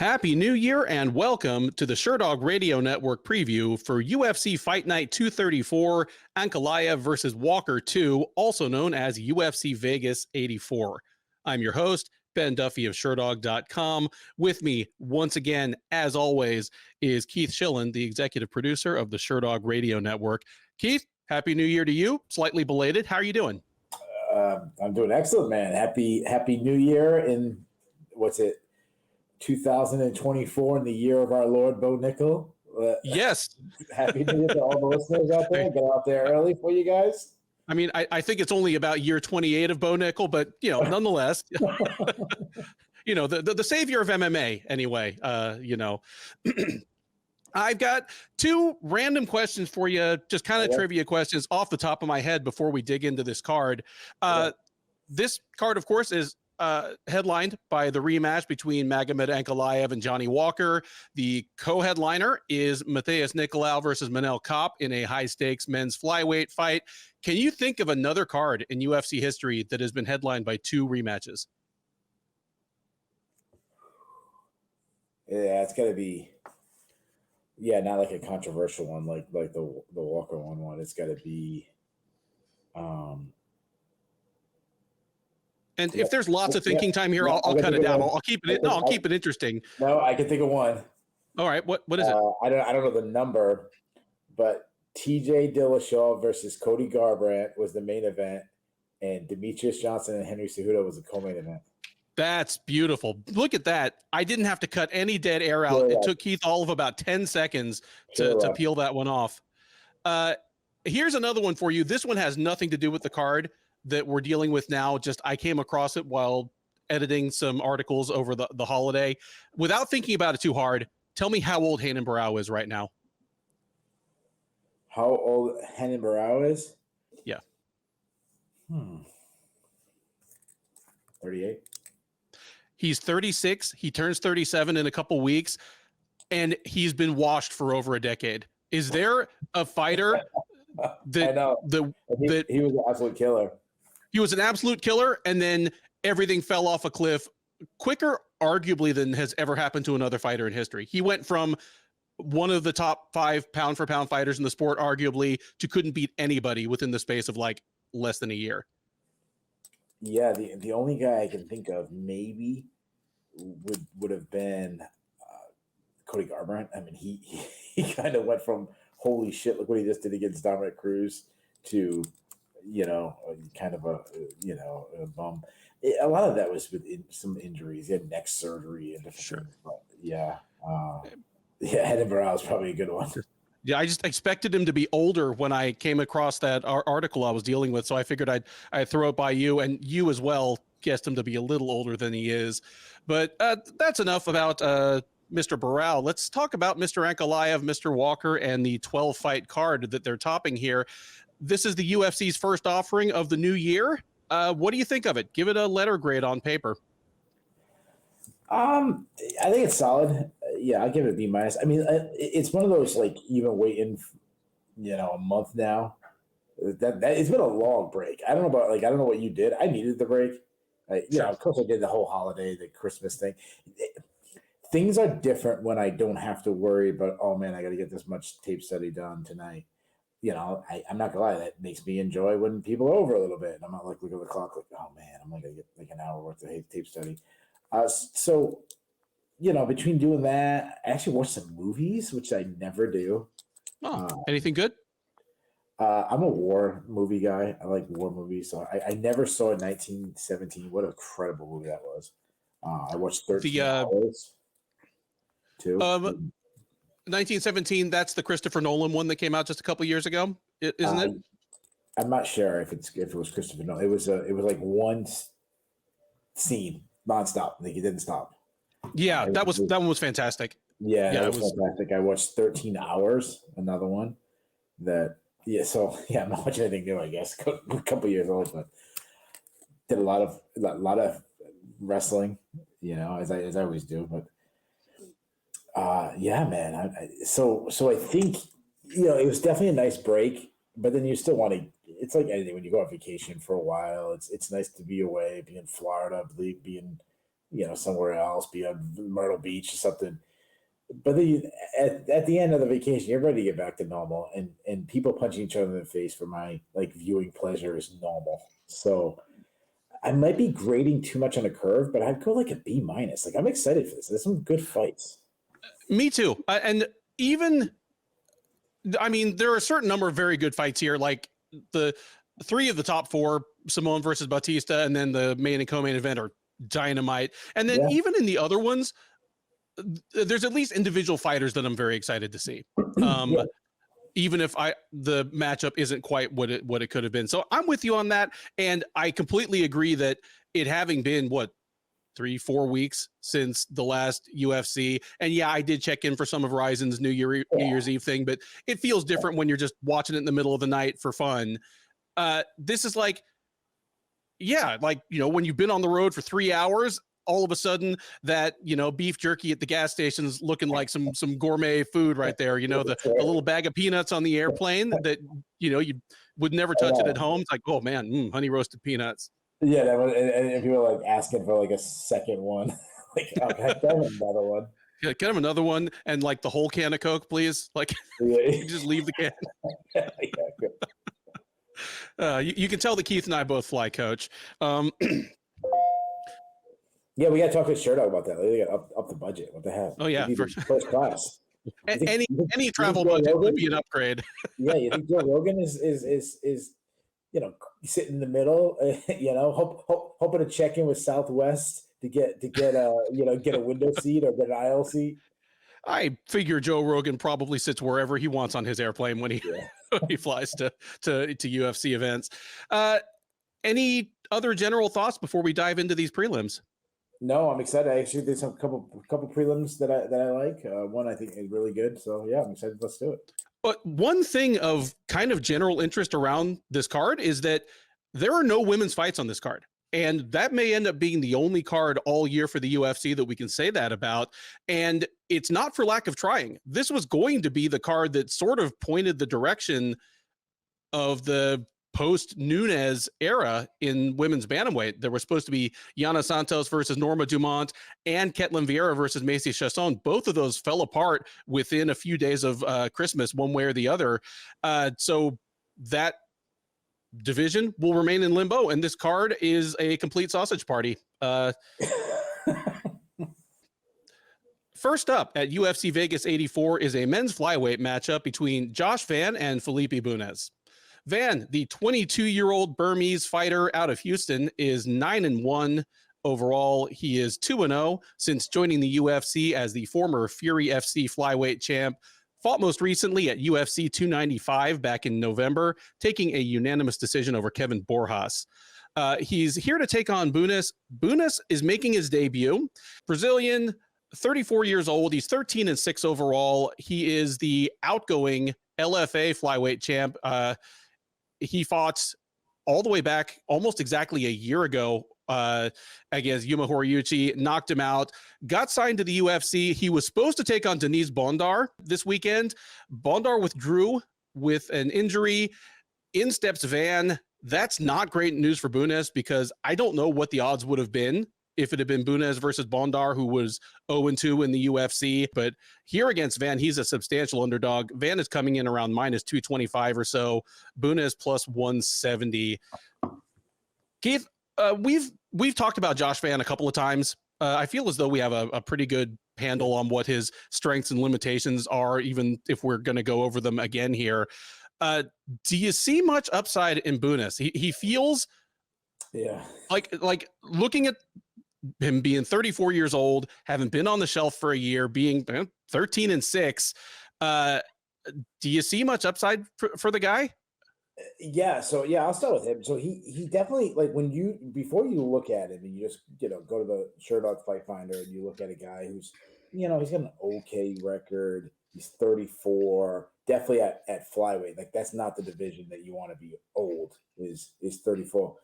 Happy New Year and welcome to the Sherdog Radio Network preview for UFC Fight Night 234, Ankalaev versus Walker 2, also known as UFC Vegas 84. I'm your host, Ben Duffy of Sherdog.com. With me, once again, as always, is Keith Shillan, the executive producer of the Sherdog Radio Network. Keith, Happy New Year to you. Slightly belated. How are you doing? I'm doing excellent, man. Happy New Year in, 2024 in the year of our Lord Bo Nickel. Yes. Happy New Year to all the listeners out there. Get out there early for you guys. I mean, I think it's only about year 28 of Bo Nickel, but, nonetheless, the savior of MMA anyway, I've got two random questions for you, just kind of trivia questions off the top of my head before we dig into this card. This card, of course, is headlined by the rematch between Magomed Ankalaev and Johnny Walker. The co-headliner is Matheus Nicolau versus Manel Kape in a high-stakes men's flyweight fight. Can you think of another card in UFC history that has been headlined by two rematches? Yeah, it's got to be... Yeah, not like a controversial one like the Walker one. It's got to be... And if there's lots of thinking time here, I'll cut it down. I'll keep it interesting. No, I can think of one. All right, what is it? I don't know the number, but TJ Dillashaw versus Cody Garbrandt was the main event, and Demetrius Johnson and Henry Cejudo was the co-main event. That's beautiful. Look at that. I didn't have to cut any dead air out. It took Keith all of about 10 seconds to peel that one off. Here's another one for you. This one has nothing to do with the card that we're dealing with now. Just I came across it while editing some articles over the holiday. Without thinking about it too hard, tell me how old Renan Barão is right now. How old Renan Barão is? Yeah. 38. He's 36. He turns 37 in a couple weeks, and he's been washed for over a decade. Is there a fighter that I know that he was an absolute killer? He was an absolute killer, and then everything fell off a cliff quicker, arguably, than has ever happened to another fighter in history. He went from one of the top 5 pound-for-pound fighters in the sport, arguably, to couldn't beat anybody within the space of like less than a year. Yeah, the only guy I can think of maybe would have been Cody Garbrandt. I mean, he kind of went from holy shit, look what he just did against Dominic Cruz to kind of a bum. A lot of that was with some injuries. He had neck surgery and different things. But Renan Barão is probably a good one. Yeah, I just expected him to be older when I came across that article I was dealing with, so I figured I'd throw it by you, and you as well guessed him to be a little older than he is. But that's enough about Mr. Barão. Let's talk about Mr. Ankalaev, Mr. Walker, and the 12-fight card that they're topping here. This is the UFC's first offering of the new year. What do you think of it? Give it a letter grade on paper. I think it's solid. Yeah, I'll give it a B-. I mean, it's one of those, like, you've been waiting, a month now. That it's been a long break. I don't know what you did. I needed the break. Of course I did the whole holiday, the Christmas thing. Things are different when I don't have to worry about, oh man, I got to get this much tape study done tonight. I'm not gonna lie, that makes me enjoy when people are over a little bit. I'm not like looking at the clock like, oh man, I'm gonna get like an hour worth of tape study. So between doing that, I actually watched some movies, which I never do. Anything good? I'm a war movie guy. I like war movies. So I never saw 1917. What an incredible movie that was. I watched 13 hours too. 1917, that's the Christopher Nolan one that came out just a couple years ago, isn't it? I'm not sure if it was Christopher Nolan. It was like one scene nonstop. Like it didn't stop. Yeah, that one was fantastic. Yeah, it was fantastic. I watched 13 hours. Another one that I'm not watching anything new. I guess a couple years old, but did a lot of wrestling. As I always do, but. Man. So I think, it was definitely a nice break, but then you still want to, it's like anything when you go on vacation for a while, it's nice to be away, be in Florida, be in, somewhere else, be on Myrtle Beach or something. But then at the end of the vacation, you're ready to get back to normal, and people punching each other in the face for my viewing pleasure is normal. So I might be grading too much on a curve, but I'd go a B minus. I'm excited for this. There's some good fights. Me too. And even, I mean, there are a certain number of very good fights here, like the 3 of the top 4, Simone versus Bautista, and then the main and co-main event are dynamite. And then even in the other ones, there's at least individual fighters that I'm very excited to see. Even if the matchup isn't quite what it could have been. So I'm with you on that. And I completely agree that it having been 3-4 weeks since the last UFC. And yeah, I did check in for some of Ryzen's New Year's Eve thing, but it feels different when you're just watching it in the middle of the night for fun. This is when you've been on the road for 3 hours, all of a sudden that, beef jerky at the gas station's looking like some gourmet food right there. The little bag of peanuts on the airplane that, you would never touch it at home. It's like, oh man, honey roasted peanuts. Yeah, that was, and people are asking for a second one. Okay, another one. Yeah, get him another one, and the whole can of Coke, please. You just leave the can. You can tell that Keith and I both fly coach. Yeah, we got to talk to Sherdog about that. They got up the budget. What the hell? Oh yeah, first class. Any travel budget would be an upgrade. Yeah, you think Joe Rogan is sitting in the middle, hoping to check in with Southwest to get a window seat or get an aisle seat. I figure Joe Rogan probably sits wherever he wants on his airplane when he flies to UFC events. Any other general thoughts before we dive into these prelims? No, I'm excited. I actually did some couple prelims that I like. One I think is really good. So yeah, I'm excited. Let's do it. But one thing of kind of general interest around this card is that there are no women's fights on this card. And that may end up being the only card all year for the UFC that we can say that about. And it's not for lack of trying. This was going to be the card that sort of pointed the direction of the post-Nunes era in women's bantamweight. There was supposed to be Yana Santos versus Norma Dumont and Ketlin Vieira versus Macy Chasson. Both of those fell apart within a few days of Christmas, one way or the other. So that division will remain in limbo, and this card is a complete sausage party. First up at UFC Vegas 84 is a men's flyweight matchup between Josh Van and Felipe Bunes. Van, the 22-year-old Burmese fighter out of Houston, is 9-1 overall. He is 2-0 since joining the UFC as the former Fury FC flyweight champ. Fought most recently at UFC 295 back in November, taking a unanimous decision over Kevin Borjas. He's here to take on Bunes. Bunes is making his debut. Brazilian, 34 years old. He's 13-6 overall. He is the outgoing LFA flyweight champ. He fought all the way back almost exactly a year ago against Yuma Horiyuchi, knocked him out, got signed to the UFC. He was supposed to take on Denise Bondar this weekend. Bondar withdrew with an injury. In steps Van. That's not great news for Bunes because I don't know what the odds would have been if it had been Bunes versus Bondar, who was 0-2 in the UFC. But here against Van, he's a substantial underdog. Van is coming in around minus 225 or so. Bunes plus 170. Keith, we've talked about Josh Van a couple of times. I feel as though we have a pretty good handle on what his strengths and limitations are, even if we're going to go over them again here. Do you see much upside in Bunes? He feels like looking at him being 34 years old, having been on the shelf for a year, being 13-6. Do you see much upside for the guy? Yeah. So yeah, I'll start with him. So he definitely, before you look at him and you just, go to the Sherdog Fight Finder and you look at a guy who's, he's got an okay record. He's 34, definitely at flyweight. That's not the division that you want to be old is 34.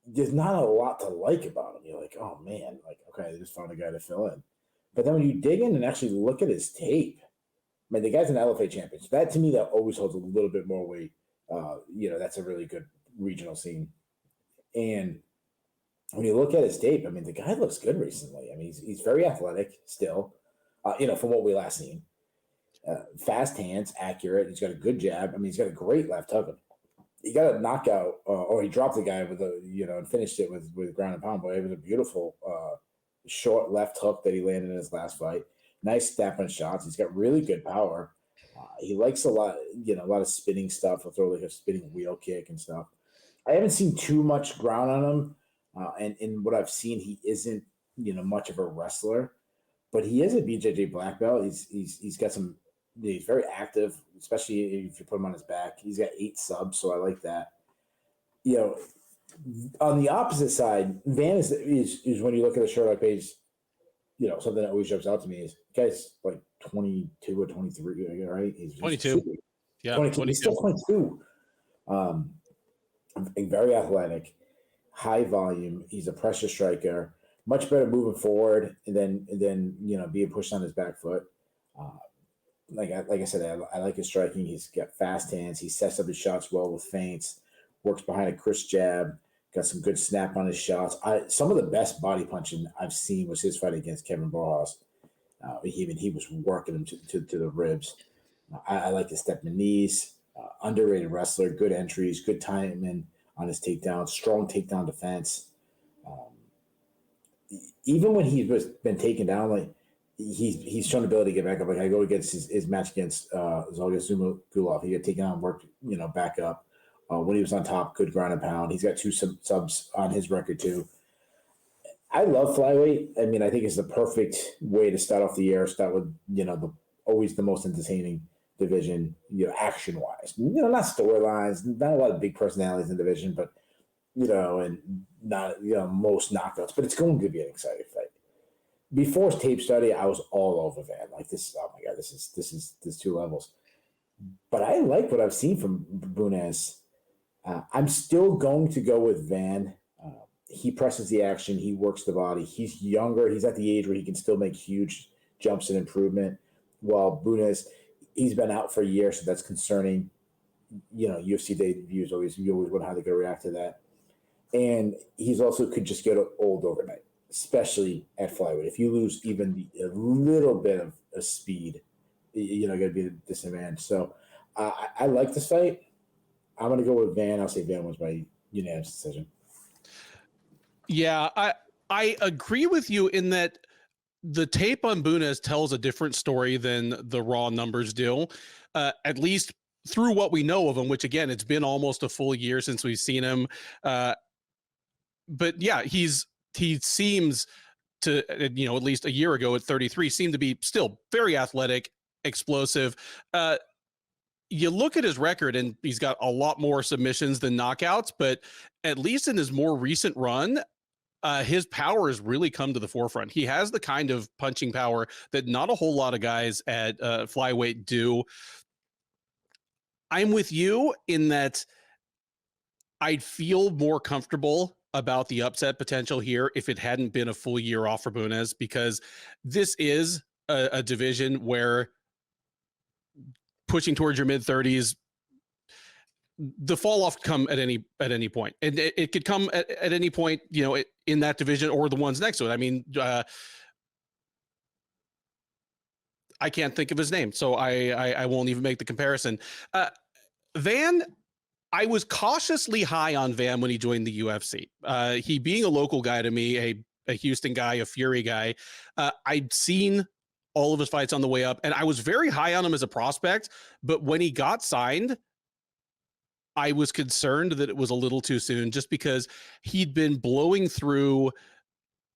There's not a lot to like about him. You're like, oh man, okay, they just found a guy to fill in. But then when you dig in and actually look at his tape, the guy's an LFA champion. So that to me, that always holds a little bit more weight. That's a really good regional scene. And when you look at his tape, I mean, the guy looks good recently. I mean, he's very athletic still, from what we last seen. Fast hands, accurate. He's got a good jab. I mean, he's got a great left hook. He got a knockout, or he dropped the guy with and finished it with ground and pound. But it was a beautiful short left hook that he landed in his last fight. Nice step on shots. He's got really good power. He likes a lot of spinning stuff. He'll throw like a spinning wheel kick and stuff. I haven't seen too much ground on him. And in what I've seen, he isn't, much of a wrestler, but he is a BJJ black belt. He's got some. He's very active, especially if you put him on his back. He's got 8 subs, so I like that. On the opposite side, Van is when you look at the Sherlock page, something that always jumps out to me is guy's like 22 or 23, right? He's 22. Yeah, 22. He's still 22. Very athletic, high volume. He's a pressure striker, much better moving forward than being pushed on his back foot. Like I said, I like his striking. He's got fast hands. He sets up his shots well with feints, works behind a crisp jab, got some good snap on his shots. Some of the best body punching I've seen was his fight against Kevin Borjas. He was working him to the ribs. I like his step and knees. Underrated wrestler, good entries, good timing on his takedown, strong takedown defense. Even when he's been taken down, like he's shown the ability to get back up. Like I go against his match against Zolga Zumagulov. He got taken down, worked back up. When he was on top, good ground and pound. He's got 2 subs on his record too. I love flyweight. I mean, I think it's the perfect way to start off the year. Start with always the most entertaining division, action wise. Not storylines, not a lot of big personalities in the division, but and not most knockouts. But it's going to be an exciting fight. Before tape study, I was all over Van. Like this is, oh my god, this is 2 levels. But I like what I've seen from Bunes. I'm still going to go with Van. He presses the action. He works the body. He's younger. He's at the age where he can still make huge jumps and improvement. While Bunes, he's been out for a year, so that's concerning. UFC debuts you always wonder how they're going to react to that. And he's also could just get old overnight, especially at flyweight. If you lose even a little bit of speed, you're going to be a disadvantage. So I like this fight. I'm going to go with Van. I'll say Van wins by unanimous decision. Yeah, I agree with you in that the tape on Bunes tells a different story than the raw numbers do, at least through what we know of him, which again, it's been almost a full year since we've seen him. But yeah, he seems to, at least a year ago at 33, seemed to be still very athletic, explosive. You look at his record and he's got a lot more submissions than knockouts, but at least in his more recent run, his power has really come to the forefront. He has the kind of punching power that not a whole lot of guys at flyweight do. I'm with you in that I'd feel more comfortable about the upset potential here if it hadn't been a full year off for Bunes, because this is a division where pushing towards your mid-30s, the fall off could come at any point, and it could come at any point, in that division or the ones next to it. I mean, I can't think of his name, so I won't even make the comparison. Van, I was cautiously high on Van when he joined the UFC. He being a local guy to me, a Houston guy, a Fury guy, I'd seen all of his fights on the way up, and I was very high on him as a prospect. But when he got signed, I was concerned that it was a little too soon, just because he'd been blowing through,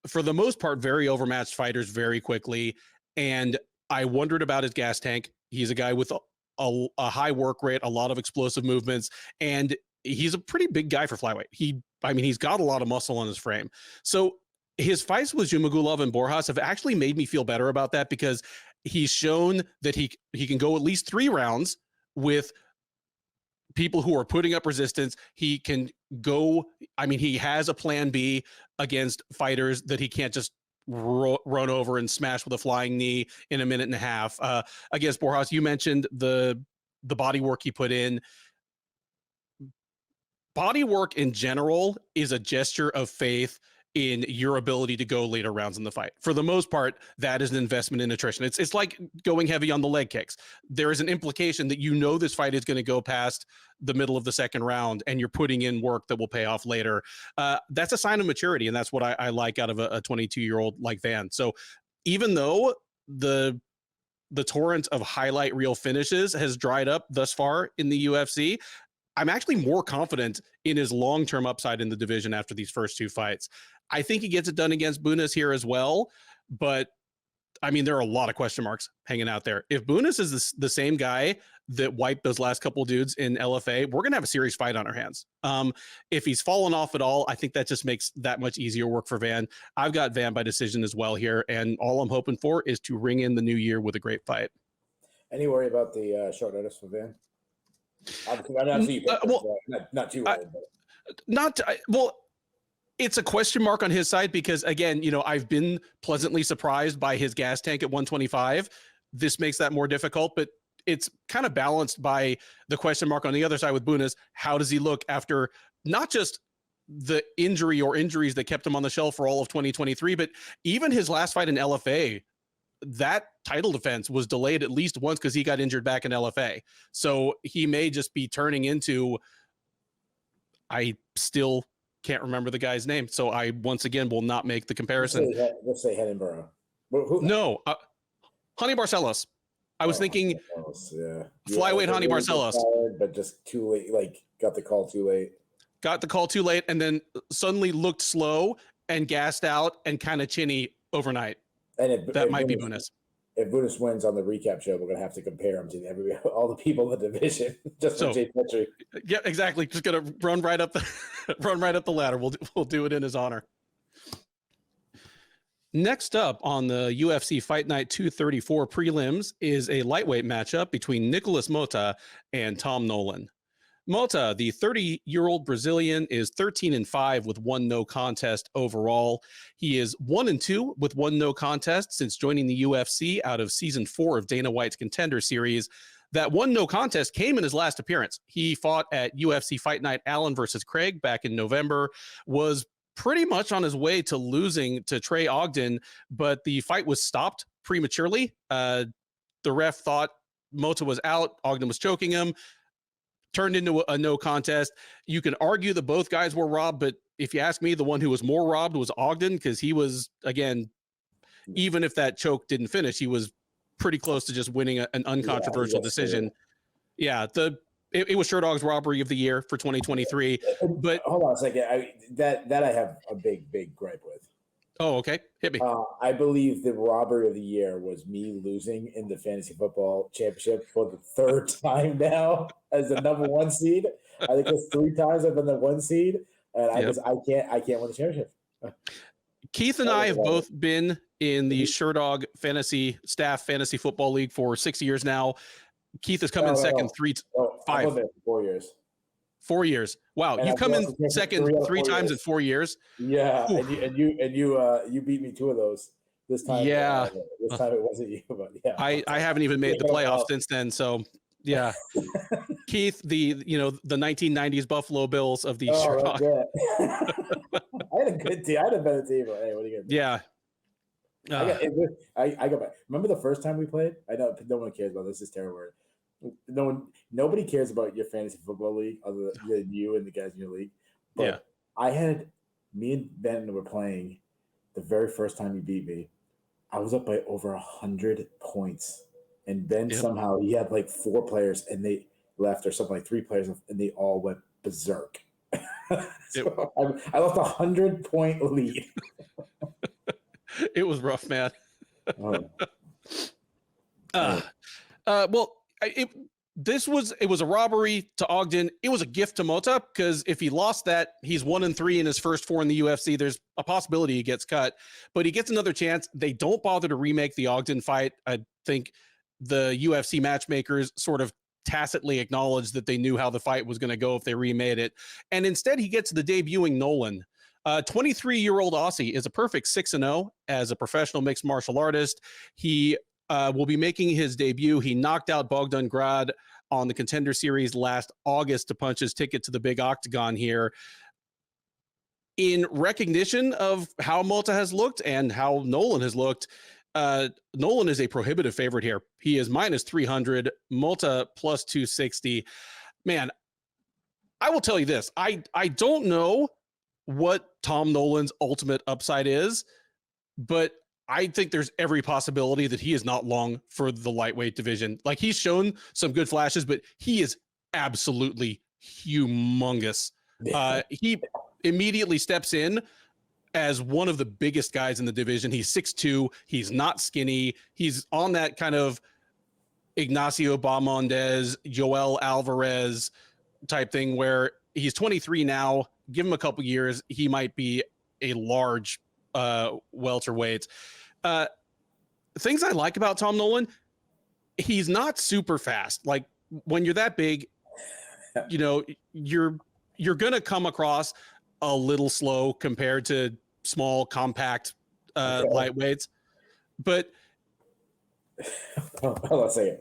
for the most part, very overmatched fighters very quickly. And I wondered about his gas tank. He's a guy with a high work rate, a lot of explosive movements, and he's a pretty big guy for flyweight. He's got a lot of muscle on his frame. So his fights with Zumagulov and Borjas have actually made me feel better about that, because he's shown that he can go at least 3 rounds with people who are putting up resistance. He can go, he has a plan B against fighters that he can't just run over and smash with a flying knee in a minute and a half. Against Borjas, you mentioned the body work he put in. Body work in general is a gesture of faith in your ability to go later rounds in the fight. For the most part, that is an investment in attrition. It's like going heavy on the leg kicks. There is an implication that you know this fight is going to go past the middle of the second round, and you're putting in work that will pay off later. That's a sign of maturity, and that's what I like out of a 22-year-old like Van. So even though the torrent of highlight reel finishes has dried up thus far in the UFC, I'm actually more confident in his long-term upside in the division after these first two fights. I think he gets it done against Bunes here as well, but I mean, there are a lot of question marks hanging out there. If Bunes is the same guy that wiped those last couple dudes in LFA, we're going to have a serious fight on our hands. If he's fallen off at all, I think that just makes that much easier work for Van. I've got Van by decision as well here, and all I'm hoping for is to ring in the new year with a great fight. Any worry about the short notice for Van? Obviously, not too worried. Well, it's a question mark on his side because, again, I've been pleasantly surprised by his gas tank at 125. This makes that more difficult, but it's kind of balanced by the question mark on the other side with Bunes. How does he look after not just the injury or injuries that kept him on the shelf for all of 2023, but even his last fight in LFA? That title defense was delayed at least once because he got injured back in LFA. So he may just be turning into, I still can't remember the guy's name. So I, once again, will not make the comparison. Let's say Edinburgh. No, Honey Barcelos. I was thinking flyweight Honey Barcelos. But just too late, got the call too late. Got the call too late and then suddenly looked slow and gassed out and kind of chinny overnight. And that might be Bunes. If Bunes wins on the recap show, we're gonna have to compare him to all the people in the division. Just for Jay Petrie. Yeah, exactly. Just gonna run right up the ladder. We'll do it in his honor. Next up on the UFC Fight Night 234 prelims is a lightweight matchup between Nikolas Motta and Tom Nolan. Motta, the 30-year-old Brazilian, is 13-5 with one no contest overall. He is 1-2 with one no contest since joining the UFC out of season 4 of Dana White's Contender Series. That one no contest came in his last appearance. He fought at UFC Fight Night Allen versus Craig back in November, was pretty much on his way to losing to Trey Ogden, but the fight was stopped prematurely. The ref thought Motta was out, Ogden was choking him, turned into a no contest. You can argue that both guys were robbed, but if you ask me, the one who was more robbed was Ogden, because he was, again, even if that choke didn't finish, he was pretty close to just winning an uncontroversial decision. Yeah, it was Sherdog's robbery of the year for 2023. But hold on a second, that I have a big gripe with. Oh, okay. Hit me. I believe the robbery of the year was me losing in the fantasy football championship for the third time now as the number 1 seed. I think it's 3 times I've been the 1 seed, and I can't win the championship. Keith and I have both been in the Sherdog fantasy football league for 6 years now. Keith has come in second 5 4 years. 4 years. Wow, you've come in second 3 times in 4 years. Yeah, and you beat me 2 of those this time. Yeah, this time it wasn't you, but yeah. I haven't even made the playoffs since then. So yeah, Keith, the 1990s Buffalo Bills of the Sherdog. I had a good team. I had a better team. But hey, what are you gonna do? Yeah. I go back. Remember the first time we played? I know no one cares about this. This is terrible. Nobody cares about your fantasy football league other than you and the guys in your league. But yeah. Me and Ben were playing the very first time you beat me. I was up by over 100 points. And Ben somehow, he had like 4 players and they left, or something like 3 players, and they all went berserk. So I left 100-point lead. It was rough, man. It was a robbery to Ogden. It was a gift to Motta, because if he lost that, he's 1-3 in his first 4 in the UFC. There's a possibility he gets cut, but he gets another chance. They don't bother to remake the Ogden fight. I think the UFC matchmakers sort of tacitly acknowledged that they knew how the fight was going to go if they remade it. And instead he gets the debuting Nolan. 23-year-old Aussie is a perfect 6-0 as a professional mixed martial artist. He will be making his debut. He knocked out Bogdan Grad on the Contender Series last August to punch his ticket to the big octagon here. in recognition of how Motta has looked and how Nolan has looked, Nolan is a prohibitive favorite here. He is minus 300, Motta plus 260. Man, I will tell you this. I don't know what Tom Nolan's ultimate upside is, but I think there's every possibility that he is not long for the lightweight division. Like, he's shown some good flashes, but he is absolutely humongous. He immediately steps in as one of the biggest guys in the division. He's 6'2". He's not skinny. He's on that kind of Ignacio Bahamondes, Joel Alvarez type thing where he's 23 now. Give him a couple years, he might be a large welterweight. Things I like about Tom Nolan, he's not super fast. Like, when you're that big, you know, you're going to come across a little slow compared to small, compact lightweights. But hold on a second.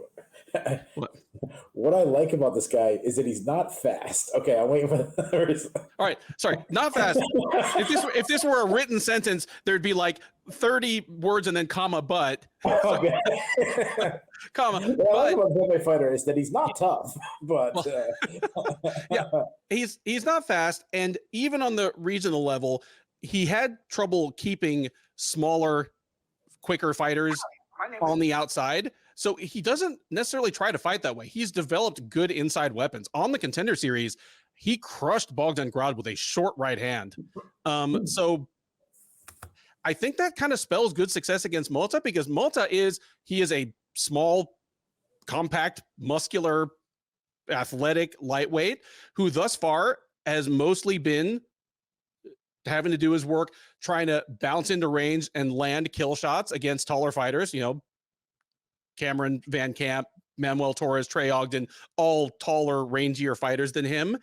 What I like about this guy is that he's not fast. Okay, I'm waiting for the all right, sorry, not fast. If this were a written sentence, there'd be like 30 words and then comma, but. Okay. Comma. What I like about the MMA fighter is that he's not tough, but yeah, he's not fast, and even on the regional level, he had trouble keeping smaller, quicker fighters on the outside. So he doesn't necessarily try to fight that way. He's developed good inside weapons. On the Contender Series, he crushed Bogdan Grad with a short right hand. So I think that kind of spells good success against Motta, because Motta is a small, compact, muscular, athletic lightweight who thus far has mostly been having to do his work trying to bounce into range and land kill shots against taller fighters. You know, Cameron Van Camp, Manuel Torres, Trey Ogden, all taller, rangier fighters than him.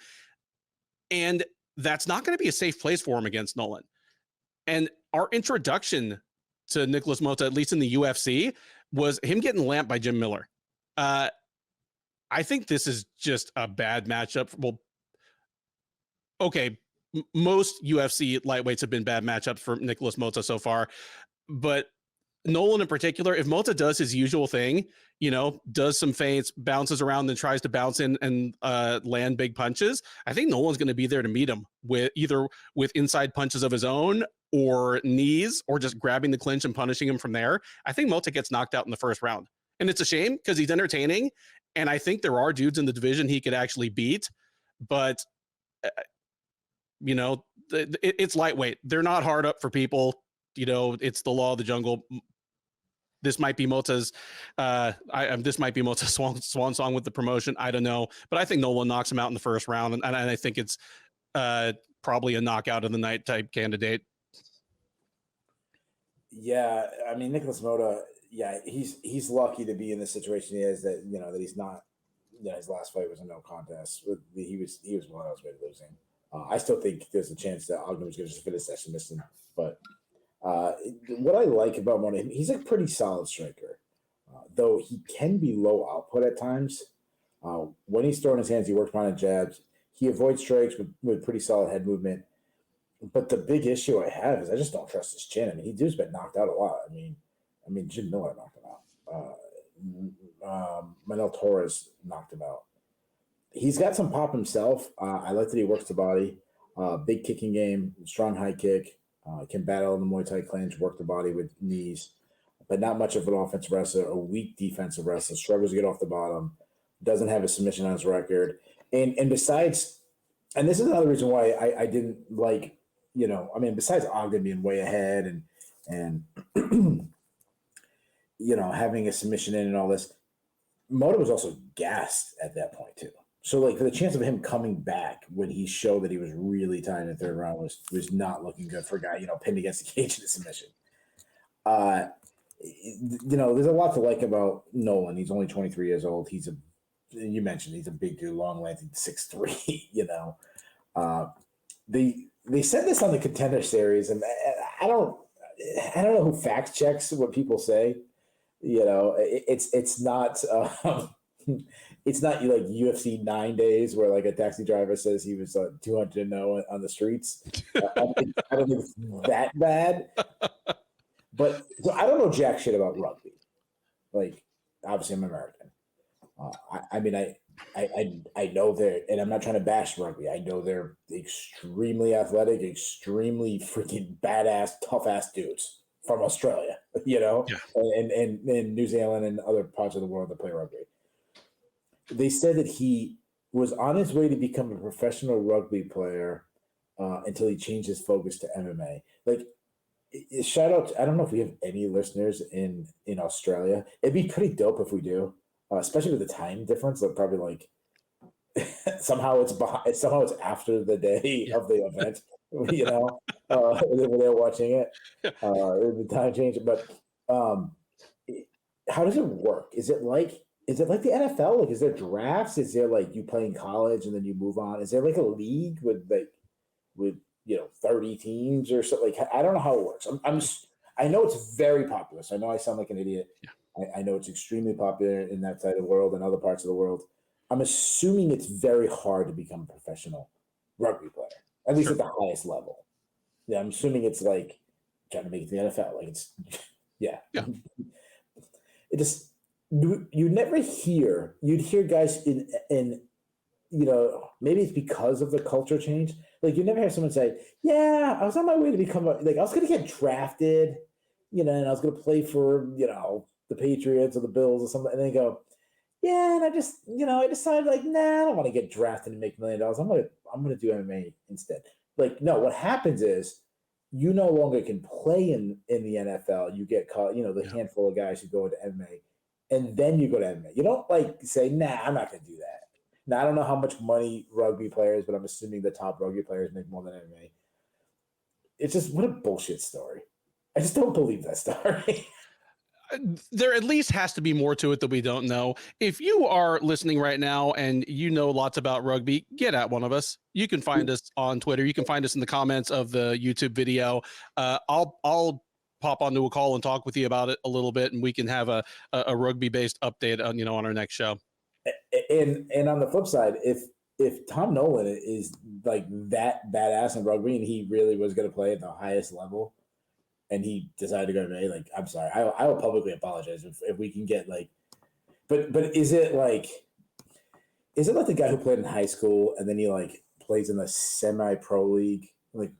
And that's not going to be a safe place for him against Nolan. And our introduction to Nikolas Motta, at least in the UFC, was him getting lamped by Jim Miller. I think this is just a bad matchup. Well, okay, most UFC lightweights have been bad matchups for Nikolas Motta so far, but Nolan in particular, if Motta does his usual thing, you know, does some feints, bounces around, then tries to bounce in and land big punches, I think Nolan's going to be there to meet him with either with inside punches of his own or knees, or just grabbing the clinch and punishing him from there. I think Motta gets knocked out in the first round. And it's a shame because he's entertaining. And I think there are dudes in the division he could actually beat. But, you know, it's lightweight. They're not hard up for people. You know, it's the law of the jungle. This might be Motta's swan song with the promotion. I don't know. But I think Nolan knocks him out in the first round. And I think it's probably a knockout of the night type candidate. Yeah, I mean, Nikolas Motta, yeah, he's lucky to be in the situation he is, that, you know, that he's not, you know, his last fight was a no contest. He was one I was ready losing. I still think there's a chance that Ogden was going to just finish that submission. But what I like about Motta, he's a pretty solid striker, though he can be low output at times. When he's throwing his hands, he works behind jabs. He avoids strikes with pretty solid head movement. But the big issue I have is I just don't trust his chin. I mean, he's been knocked out a lot. I mean, Jim Miller knocked him out. Manuel Torres knocked him out. He's got some pop himself. I like that he works the body. Big kicking game, strong high kick. Can battle in the Muay Thai clinch, work the body with knees, but not much of an offensive wrestler, a weak defensive wrestler, struggles to get off the bottom, doesn't have a submission on his record. And besides, and this is another reason why I didn't like, you know, I mean, besides Ogden being way ahead and you know, having a submission in and all this, Motta was also gassed at that point too. So, like, for the chance of him coming back when he showed that he was really tight in the third round was not looking good for a guy, you know, pinned against the cage in a submission. You know, there's a lot to like about Nolan. He's only 23 years old. You mentioned he's a big dude, long length, 6'3", you know. They said this on the Contender Series, and I don't know who fact checks what people say. You know, it's not it's not like UFC 9 days where like a taxi driver says he was 200-0 on the streets. I don't think it's that bad. But so I don't know jack shit about rugby. Like, obviously, I'm American. I mean, I know they're, and I'm not trying to bash rugby. I know they're extremely athletic, extremely freaking badass, tough ass dudes from Australia, Yeah. and New Zealand and other parts of the world that play rugby. They said that he was on his way to become a professional rugby player until he changed his focus to MMA. Like, shout out! I don't know if we have any listeners in Australia. It'd be pretty dope if we do, especially with the time difference. Like probably like somehow it's after the day of the event. When they're watching it, the time change. But how does it work? Is it like the NFL? Like, is there drafts? Is there like you play in college and then you move on? Is there like a league with 30 teams or something? Like, I don't know how it works. I know it's very popular. So I know I sound like an idiot. Yeah. I know it's extremely popular in that side of the world and other parts of the world. I'm assuming it's very hard to become a professional rugby player, at least at the highest level. Yeah, I'm assuming it's like trying to make it to the NFL. Like it's, yeah. It just, you never hear, you'd hear guys in maybe it's because of the culture change. Like you never hear someone say, yeah, I was on my way to become I was going to get drafted, and I was going to play for, the Patriots or the Bills or something. And they go, yeah. And I just, I decided like, nah, I don't want to get drafted and make $1 million. I'm going to do MMA instead. Like, no, what happens is you no longer can play in the NFL. You get caught, the handful of guys who go into MMA and then you go to MMA. You don't like say, nah, I'm not going to do that. Now, I don't know how much money rugby players, but I'm assuming the top rugby players make more than MMA. It's just, what a bullshit story. I just don't believe that story. There at least has to be more to it that we don't know. If you are listening right now and you know lots about rugby, get at one of us. You can find us on Twitter. You can find us in the comments of the YouTube video. I'll pop onto a call and talk with you about it a little bit, and we can have a rugby-based update on our next show. And on the flip side, if Tom Nolan is like that badass in rugby and he really was going to play at the highest level, and he decided to go to MMA, like, I'm sorry, I will publicly apologize if we can get like, but is it like the guy who played in high school and then he like plays in the semi-pro league? Like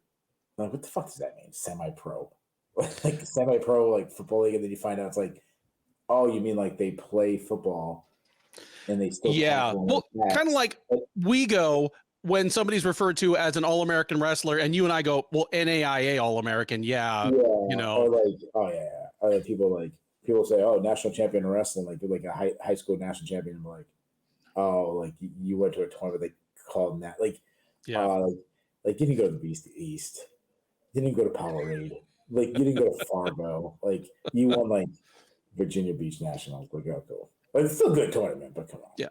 what the fuck does that mean? Semi-pro, like semi-pro, like football league, and then you find out it's like, oh, you mean like they play football and they still well, kind of like we go when somebody's referred to as an All-American wrestler, and you and I go, well, NAIA All-American, or like, oh yeah, or people say, oh, national champion in wrestling, like a high school national champion. I'm like, oh, like you went to a tournament, they called them that, like, like you didn't go to the Beast East, you didn't go to Powerade, like you didn't go to Fargo, like you won like Virginia Beach Nationals, like oh cool, but it's still a good tournament, but come on, yeah.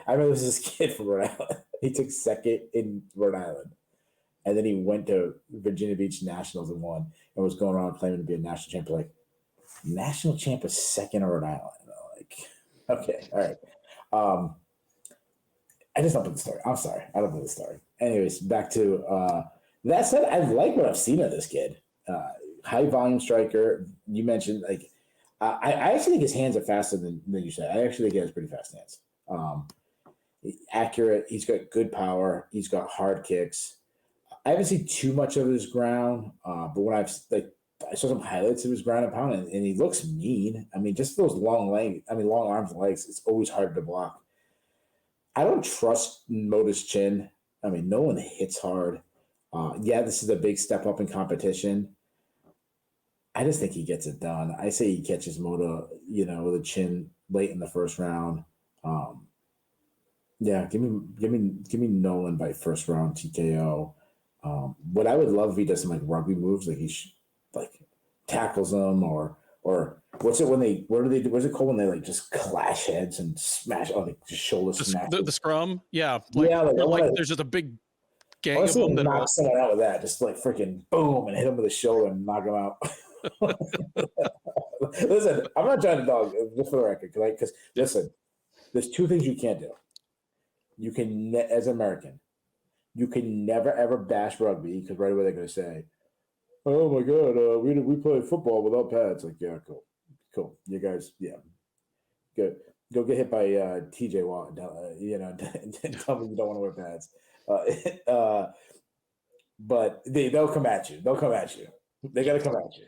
I remember this kid from Rhode Island. He took second in Rhode Island, and then he went to Virginia Beach Nationals and won, and was going around claiming to be a national champion. Like, national champ is second in Rhode Island. Like, okay, all right. I just don't believe the story. I'm sorry, I don't believe the story. Anyways, back to that said, I like what I've seen of this kid. High volume striker. You mentioned like I actually think his hands are faster than you said. I actually think he has pretty fast hands. Accurate. He's got good power. He's got hard kicks. I haven't seen too much of his ground, but when I saw some highlights of his ground and pound, and he looks mean. I mean, just those long arms and legs. It's always hard to block. I don't trust Motta's chin. I mean, no one hits hard. This is a big step up in competition. I just think he gets it done. I say he catches Motta, with a chin late in the first round. Give me Nolan by first round TKO. What I would love if he does some like rugby moves, like he tackles them or what's it called when they like just clash heads and smash? Oh, like just shoulder smash. The scrum, there's just a big gang of them that knock someone out with that, just like freaking boom and hit him with the shoulder and knock him out. Listen, I'm not trying to dog, just for the record, because listen. There's two things you can't do. You can, as an American, you can never ever bash rugby because right away they're going to say, "Oh my God, we play football without pads." Like, yeah, cool. You guys, yeah, good. Go get hit by TJ Watt. Tell me you don't want to wear pads. But they'll come at you. They'll come at you. They got to come at you.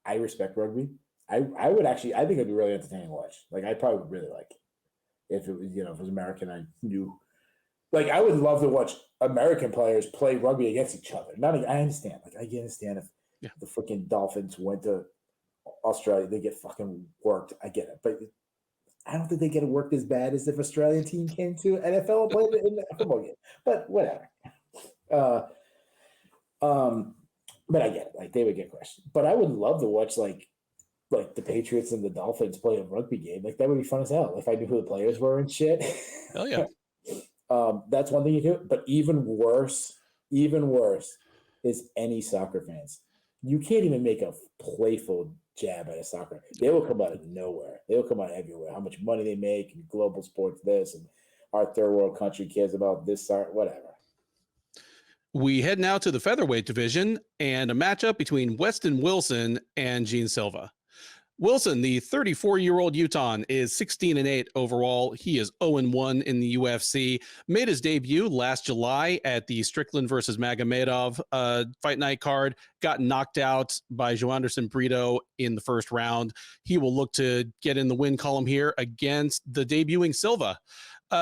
I respect rugby. I would actually. I think it'd be really entertaining to watch. Like, I probably would really like it if it was, if it was American. I knew. Like, I would love to watch American players play rugby against each other. I understand. Like, I can understand if the freaking Dolphins went to Australia, they get fucking worked. I get it, but I don't think they get worked as bad as if Australian team came to NFL and played in a football game. But whatever. But I get it. Like, they would get crushed. But I would love to watch like the Patriots and the Dolphins play a rugby game. Like, that would be fun as hell if I knew who the players were and shit. Hell yeah. That's one thing you do. But even worse is any soccer fans. You can't even make a playful jab at a soccer. They will come out of nowhere. They will come out everywhere. How much money they make and global sports this and our third world country cares about this, whatever. We head now to the featherweight division and a matchup between Westin Wilson and Gene Silva. Wilson, the 34-year-old Utahn, is 16-8 overall. He is 0-1 in the UFC. Made his debut last July at the Strickland versus Magomedov Fight Night card. Got knocked out by Joanderson Brito in the first round. He will look to get in the win column here against the debuting Silva.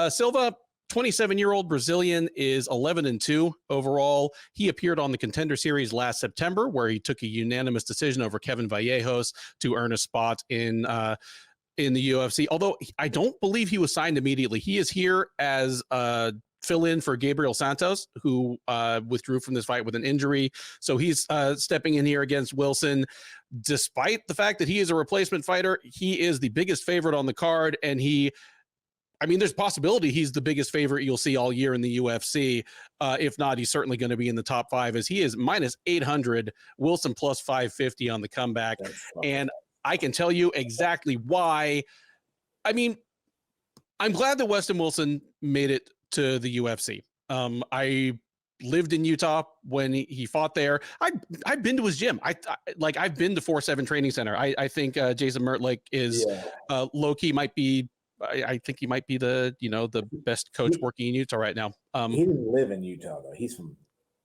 Silva, 27-year-old Brazilian, is 11-2 overall. He appeared on the Contender Series last September, where he took a unanimous decision over Kevin Vallejos to earn a spot in the UFC. Although I don't believe he was signed immediately. He is here as fill-in for Gabriel Santos, who withdrew from this fight with an injury. So he's stepping in here against Wilson. Despite the fact that he is a replacement fighter, he is the biggest favorite on the card, and there's possibility he's the biggest favorite you'll see all year in the UFC. If not, he's certainly going to be in the top 5, as he is minus 800, Wilson plus 550 on the comeback. And I can tell you exactly why. I'm glad that Westin Wilson made it to the UFC. I lived in Utah when he fought there. I've been to his gym. I've been to 4-7 Training Center. I think Jason Mertlick is low key might be. I think he might be the best coach working in Utah right now. He didn't live in Utah though. He's from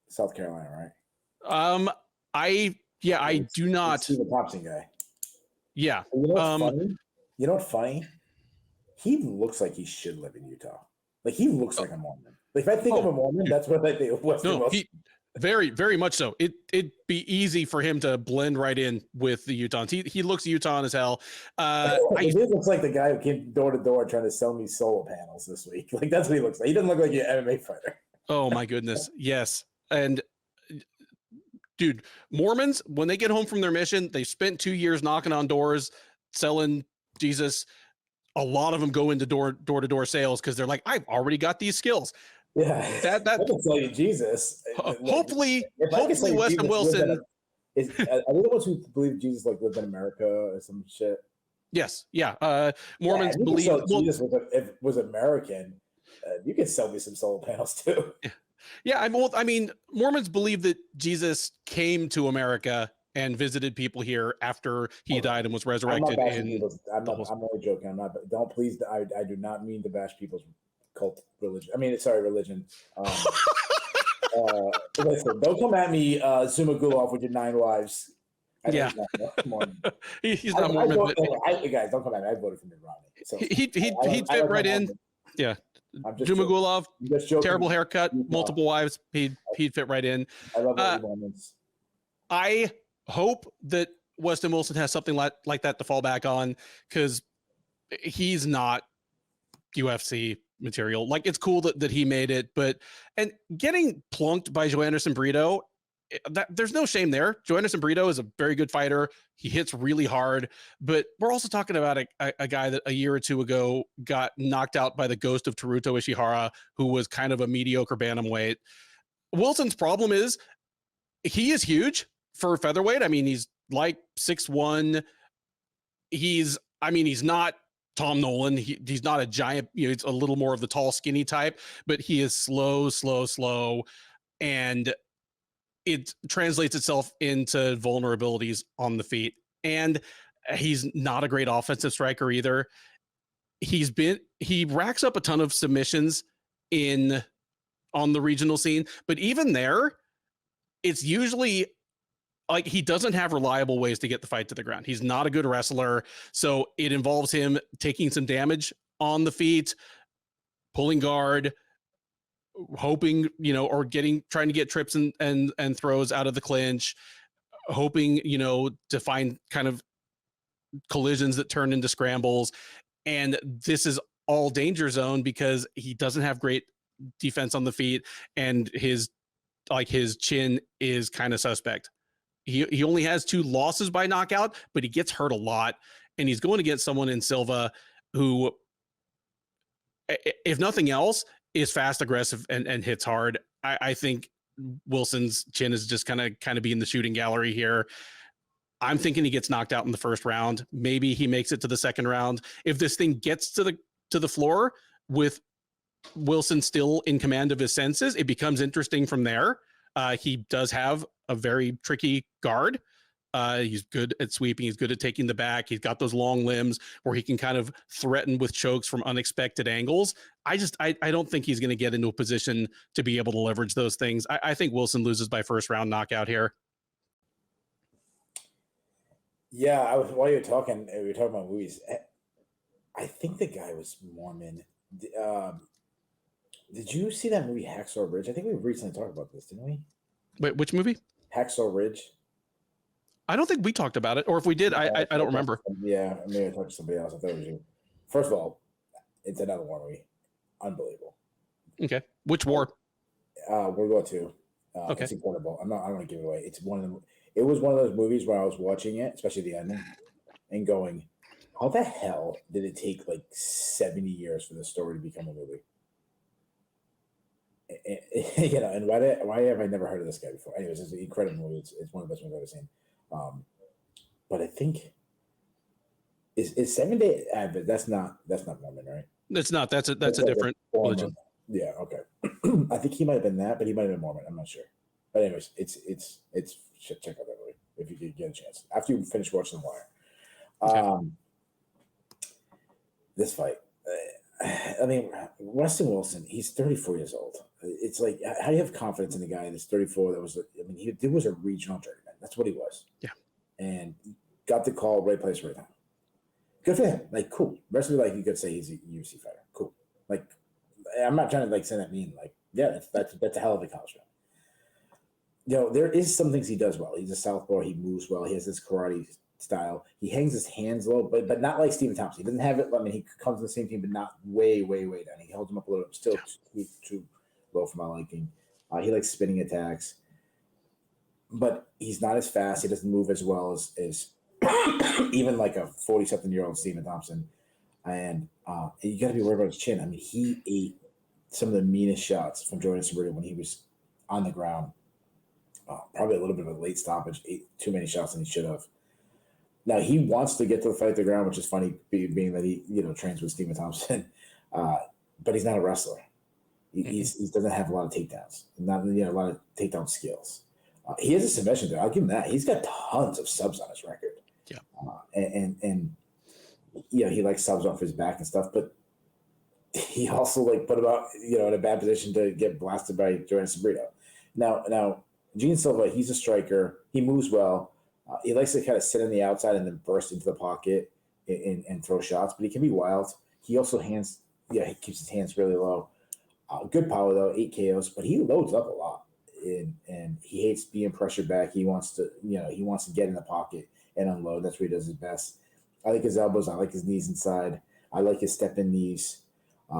South Carolina, right? I do not. He's the Thompson guy. Yeah. You know what's funny? You know what's funny? He looks like he should live in Utah. Like, he looks like a Mormon. Like, if I think of a Mormon, that's what I think of Westin Wilson. Very, very much so. It'd be easy for him to blend right in with the Utahns. He looks Utahn as hell. He looks like the guy who came door to door trying to sell me solar panels this week. Like, that's what he looks like. He doesn't look like an MMA fighter. Oh my goodness, yes. And dude, Mormons, when they get home from their mission, they spent 2 years knocking on doors, selling Jesus. A lot of them go into door-to-door sales because they're like, I've already got these skills. Yeah, that I can tell you, Jesus. Hopefully Westin Wilson are they the ones who believe Jesus lived in America or some shit? Yes, yeah. Mormons believe Jesus was American. You can sell me some solar panels too. Yeah, Mormons believe that Jesus came to America and visited people here after he died and was resurrected. I'm only joking. I'm not. Don't please. I do not mean to bash people's cult religion. Religion. Listen, don't come at me, Zuma Gulov, with your 9 wives. He's not Mormon. Guys, don't come at me. I voted for Mitt Romney. So he'd fit right in. Yeah. Zuma Gulov, terrible haircut, multiple wives. He'd fit right in. I love Mormons. I hope that Westin Wilson has something like that to fall back on, because he's not UFC material. Like, it's cool that he made it, and getting plunked by Joanderson Brito, there's no shame there. Joanderson Brito is a very good fighter. He hits really hard, but we're also talking about a guy that a year or two ago got knocked out by the ghost of Teruto Ishihara, who was kind of a mediocre bantamweight. Wilson's problem is he is huge for featherweight. He's like 6'1". He's not Tom Nolan. He's not a giant, it's a little more of the tall, skinny type, but he is slow, and it translates itself into vulnerabilities on the feet. And he's not a great offensive striker either. He racks up a ton of submissions on the regional scene, but even there, it's usually like he doesn't have reliable ways to get the fight to the ground. He's not a good wrestler, so it involves him taking some damage on the feet, pulling guard, hoping, or trying to get trips and throws out of the clinch, hoping, to find kind of collisions that turn into scrambles. And this is all danger zone because he doesn't have great defense on the feet, and his chin is kind of suspect. He only has 2 losses by knockout, but he gets hurt a lot, and he's going against someone in Silva who, if nothing else, is fast, aggressive, and hits hard. I think Wilson's chin is just kind of be in the shooting gallery here. I'm thinking he gets knocked out in the first round. Maybe he makes it to the second round. If this thing gets to the floor with Wilson still in command of his senses, it becomes interesting from there. He does have a very tricky guard. He's good at sweeping. He's good at taking the back. He's got those long limbs where he can kind of threaten with chokes from unexpected angles. I don't think he's going to get into a position to be able to leverage those things. I think Wilson loses by first round knockout here. Yeah, while you were talking, we were talking about movies. I think the guy was Mormon. Did you see that movie Hacksaw Ridge? I think we recently talked about this, didn't we? Wait, which movie? Hacksaw Ridge. I don't think we talked about it, or if we did, I don't remember. Yeah, maybe I talked to somebody else. I thought it was you. First of all, it's another war movie. Unbelievable. Okay, which war? World War II. Okay. It's incredible. I don't want to give it away. It's one of them. It was one of those movies where I was watching it, especially the ending, and going, "How the hell did it take like 70 years for this story to become a movie?" And why have I never heard of this guy before? Anyways, it's an incredible movie. It's one of the best movies I've ever seen. But I think is 7 Day Advent. That's not Mormon, right? It's not. That's a different religion. Yeah. Okay. I think he might have been that, but he might have been Mormon. I'm not sure. But anyways, it's check out that movie if you could get a chance after you finish watching The Wire. Okay. This fight. I mean, Westin Wilson, he's 34 years old. It's like, how do you have confidence in the guy that's 34? He was a regional journeyman. That's what he was. Yeah. And got the call, right place, right time. Good for him. Like, cool. Rest of it, you could say he's a UFC fighter. Cool. Like, I'm not trying to say that mean. Like, yeah, that's a hell of a accomplishment. There is some things he does well. He's a southpaw. He moves well. He has this karate style. He hangs his hands low, but not like Stephen Thompson. He doesn't have it. I mean, he comes to the same team, but not way down. He holds him up a little, still too low for my liking. He likes spinning attacks, but he's not as fast. He doesn't move as well as even like a 40-something-year-old Stephen Thompson. And you got to be worried about his chin. I mean, he ate some of the meanest shots from Jordan Cerudo when he was on the ground. Probably a little bit of a late stoppage, ate too many shots than he should have. Now, he wants to get to the fight at the ground, which is funny, being that he trains with Stephen Thompson, but he's not a wrestler. He doesn't have a lot of takedowns, not a lot of takedown skills. He has a submission there. I'll give him that. He's got tons of subs on his record. Yeah, and he like subs off his back and stuff, but he also put him out in a bad position to get blasted by Jordan Cerudo. Now Gene Silva, he's a striker. He moves well. He likes to kind of sit on the outside and then burst into the pocket and throw shots, but he can be wild. He also he keeps his hands really low. Good power though, 8 KOs, but he loads up a lot, and he hates being pressured back. He wants to get in the pocket and unload. That's where he does his best. I like his elbows. I like his knees inside. I like his step-in knees.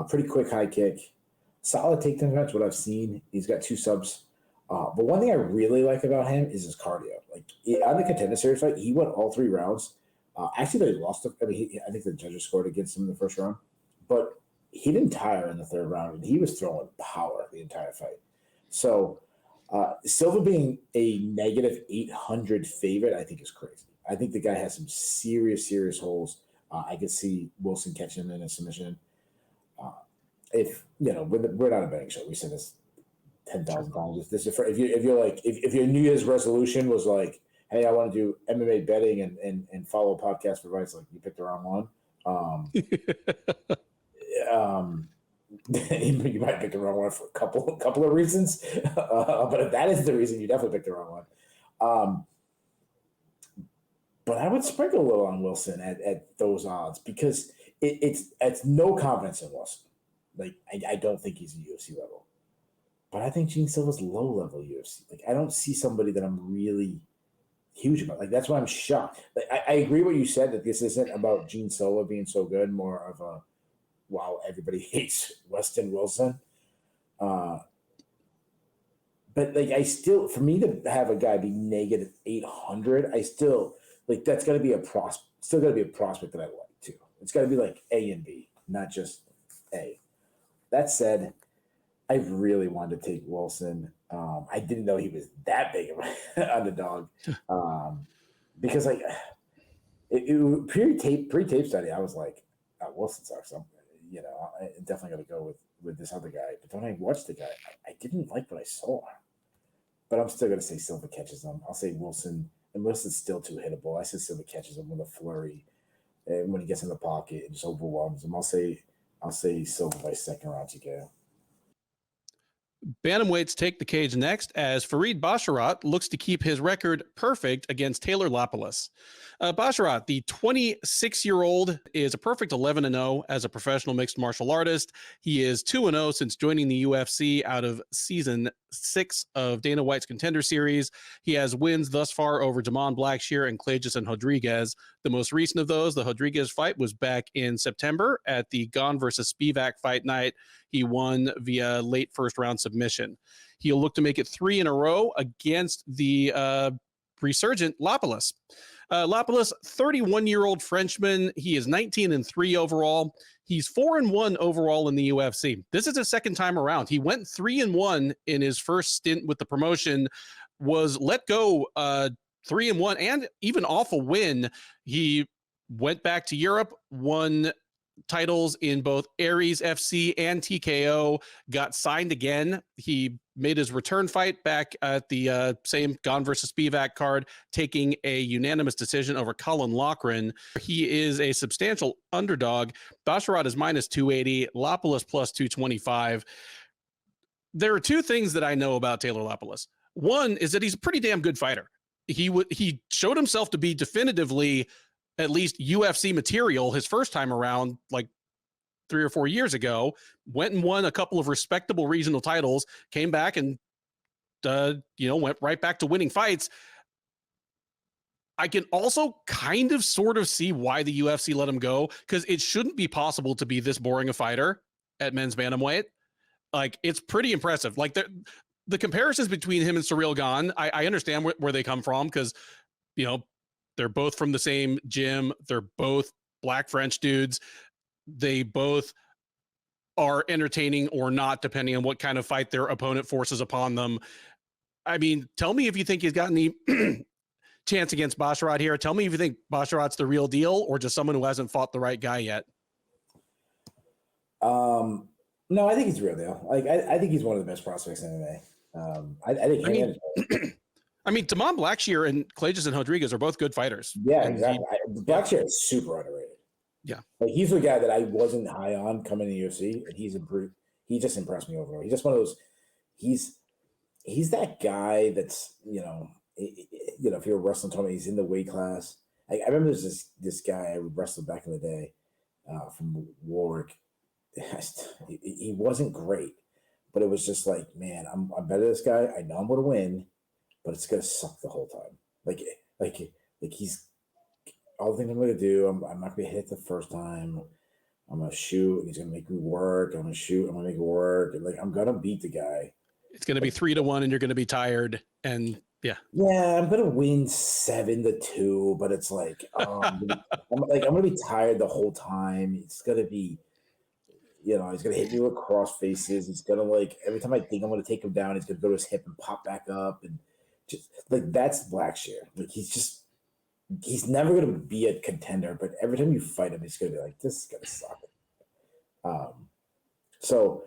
Pretty quick high kick. Solid takedown match, what I've seen. He's got 2 subs. But one thing I really like about him is his cardio. On the Contender Series fight, he went all 3 rounds. Actually, they lost. I think the judges scored against him in the first round, but he didn't tire in the 3rd round, and he was throwing power the entire fight. So Silva being a -800 favorite, I think is crazy. I think the guy has some serious holes. I could see Wilson catching him in a submission. If we're not a betting show, we said this 10,000 times. If your New Year's resolution was like, hey, I want to do MMA betting and follow a podcast for advice, like you picked the wrong one. You might pick the wrong one for a couple of reasons, but if that is the reason, you definitely picked the wrong one. But I would sprinkle a little on Wilson at those odds because it's no confidence in Wilson. Like I don't think he's a UFC level, but I think Gene Silva's low level UFC. Like I don't see somebody that I'm really huge about. Like that's why I'm shocked. Like I agree what you said that this isn't about Gene Silva being so good, more of a wow, everybody hates Westin Wilson. But like I still, for me to have a guy be negative 800, I still like that's got to be still got to be a prospect that I like too. It's got to be like A and B, not just A. That said, I really wanted to take Wilson. I didn't know he was that big of an underdog because like pre-tape study, I was like, oh, Wilson sucks. I'm definitely going to go with this other guy. But then I watched the guy. I didn't like what I saw. But I'm still going to say Silva catches him. I'll say Wilson. And Wilson's still too hittable. I say Silva catches him with a flurry. And when he gets in the pocket, it just overwhelms him. I'll say Silva by second round TKO. Bantamweights take the cage next as Farid Basharat looks to keep his record perfect against Taylor Lapilus. Basharat, the 26-year-old, is a perfect 11-0 as a professional mixed martial artist. He is 2-0 since joining the UFC out of season 6 of Dana White's Contender Series. He has wins thus far over Damon Blackshear and Klages and Rodriguez. The most recent of those, the Rodriguez fight, was back in September at the Gane versus Spivak Fight Night. He won via late first-round submission. He'll look to make it 3 in a row against the resurgent Lapilus. Lapilus, 31-year-old Frenchman. He is 19-3 overall. He's 4-1 overall in the UFC. This is his second time around. He went 3-1 in his first stint with the promotion, was let go 3-1, and even off a win. He went back to Europe, won titles in both Aries FC and TKO, got signed again. He made his return fight back at the same Gane versus Spivak card, taking a unanimous decision over Colin Loughran. He is a substantial underdog. Basharat is minus 280, Lapilus plus 225. There are two things that I know about Taylor Lapilus. One is that he's a pretty damn good fighter. He showed himself to be definitively at least UFC material his first time around, like 3 or 4 years ago, went and won a couple of respectable regional titles, came back and, went right back to winning fights. I can also kind of sort of see why the UFC let him go, because it shouldn't be possible to be this boring a fighter at men's bantamweight. Like, it's pretty impressive. Like, the comparisons between him and Cyril Gane, I understand where they come from, because, they're both from the same gym. They're both black French dudes. They both are entertaining or not, depending on what kind of fight their opponent forces upon them. I mean, tell me if you think he's got any chance against Basharat here. Tell me if you think Basharat's the real deal or just someone who hasn't fought the right guy yet. No, I think he's the real deal. Like, I think he's one of the best prospects in MMA. I mean, Damon Blackshear and Klages and Rodriguez are both good fighters. Yeah, exactly. Blackshear is super underrated. Yeah. Like, he's the guy that I wasn't high on coming to UFC, and he's improved. He just impressed me overall. He's just one of those. He's that guy that's if you're a wrestling tournament, he's in the weight class. I remember there's this guy I wrestled back in the day from Warwick. He wasn't great, but it was just like, man, I'm better than this guy. I know I'm going to win, but it's going to suck the whole time. Like he's all the things I'm going to do. I'm not going to hit the first time. I'm going to shoot, and he's going to make me work. I'm going to shoot. I'm going to make it work. And I'm going to beat the guy. It's going to be 3-1, and you're going to be tired. And yeah, I'm going to win 7-2, but it's like, I'm going to be tired the whole time. It's going to be, he's going to hit me with cross faces. He's going to every time I think I'm going to take him down, he's going to go to his hip and pop back up. And just that's Blackshear. Like, he's just he's never going to be a contender, but every time you fight him, he's going to be like, this is going to suck. So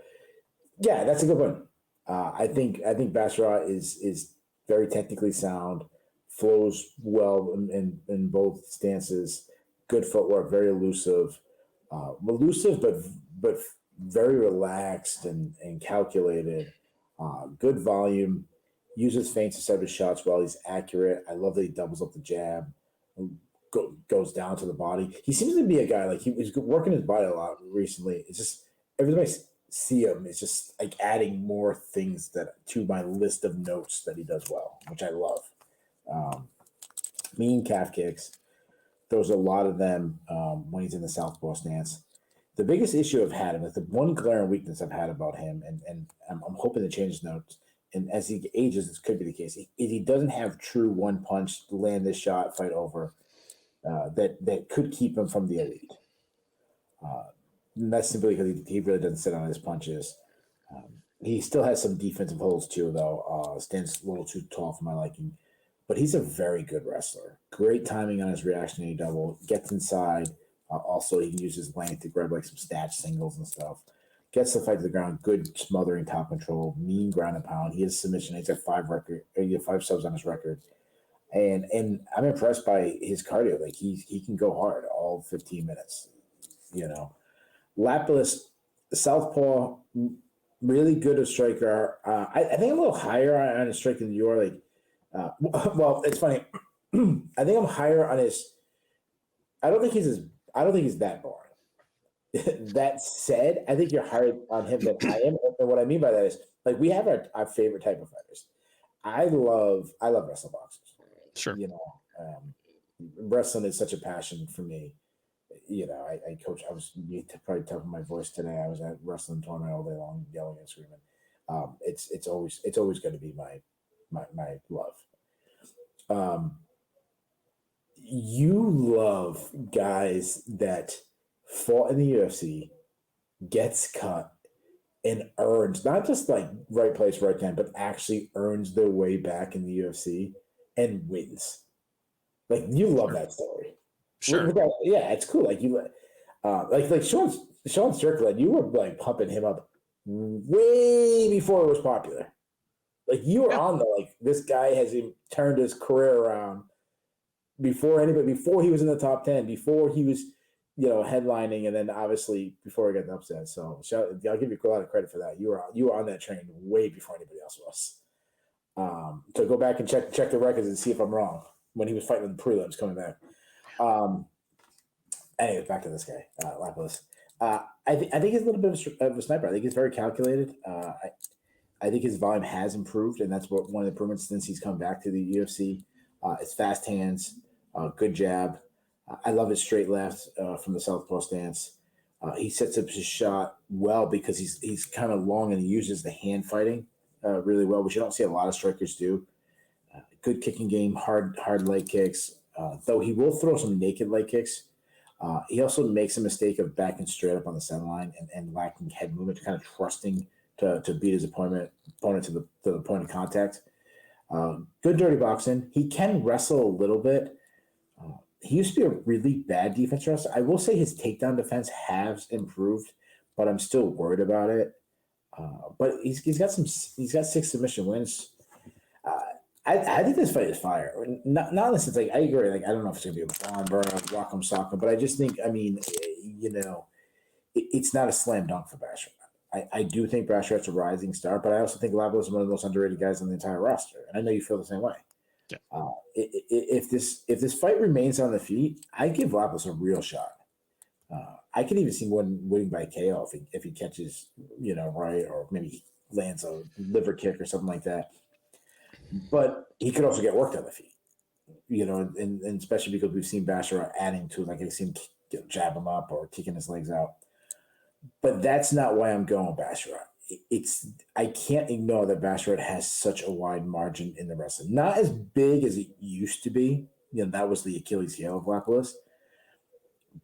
yeah, that's a good one. I think Basharat is very technically sound, flows well in both stances, good footwork, very elusive, but very relaxed and calculated. Good volume, uses feints to set his shots well. He's accurate. I love that he doubles up the jab, goes down to the body. He seems to be a guy, like he was working his body a lot recently. It's just every time I see him, it's just like adding more things to my list of notes that he does well, which I love. Mean calf kicks. There's a lot of them when he's in the southpaw stance. The biggest issue I've had, and the one glaring weakness I've had about him, and I'm hoping to change his notes, and as he ages, this could be the case, is he doesn't have true one punch, land this shot, fight over, that could keep him from the elite. And that's simply because he really doesn't sit on his punches. He still has some defensive holes too, though. Stands a little too tall for my liking. But he's a very good wrestler. Great timing on his reactionary double. Gets inside. Also, he can use his length to grab like some snatch singles and stuff. Gets the fight to the ground. Good smothering top control. Mean ground and pound. He has submission. He's got 5 subs on his record. And I'm impressed by his cardio. Like he can go hard all 15 minutes. You know, Lapilus, southpaw, really good as striker. I think I'm a little higher on his striker than you are. Like, well, it's funny. I think I'm higher on his. I don't think he's that boring. That said, I think you're higher on him than I am. And what I mean by that is, like, we have our favorite type of fighters. I love wrestle boxers. Sure. You know, wrestling is such a passion for me. You know, I coach. I was probably top of my voice today. I was at wrestling tournament all day long, yelling and screaming. It's always going to be my love. You love guys that fought in the UFC, gets cut, and earns not just like right place, right time, but actually earns their way back in the UFC and wins. Like, you love that story. Sure. Yeah, it's cool. Like you, like Sean Strickland, you were like pumping him up way before it was popular. Like, you were on the, like, this guy has turned his career around before he was in the top 10, before he was, you know, headlining, and then obviously before he got the upset. So I'll give you a lot of credit for that. You were on that train way before anybody else was. So go back and check the records and see if I'm wrong when he was fighting in the prelims coming back. Anyway, back to this guy, Lapilus. I think he's a little bit of a sniper. I think he's very calculated. I think his volume has improved, and that's one of the improvements since he's come back to the UFC. His fast hands, good jab. I love his straight left from the southpaw stance. He sets up his shot well because he's kind of long and he uses the hand fighting really well, which you don't see a lot of strikers do. Good kicking game, hard leg kicks, though he will throw some naked leg kicks. He also makes a mistake of backing straight up on the center line and lacking head movement, kind of trusting to beat his opponent to the point of contact. Good dirty boxing. He can wrestle a little bit. He used to be a really bad defense wrestler. I will say his takedown defense has improved, but I'm still worried about it. But he's got 6 submission wins. I think this fight is fire. Not in the sense, like, I agree. Like, I don't know if it's gonna be a barn burner, rock 'em, sock 'em, but I just think, I mean, you know, it's not a slam dunk for Basharat. I do think Basharat's a rising star, but I also think Lapilus is one of the most underrated guys on the entire roster, and I know you feel the same way. Yeah. If this fight remains on the feet, I give Lapilus a real shot. I could even see one winning by KO if he catches, you know, right, or maybe he lands a liver kick or something like that. But he could also get worked on the feet, you know, and especially because we've seen Basharat adding to, like, I've seen him jab him up or kicking his legs out. But that's not why I'm going Basharat. I can't ignore that Basharat has such a wide margin in the wrestling. Not as big as it used to be. You know, that was the Achilles heel of Lapilus.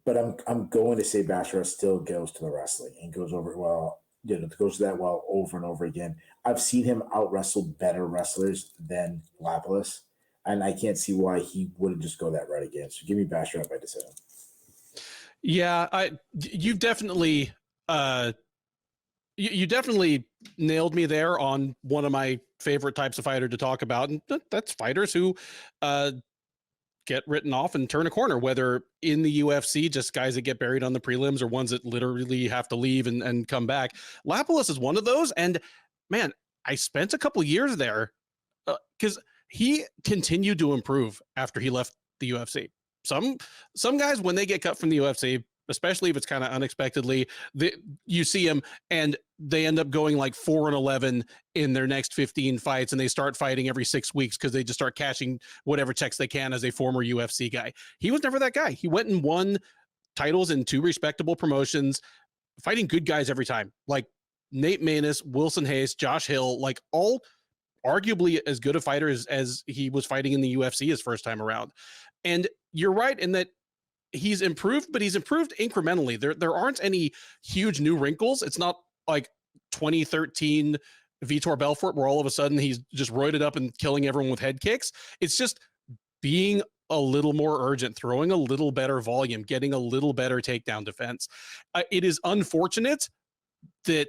But I'm going to say Basharat still goes to the wrestling and goes over it well. You know, goes to that well over and over again. I've seen him out wrestle better wrestlers than Lapilus. and I can't see why he wouldn't just go that route again. So give me Basharat by decision. Yeah, you've definitely you definitely nailed me there on one of my favorite types of fighter to talk about, and that's fighters who get written off and turn a corner, whether in the UFC, just guys that get buried on the prelims, or ones that literally have to leave and come back. Lapilus is one of those, and man, I spent a couple years there because he continued to improve after he left the UFC. Some guys, when they get cut from the UFC, especially if it's kind of unexpectedly, you see them and they end up going like 4-11 in their next 15 fights, and they start fighting every 6 weeks because they just start cashing whatever checks they can as a former UFC guy. He was never that guy. He went and won titles in 2 respectable promotions, fighting good guys every time, like Nate Maness, Wilson Hayes, Josh Hill, like all arguably as good a fighters as he was fighting in the UFC his first time around. And you're right in that he's improved, but he's improved incrementally. There aren't any huge new wrinkles. It's not like 2013 Vitor Belfort, where all of a sudden he's just roided up and killing everyone with head kicks. It's just being a little more urgent, throwing a little better volume, getting a little better takedown defense. It is unfortunate that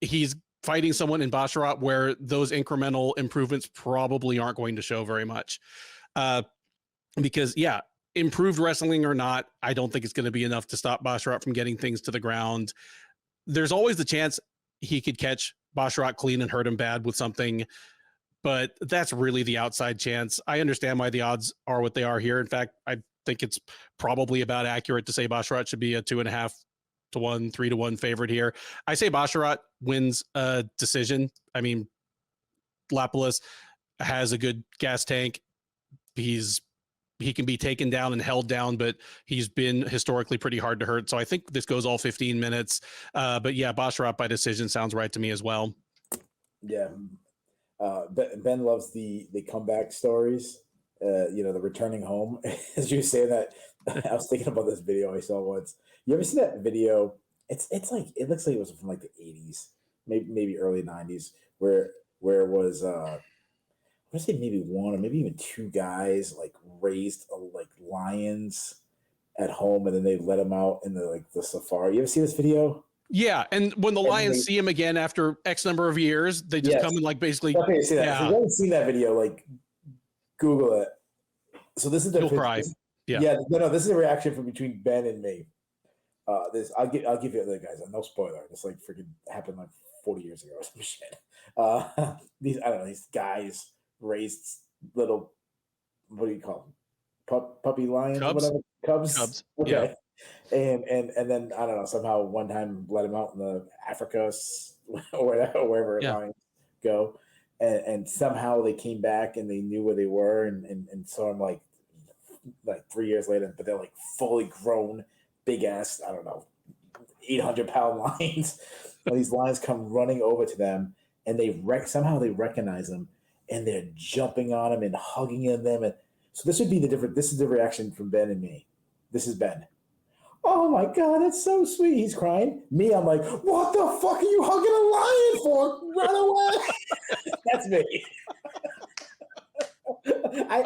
he's fighting someone in Basharat where those incremental improvements probably aren't going to show very much. Because yeah, improved wrestling or not, I don't think it's going to be enough to stop Basharat from getting things to the ground. There's always the chance he could catch Basharat clean and hurt him bad with something, but that's really the outside chance. I understand why the odds are what they are here. In fact, I think it's probably about accurate to say Basharat should be a 2.5 to 1, 3 to 1 favorite here. I say Basharat wins a decision. I mean, Lapilus has a good gas tank. He can be taken down and held down, but he's been historically pretty hard to hurt. So I think this goes all 15 minutes. But yeah, Basharat by decision sounds right to me as well. Yeah. Ben loves the comeback stories, the returning home. As you were saying that, I was thinking about this video I saw once. You ever see that video? It's like, it looks like it was from like the 80s, maybe early 90s, where it was, I want to say maybe one or maybe even 2 guys like raised like lions at home, and then they let them out in the safari. You ever see this video? Yeah, and when the lions see him again after X number of years, they just come and like basically. Okay, see that. Yeah. If you haven't seen that video, like Google it. So this is the. You'll cry. Yeah. No. This is a reaction from between Ben and me. I'll give you other guys. No spoiler. This like freaking happened like 40 years ago or some shit. These guys raised little, what do you call them? Puppy lions, Cubs? Or whatever. Cubs. Okay. Yeah. And then I don't know, somehow one time let them out in the Africa or wherever lions go, and somehow they came back and they knew where they were and saw them like 3 years later, but they're like fully grown, big ass, I don't know, 800-pound lions. And these lions come running over to them, and somehow they recognize them, and they're jumping on them and hugging them. And so this would be this is the reaction from Ben and me. This is Ben. Oh my God, that's so sweet. He's crying. Me, I'm like, what the fuck are you hugging a lion for? Run away. That's me.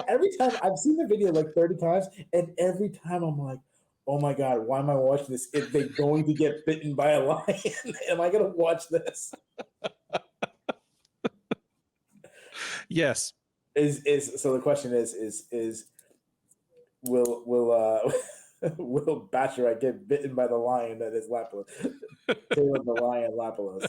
Every time I've seen the video like 30 times, and every time I'm like, oh my God, why am I watching this? If they're going to get bitten by a lion, am I going to watch this? Yes. So the question is will Basharat get bitten by the lion that is Lapilus? The lion Lapilus.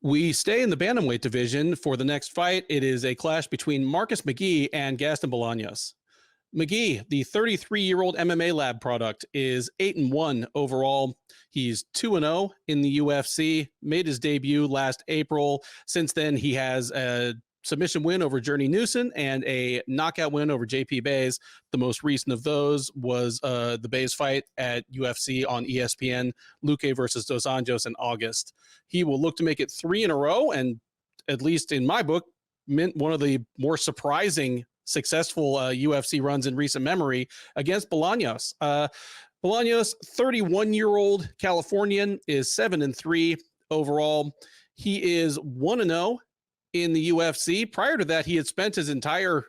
We stay in the bantamweight division for the next fight. It is a clash between Marcus McGhee and Gaston Bolanos. McGhee, the 33-year-old MMA lab product, is 8-1 overall. He's 2-0 in the UFC, made his debut last April. Since then, he has a submission win over Journey Newson and a knockout win over JP Bays. The most recent of those was the Bays fight at UFC on ESPN, Luque versus Dos Anjos in August. He will look to make it 3 in a row, and at least in my book, meant one of the more surprising successful UFC runs in recent memory against Bolanos. Bolanos, 31-year-old Californian, is 7-3 overall. He is 1-0 in the UFC. Prior to that, he had spent his entire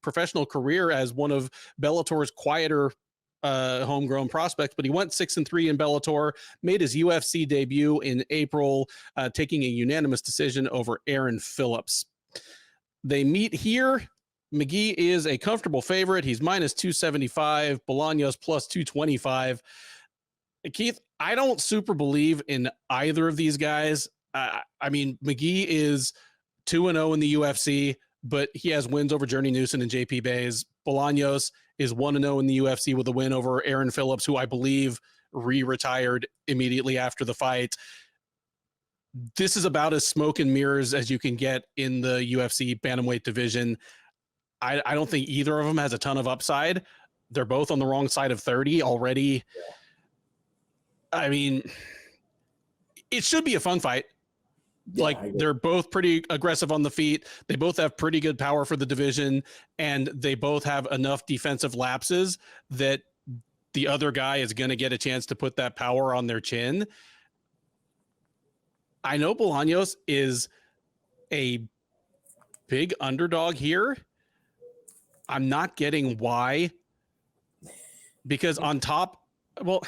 professional career as one of Bellator's quieter homegrown prospects, but he went 6-3 in Bellator, made his UFC debut in April, taking a unanimous decision over Aaron Phillips. They meet here. McGhee is a comfortable favorite. He's minus 275, Bolanos plus 225. Keith, I don't super believe in either of these guys. I mean, McGhee is 2-0 in the UFC, but he has wins over Journey Newson and JP Bays. Bolanos is 1-0 in the UFC with a win over Aaron Phillips, who I believe retired immediately after the fight. This is about as smoke and mirrors as you can get in the UFC bantamweight division. I don't think either of them has a ton of upside. They're both on the wrong side of 30 already. I mean, it should be a fun fight. Yeah, they're both pretty aggressive on the feet. They both have pretty good power for the division, and they both have enough defensive lapses that the other guy is going to get a chance to put that power on their chin. I know Bolanos is a big underdog here. I'm not getting why, because on top, well,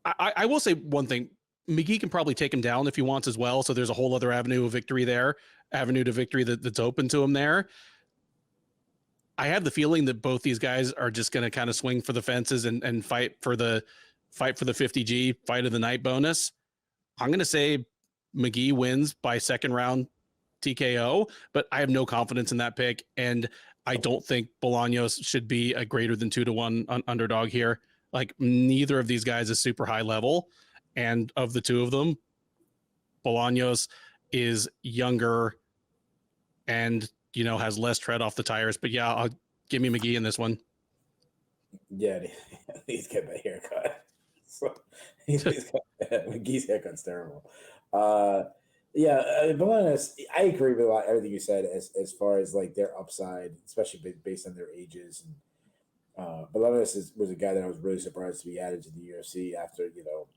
I will say one thing. McGhee can probably take him down if he wants as well. So there's a whole other avenue of victory there, avenue to victory that's open to him there. I have the feeling that both these guys are just going to kind of swing for the fences and fight for the 50G fight of the night bonus. I'm going to say McGhee wins by second round TKO, but I have no confidence in that pick. And I don't think Bolanos should be a greater than 2-1 underdog here. Like, neither of these guys is super high level. And of the two of them, Bolanos is younger and, you know, has less tread off the tires. But yeah, I'll give me McGhee in this one. Yeah, he's getting a haircut. So, McGee's haircut's terrible. Bolanos, I agree with everything you said as far as like their upside, especially based on their ages. And Bolanos was a guy that I was really surprised to be added to the UFC after, you know,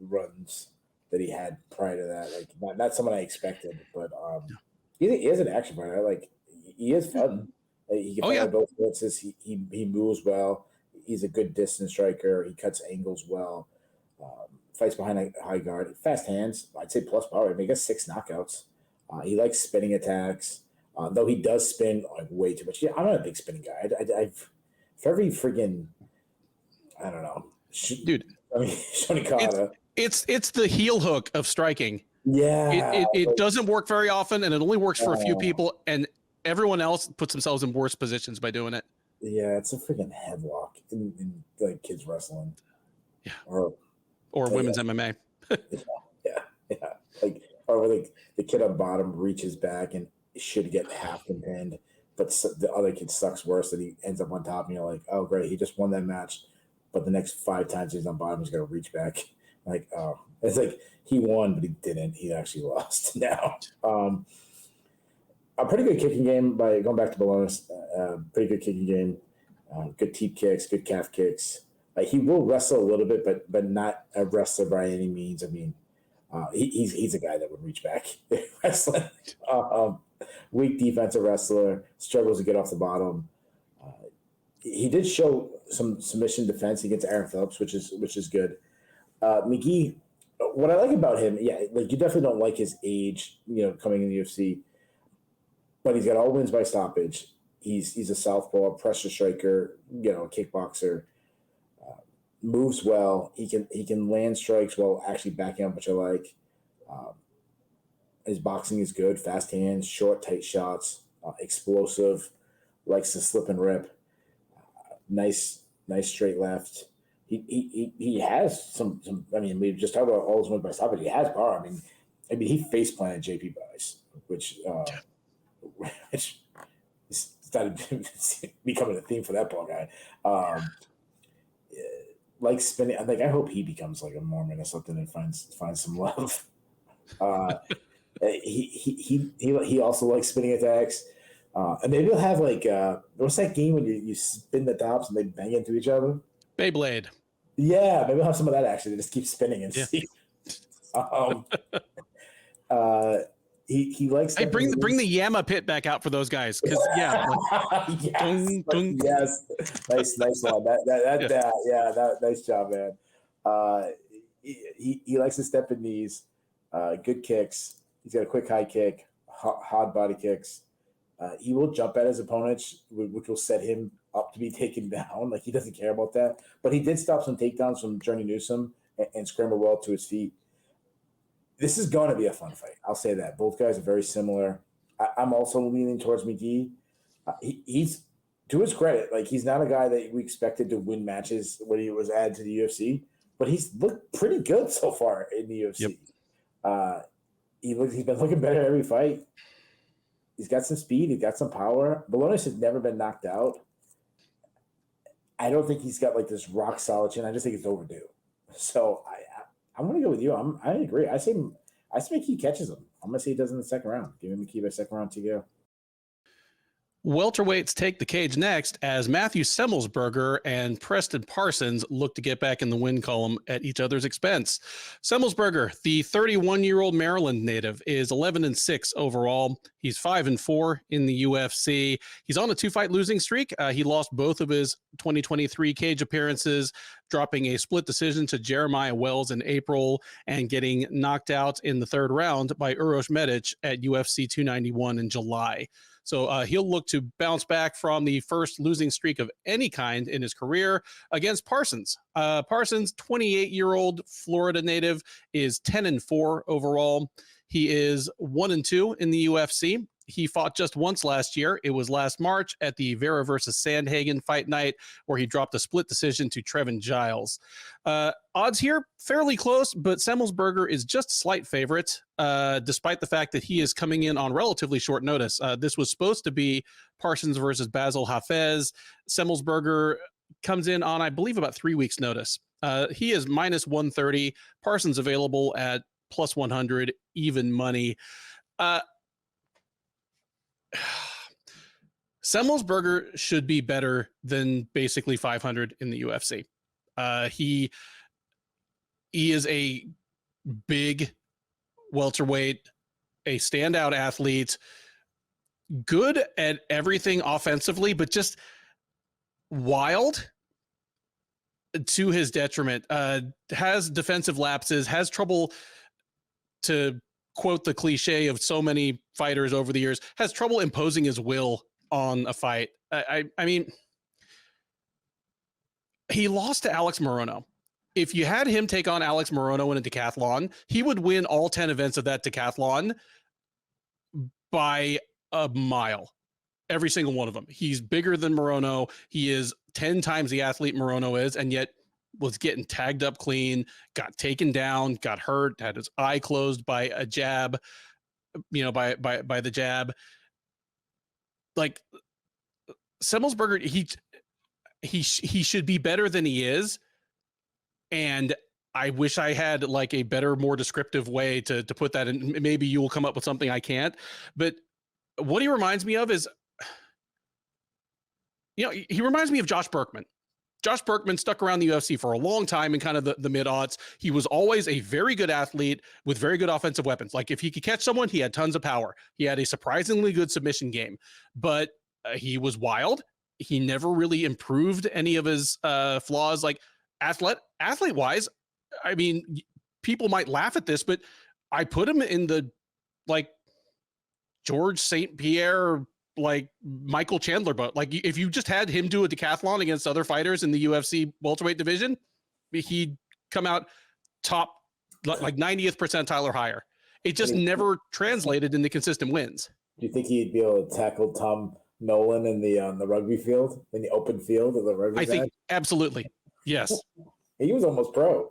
runs that he had prior to that. Like, not someone I expected, but he is an action fighter. Like, he is fun. He can fight both blitzes. He moves well. He's a good distance striker. He cuts angles well. Fights behind a high guard. Fast hands. I'd say plus power. I mean, he got 6 knockouts. He likes spinning attacks, though he does spin like way too much. Yeah, I'm not a big spinning guy. I've for every friggin', I don't know, dude. I mean, Shonikata. It's the heel hook of striking. Yeah, it doesn't work very often, and it only works for a few people, and everyone else puts themselves in worse positions by doing it. Yeah, it's a freaking headlock in like kids wrestling. Yeah, or women's MMA. yeah. Like, or like the kid on bottom reaches back and should get half pinned, but the other kid sucks worse, and he ends up on top, and you're like, oh great, he just won that match, but the next 5 times he's on bottom, he's gonna reach back. Like, oh, it's like he won, but he didn't. He actually lost now. A pretty good kicking game by going back to Bolanos. Pretty good kicking game. Good teep kicks, good calf kicks. He will wrestle a little bit, but not a wrestler by any means. I mean, he's a guy that would reach back wrestling. Weak defensive wrestler, struggles to get off the bottom. He did show some submission defense against Aaron Phillips, which is good. McGhee, what I like about him, like, you definitely don't like his age, you know, coming in the UFC, but he's got all wins by stoppage. He's a southpaw, pressure striker, you know, kickboxer. Moves well. He can land strikes while actually backing up, which I like. His boxing is good. Fast hands, short, tight shots, explosive. Likes to slip and rip. Nice straight left. He has some. I mean, we just talked about all his wins by stoppage. He has power. I mean, he face planted JP Buys, which started becoming a theme for that ball guy. Like spinning. I hope he becomes like a Mormon or something and finds some love. He also likes spinning attacks. And maybe he'll have like what's that game when you spin the tops and they bang into each other? Beyblade. Yeah, maybe we'll have some of that action. They just keep spinning and see. he likes. Hey, bring the Yama pit back out for those guys, because like, yes, dun, dun. yes, nice one. Nice job, man. He likes to step in knees, good kicks. He's got a quick high kick, hard body kicks. He will jump at his opponents, which will set him up to be taken down. Like, he doesn't care about that. But he did stop some takedowns from Journey Newsom and scramble well to his feet. This is going to be a fun fight. I'll say that. Both guys are very similar. I'm also leaning towards McGhee. He's, to his credit, like, he's not a guy that we expected to win matches when he was added to the UFC, but he's looked pretty good so far in the UFC. Yep. He's been looking better every fight. He's got some speed. He's got some power. Bolanos has never been knocked out. I don't think he's got like this rock solid chin. I just think it's overdue. So I'm going to go with you. I agree. I say McGhee catches him. I'm going to say he does in the second round. Give him McGhee by second round to go. Welterweights take the cage next as Matthew Semelsberger and Preston Parsons look to get back in the win column at each other's expense. Semelsberger, the 31-year-old Maryland native, is 11-6 overall. He's 5-4 in the UFC. He's on a 2-fight losing streak. He lost both of his 2023 cage appearances, dropping a split decision to Jeremiah Wells in April and getting knocked out in the third round by Uroš Medic at UFC 291 in July. So he'll look to bounce back from the first losing streak of any kind in his career against Parsons. Parsons, 28-year-old Florida native, is 10-4 overall. He is 1-2 in the UFC. He fought just once last year. It was last March at the Vera versus Sandhagen Fight Night, where he dropped a split decision to Trevin Giles. Odds here, fairly close, but Semelsberger is just a slight favorite, despite the fact that he is coming in on relatively short notice. This was supposed to be Parsons versus Basil Hafez. Semelsberger comes in on, I believe, about 3 weeks' notice. He is minus 130. Parsons available at plus 100, even money. Semelsberger should be better than basically 500 in the UFC. He is a big welterweight, a standout athlete, good at everything offensively, but just wild to his detriment. Has defensive lapses, has trouble, to quote the cliche of so many fighters over the years, has trouble imposing his will on a fight. I mean, he lost to Alex Morono. If you had him take on Alex Morono in a decathlon, he would win all 10 events of that decathlon by a mile. Every single one of them. He's bigger than Morono. He is 10 times the athlete Morono is, and yet was getting tagged up clean, got taken down, got hurt, had his eye closed by a jab, by the jab. Like, Semelsberger, he should be better than he is. And I wish I had like a better, more descriptive way to put that in. Maybe you will come up with something I can't. But what he reminds me of is, he reminds me of Josh Berkman. Josh Berkman stuck around the UFC for a long time in kind of the mid-aughts. He was always a very good athlete with very good offensive weapons. Like, if he could catch someone, he had tons of power. He had a surprisingly good submission game, but he was wild. He never really improved any of his flaws. Like, athlete-wise, I mean, people might laugh at this, but I put him in the, like, George St. Pierre, like Michael Chandler, but like, if you just had him do a decathlon against other fighters in the UFC welterweight division, he'd come out top, like 90th percentile or higher. It just never translated into consistent wins. Do you think he'd be able to tackle Tom Nolan in the rugby field, in the open field of the rugby? I think absolutely. Yes. He was almost pro.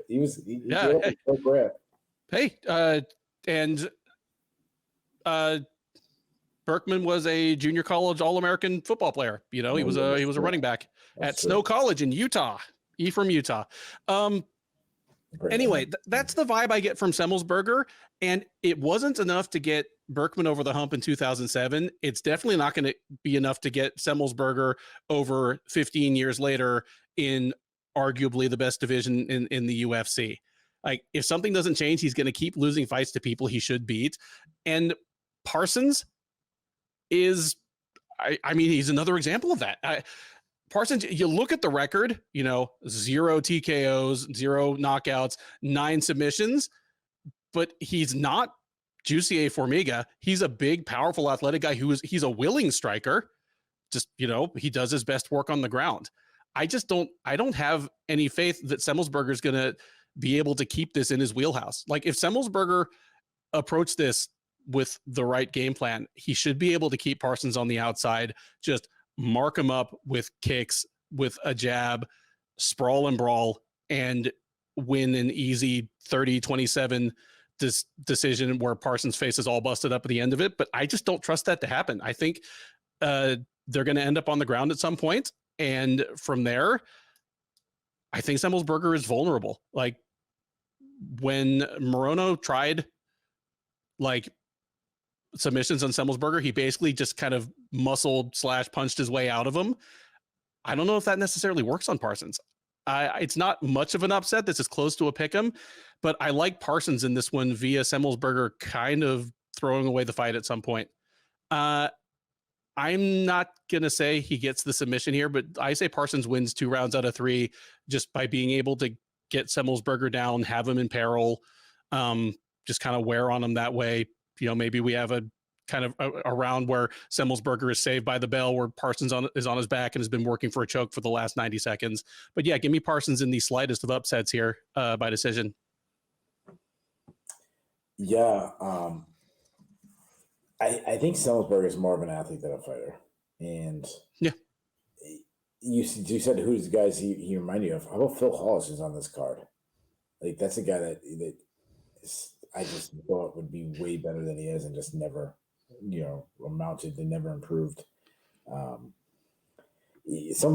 He was pro grip. Hey, Berkman was a junior college All-American football player. He was a running back at Snow College in Utah. From Utah. Anyway, that's the vibe I get from Semelsberger, and it wasn't enough to get Berkman over the hump in 2007. It's definitely not going to be enough to get Semelsberger over 15 years later in arguably the best division in the UFC. Like if something doesn't change, he's going to keep losing fights to people he should beat. And Parsons is, I mean, he's another example of that. Parsons, you look at the record, 0 TKOs, 0 knockouts, 9 submissions, but he's not Jussier Formiga. He's a big, powerful, athletic guy he's a willing striker. Just, he does his best work on the ground. I don't have any faith that Semelsberger is going to be able to keep this in his wheelhouse. Like if Semelsberger approached this with the right game plan, he should be able to keep Parsons on the outside, just mark him up with kicks, with a jab, sprawl and brawl, and win an easy 30-27 decision where Parsons' face is all busted up at the end of it. But I just don't trust that to happen. I think they're going to end up on the ground at some point. And from there, I think Semelsberger is vulnerable. Like when Morono tried submissions on Semelsberger, he basically just kind of muscled/punched his way out of them. I don't know if that necessarily works on Parsons. It's not much of an upset. This is close to a pick'em, but I like Parsons in this one via Semelsberger kind of throwing away the fight at some point. I'm not going to say he gets the submission here, but I say Parsons wins 2 rounds out of 3 just by being able to get Semelsberger down, have him in peril, just kind of wear on him that way. Maybe we have a kind of a round where Semelsberger is saved by the bell, where Parsons is on his back and has been working for a choke for the last 90 seconds. But yeah, give me Parsons in the slightest of upsets here by decision. Yeah. I think Semelsberger is more of an athlete than a fighter. And yeah, you said who's the guys he reminded you of? How about Phil Hollis is on this card? Like that's a guy that I just thought would be way better than he is and just never, amounted to, never improved. He's a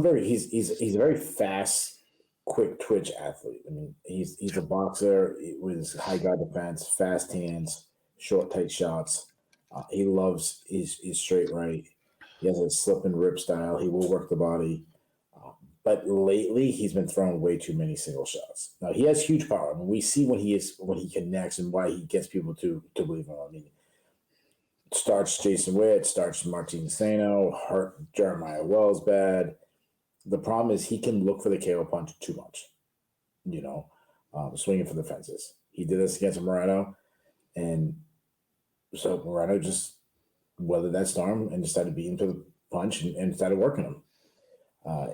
very fast, quick twitch athlete. I mean, he's a boxer with high guard defense, fast hands, short, tight shots. He loves his straight right. He has a slip and rip style. He will work the body. But lately, he's been throwing way too many single shots. Now, he has huge power. I mean, we see when he connects and why he gets people to believe him. I mean, starts Jason Witt, starts Martin Sano, hurt Jeremiah Wells bad. The problem is he can look for the KO punch too much, swinging for the fences. He did this against Moreno, and so Moreno just weathered that storm and decided to beat him to the punch and started working him.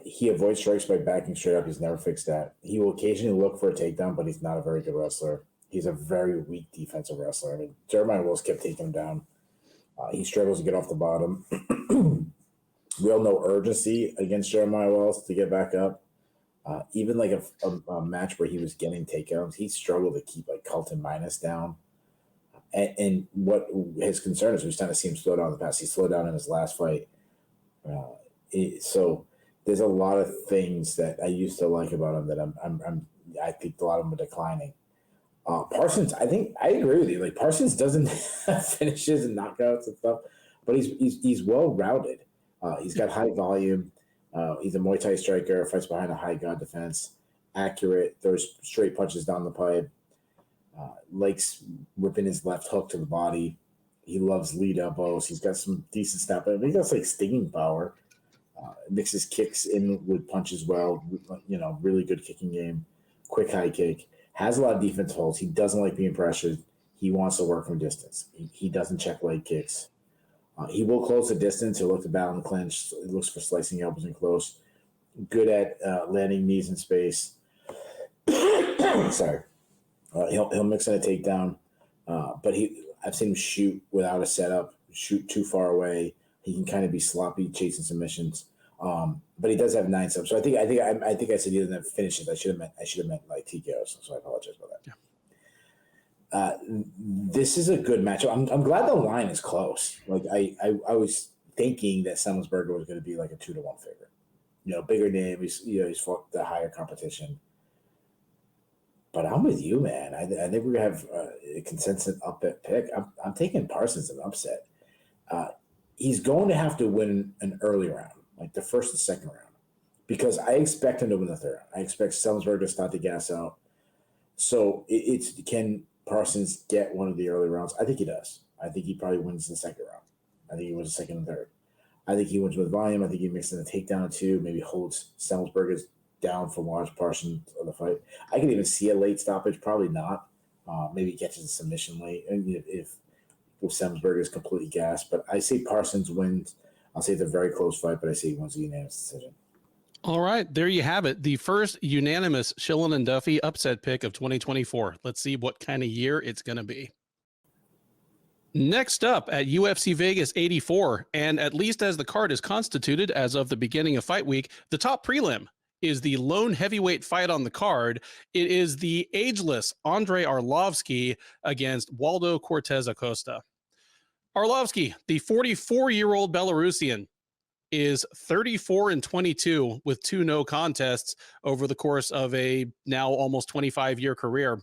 He avoids strikes by backing straight up. He's never fixed that. He will occasionally look for a takedown, but he's not a very good wrestler. He's a very weak defensive wrestler. I mean, Jeremiah Wells kept taking him down. He struggles to get off the bottom. Real no urgency against Jeremiah Wells to get back up. Even like a match where he was getting takedowns, he struggled to keep like Carlton Minus down. And what his concern is, we've kind of seen him slow down in the past. He slowed down in his last fight. So there's a lot of things that I used to like about him that I think a lot of them are declining. Parsons, I think I agree with you. Like Parsons doesn't have finishes and knockouts and stuff, but he's well rounded. He's got high volume. He's a Muay Thai striker, fights behind a high guard defense, accurate, throws straight punches down the pipe, likes whipping his left hook to the body. He loves lead elbows. He's got some decent snap. I mean, he got like stinging power. Mixes kicks in with punches well. Really good kicking game. Quick high kick. Has a lot of defense holds. He doesn't like being pressured. He wants to work from distance. He doesn't check leg kicks. He will close the distance. He'll look to battle and clinch. He looks for slicing elbows and close. Good at landing knees in space. Sorry. He'll mix in a takedown. But I've seen him shoot without a setup, shoot too far away. He can kind of be sloppy chasing submissions. But he does have 9 subs. So I think I said he doesn't have finishes. I should have meant like TKOs. So I apologize for that. Yeah. This is a good matchup. I'm glad the line is close. Like I was thinking that Semelsberger was going to be like a 2-1 favorite. Bigger name. He's fought the higher competition. But I'm with you, man. I think we're gonna have a consensus upset pick. I'm taking Parsons an upset. He's going to have to win an early round, like the first and second round, because I expect him to win the third round. I expect Semelsberger to start the gas out. So it's can Parsons get one of the early rounds? I think he does. I think he probably wins the second round. I think he wins the second and third. I think he wins with volume. I think he mixes in a takedown too. Maybe holds Semelsberger down for large portions of the fight. I could even see a late stoppage. Probably not. Maybe catches a submission late, and if Semelsberger is completely gassed. But I say Parsons wins. I'll say it's a very close fight, but I say he wins a unanimous decision. All right, there you have it. The first unanimous Shillan and Duffy upset pick of 2024. Let's see what kind of year it's going to be. Next up at UFC Vegas 84, and at least as the card is constituted as of the beginning of fight week, the top prelim is the lone heavyweight fight on the card. It is the ageless Andrei Arlovski against Waldo Cortes-Acosta. Arlovski, the 44-year-old Belarusian, is 34-22 with 2 no contests over the course of a now almost 25-year career.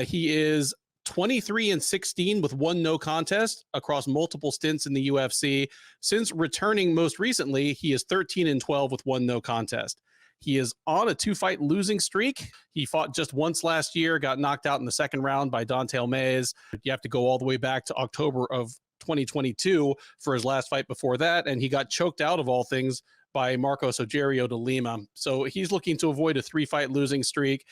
He is 23-16 with 1 no contest across multiple stints in the UFC. Since returning most recently, he is 13-12 with 1 no contest. He is on a 2-fight losing streak. He fought just once last year, got knocked out in the second round by Dante Almeida. You have to go all the way back to October of 2022 for his last fight before that, and he got choked out of all things by Marcos Rogerio de Lima. So he's looking to avoid a 3-fight losing streak.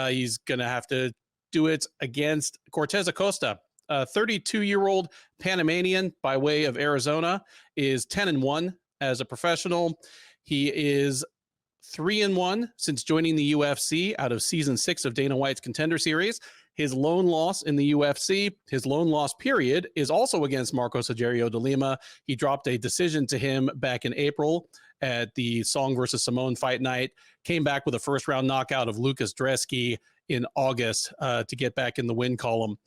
He's going to have to do it against Cortes-Acosta. 32-year-old Panamanian by way of Arizona is 10-1 as a professional. He is 3-1 since joining the UFC out of season 6 of Dana White's Contender Series. His lone loss in the UFC, his lone loss period, is also against Marcos Rogerio de Lima. He dropped a decision to him back in April at the Song versus Simone Fight Night, came back with a first-round knockout of Lucas Dresky in August to get back in the win column.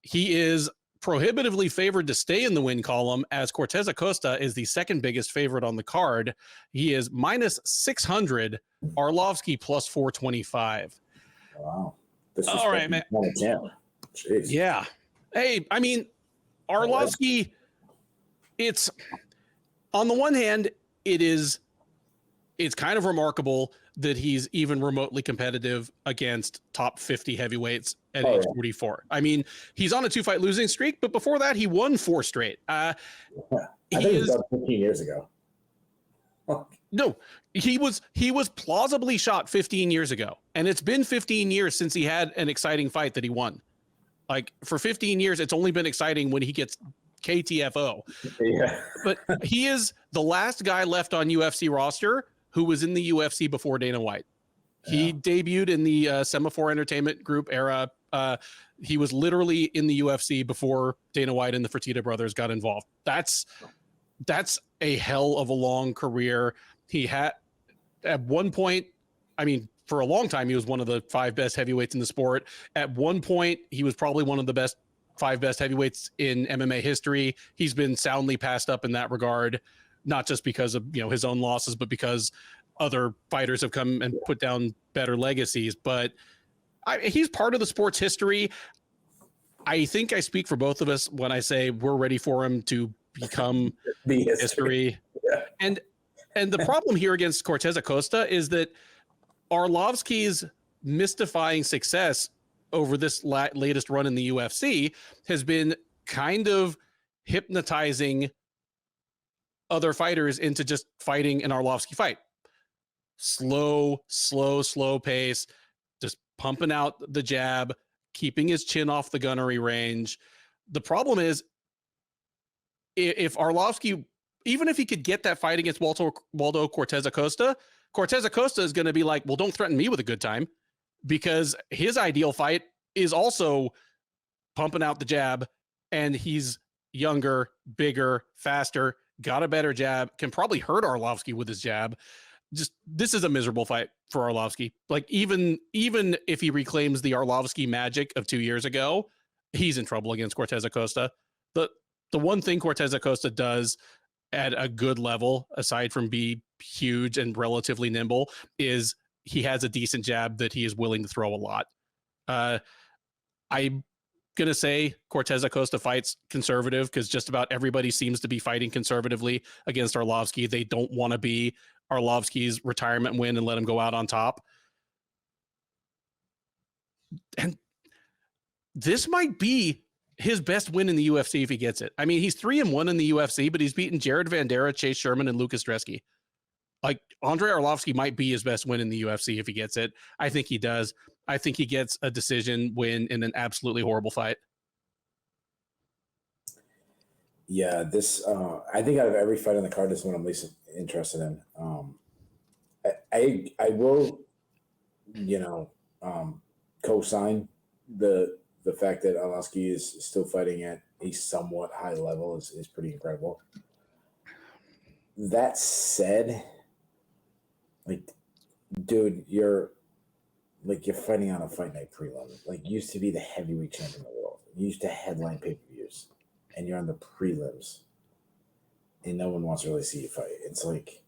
He is prohibitively favored to stay in the win column, as Cortes-Acosta is the second biggest favorite on the card. He is minus 600, Arlovski plus 425. Wow. All right, man. Jeez. Yeah. Hey, I mean, Arlovski, it's on the one hand, it's kind of remarkable that he's even remotely competitive against top 50 heavyweights at age 44. I mean, he's on a 2-fight losing streak, but before that, he won 4 straight. I think it was about 15 years ago. No, he was plausibly shot 15 years ago, and it's been 15 years since he had an exciting fight that he won. Like, for 15 years, it's only been exciting when he gets KTFO. Yeah. But he is the last guy left on UFC roster who was in the UFC before Dana White. He debuted in the Semaphore Entertainment Group era. He was literally in the UFC before Dana White and the Fertitta brothers got involved. That's a hell of a long career. He had, at one point, I mean, for a long time, he was one of the 5 best heavyweights in the sport. At one point, he was probably one of the 5 best heavyweights in MMA history. He's been soundly passed up in that regard, not just because of his own losses, but because other fighters have come and put down better legacies. But he's part of the sport's history. I think I speak for both of us when I say we're ready for him to become the history. Yeah. And the problem here against Cortes-Acosta is that Arlovski's mystifying success over this latest run in the UFC has been kind of hypnotizing other fighters into just fighting an Arlovski fight. Slow pace, just pumping out the jab, keeping his chin off the gunnery range. The problem is, if Arlovski, even if he could get that fight against Waldo Cortes-Acosta is going to be like, well, don't threaten me with a good time, because his ideal fight is also pumping out the jab, and he's younger, bigger, faster, got a better jab, can probably hurt Arlovski with his jab. Just, this is a miserable fight for Arlovski. Like, even if he reclaims the Arlovski magic of 2 years ago, he's in trouble against Cortes-Acosta. The one thing Cortes-Acosta does at a good level, aside from be huge and relatively nimble, is he has a decent jab that he is willing to throw a lot. I'm going to say Cortes-Acosta fights conservative because just about everybody seems to be fighting conservatively against Arlovski. They don't want to be Arlovski's retirement win and let him go out on top. And this might be his best win in the UFC if he gets it. I mean, he's 3-1 in the UFC, but he's beaten Jared Vandera, Chase Sherman, and Lucas Dresky. Like, Andrei Arlovski might be his best win in the UFC if he gets it. I think he does. I think he gets a decision win in an absolutely horrible fight. Yeah, this I think out of every fight on the card, this one I'm least interested in. I will, co-sign the fact that Arlovski is still fighting at a somewhat high level is pretty incredible. That said, like, dude, you're fighting on a fight night prelim. Like, you used to be the heavyweight champion of the world. You used to headline pay-per-views, and you're on the prelims, and no one wants to really see you fight. It's like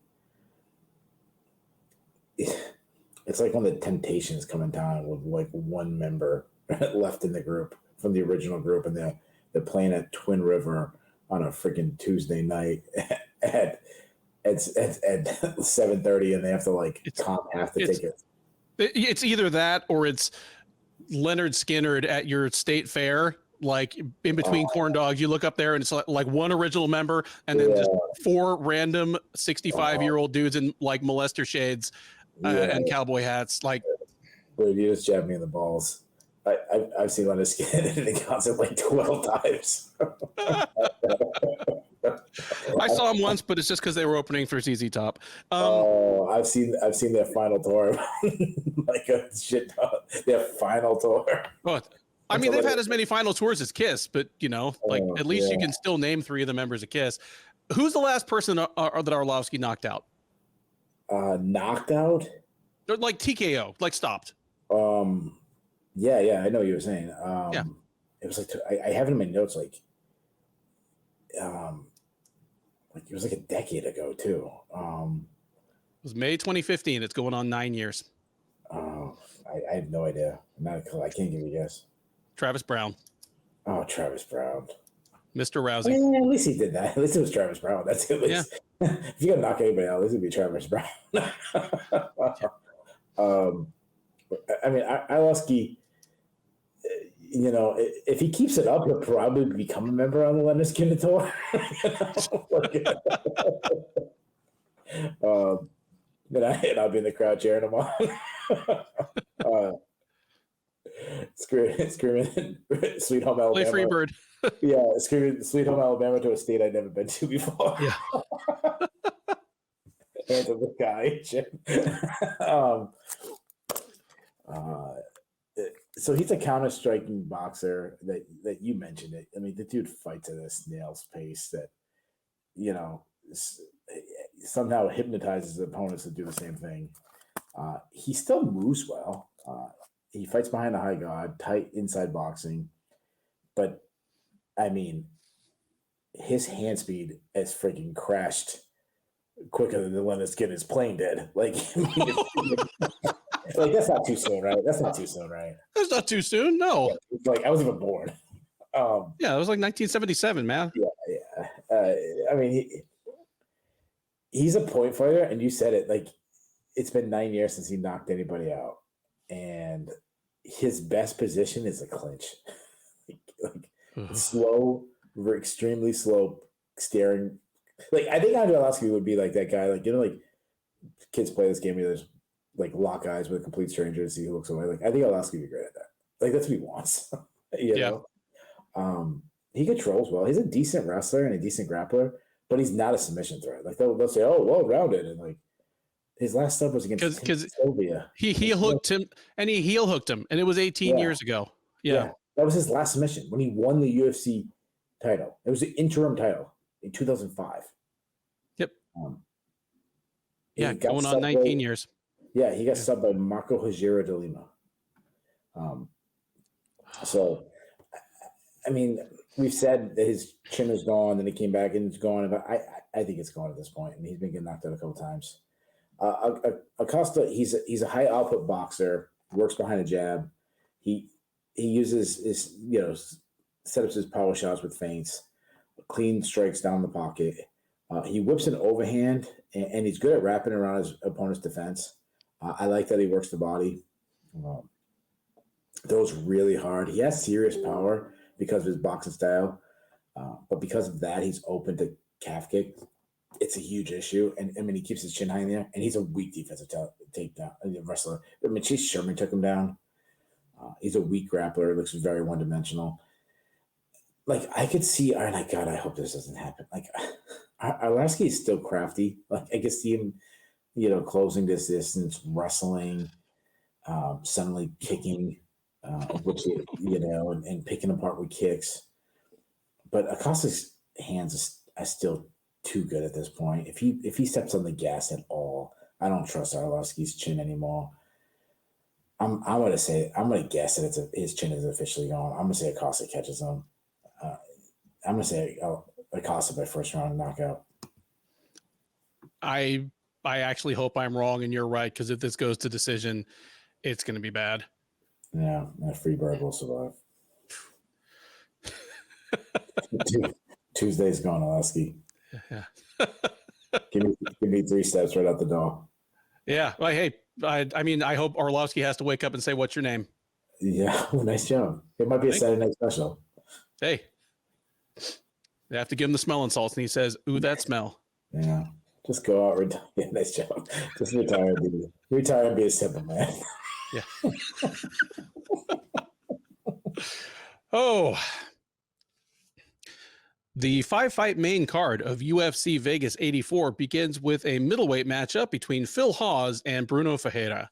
when the Temptations come in town with like one member left in the group from the original group, and they're playing at Twin River on a freaking Tuesday night at 7:30, and they have to comp half the tickets. It's either that or it's Leonard Skynyrd at your state fair, like in between corn dogs. You look up there and it's like one original member and then just 4 random 65-year-old dudes in like molester shades and cowboy hats. Like, dude, you just jabbed me in the balls. I've seen Leonard Skynyrd in the concert like 12 times. I saw him once, but it's just because they were opening for ZZ Top. I've seen their final tour, like a shit. Their final tour. Oh, I mean, they've had as many final tours as Kiss, but at least you can still name 3 of the members of Kiss. Who's the last person that Arlovski knocked out? Knocked out? Like TKO, like stopped. Yeah, I know what you were saying. Yeah. It was like I have it in my notes, like it was like a decade ago too. It was May 2015. It's going on 9 years. Oh, I have no idea. I can't give you a guess. Travis Brown. Oh, Travis Brown. Mr. Rousey. Yeah, at least he did that. At least it was Travis Brown. That's it. Yeah. If you're gonna knock anybody out, at least it'd be Travis Brown. I mean, Arlovski, if he keeps it up, he'll probably become a member on the Leonard Skynyrd tour. And I'll be in the crowd cheering him on. Screaming Sweet Home Alabama. Play Freebird. Yeah, screaming Sweet Home Alabama to a state I'd never been to before. Yeah. And to the guy. So he's a counter-striking boxer that you mentioned it. I mean, the dude fights at a snail's pace that, somehow hypnotizes opponents to do the same thing. He still moves well. He fights behind the high guard, tight inside boxing. But, I mean, his hand speed has freaking crashed quicker than Leonard Skynyrd's plane did. Like, that's not too soon, right? That's not too soon. No. Yeah, I wasn't even born. Yeah, it was like 1977, man. Yeah. I mean, he's a point fighter, and you said it. Like, it's been 9 years since he knocked anybody out, and his best position is a clinch. Slow, extremely slow, staring. Like, I think Andrei Arlovski would be like that guy. Like, kids play this game where there's lock eyes with a complete stranger to see who looks away. Like, I think Arlovski would be great at that. Like, that's what he wants. you know? He controls well. He's a decent wrestler and a decent grappler, but he's not a submission threat. Like, they'll say, "Oh, well rounded," and like his last sub was against Sylvia. He heel hooked him, and he heel hooked him, and it was 18 years ago. Yeah, that was his last submission when he won the UFC title. It was the interim title in 2005. Yep. Going on 19 years. Yeah, he got subbed by Marco Hojiro de Lima. So, I mean, we've said that his chin is gone, then he came back and it's gone. But I think it's gone at this point, and he's been getting knocked out a couple times. Acosta, he's a high output boxer, works behind a jab. He uses his set up his power shots with feints, clean strikes down the pocket. He whips an overhand, and he's good at wrapping around his opponent's defense. I like that he works the body. throws really hard. He has serious power because of his boxing style, but because of that, he's open to calf kick. It's a huge issue, and I mean, he keeps his chin high in there, and he's a weak defensive takedown wrestler. I mean, Chase Sherman took him down. He's a weak grappler. Looks very one dimensional. Like I could see, oh my God, I hope this doesn't happen. Like Arlovski is still crafty. Like I could see him, closing this distance, wrestling, suddenly kicking, which and picking apart with kicks. But Acosta's hands are still too good at this point. If he steps on the gas at all, I don't trust Arlovski's chin anymore. I'm gonna guess that his chin is officially gone. I'm gonna say Acosta catches him. I'm gonna say Acosta by first round knockout. I actually hope I'm wrong and you're right, because if this goes to decision, it's going to be bad. Yeah, that Freebird will survive. Tuesday's gone, Arlovski. Yeah. give me 3 steps right out the door. Yeah. Well, hey, I mean, I hope Arlovski has to wake up and say, "What's your name?" Yeah, nice job. It might be a Saturday night special. Hey, they have to give him the smelling salts, and he says, "Ooh, that smell." Yeah, just go out. Yeah, nice job. Just retire and be a simple man. Yeah. Oh. The 5-fight main card of UFC Vegas 84 begins with a middleweight matchup between Phil Hawes and Brunno Ferreira.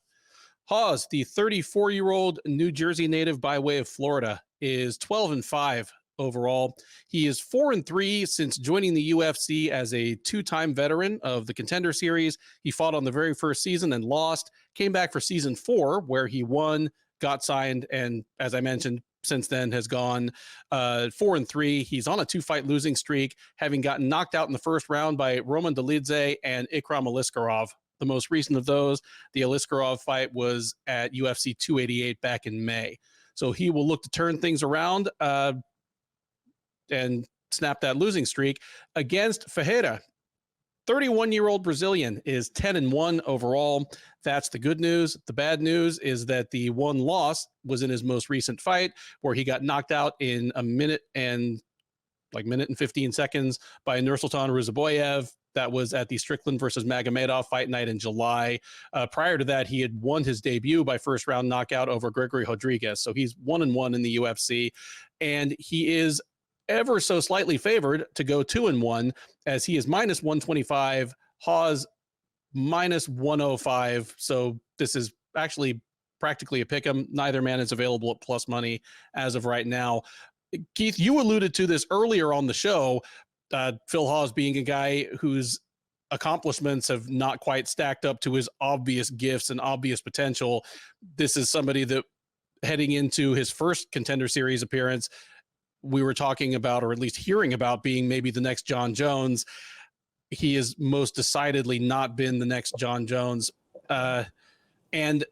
Hawes, the 34-year-old New Jersey native by way of Florida, is 12-5 overall. He is 4-3 since joining the UFC as a 2-time veteran of the Contender Series. He fought on the very first season and lost, came back for season 4, where he won, got signed, and as I mentioned, since then has gone 4-3. He's on a 2-fight losing streak, having gotten knocked out in the first round by Roman Dolidze and Ikram Aliskerov. The most recent of those, the Aliskerov fight, was at UFC 288 back in May. So he will look to turn things around and snap that losing streak against Ferreira. 31-year-old Brazilian is 10-1 overall. That's the good news. The bad news is that the one loss was in his most recent fight, where he got knocked out in a minute and 15 seconds by Nursultan Ruziboyev. That was at the Strickland versus Magomedov Fight Night in July. Prior to that, he had won his debut by first round knockout over Gregory Rodriguez. So he's 1-1 in the UFC, and he is ever so slightly favored to go 2-1, as he is -125, Hawes -105. So this is actually practically a pick'em. Neither man is available at plus money as of right now. Keith, you alluded to this earlier on the show, Phil Hawes being a guy whose accomplishments have not quite stacked up to his obvious gifts and obvious potential. This is somebody that, heading into his first Contender Series appearance, we were talking about, or at least hearing about, being maybe the next John Jones. He has most decidedly not been the next John Jones. And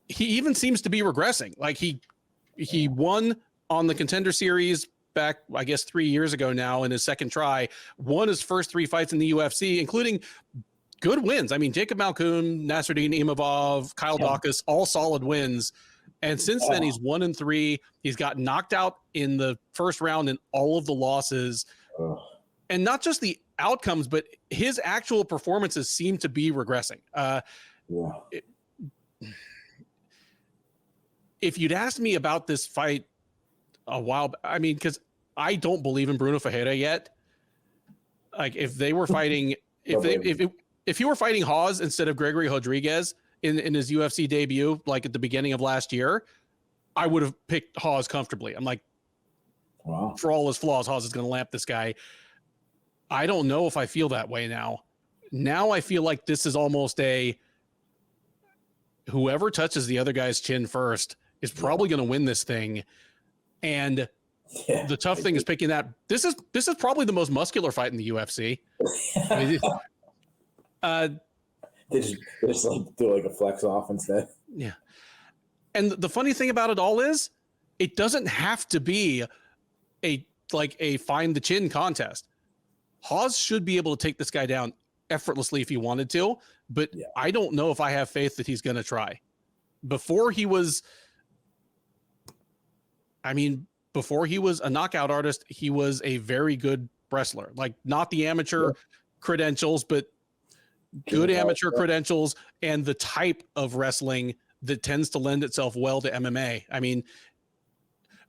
he even seems to be regressing. Like he won on the Contender Series back, I guess, 3 years ago now in his second try, won his first 3 fights in the UFC, including good wins. I mean, Jacob Malkoun, Nasruddin Imavov, Kyle Dawkins, all solid wins. And since then, he's 1-3. He's got knocked out in the first round in all of the losses. And not just the outcomes, but his actual performances seem to be regressing. If you'd asked me about this fight a while, I mean, because I don't believe in Brunno Ferreira yet. Like, if they were fighting, if he were fighting Hawes instead of Gregory Rodriguez in his UFC debut, like at the beginning of last year, I would have picked Hawes comfortably. I'm like, wow, for all his flaws, Hawes is going to lamp this guy. I don't know if I feel that way now. Now I feel like this is almost a whoever touches the other guy's chin first is probably going to win this thing. And the tough thing is picking that. This is probably the most muscular fight in the UFC. They just like do like a flex off instead. Yeah. And the funny thing about it all is it doesn't have to be a find the chin contest. Hawes should be able to take this guy down effortlessly if he wanted to, but I don't know if I have faith that he's going to try. Before he was I mean, before he was a knockout artist, he was a very good wrestler. Like, not the amateur credentials, but good amateur credentials and the type of wrestling that tends to lend itself well to MMA. I mean,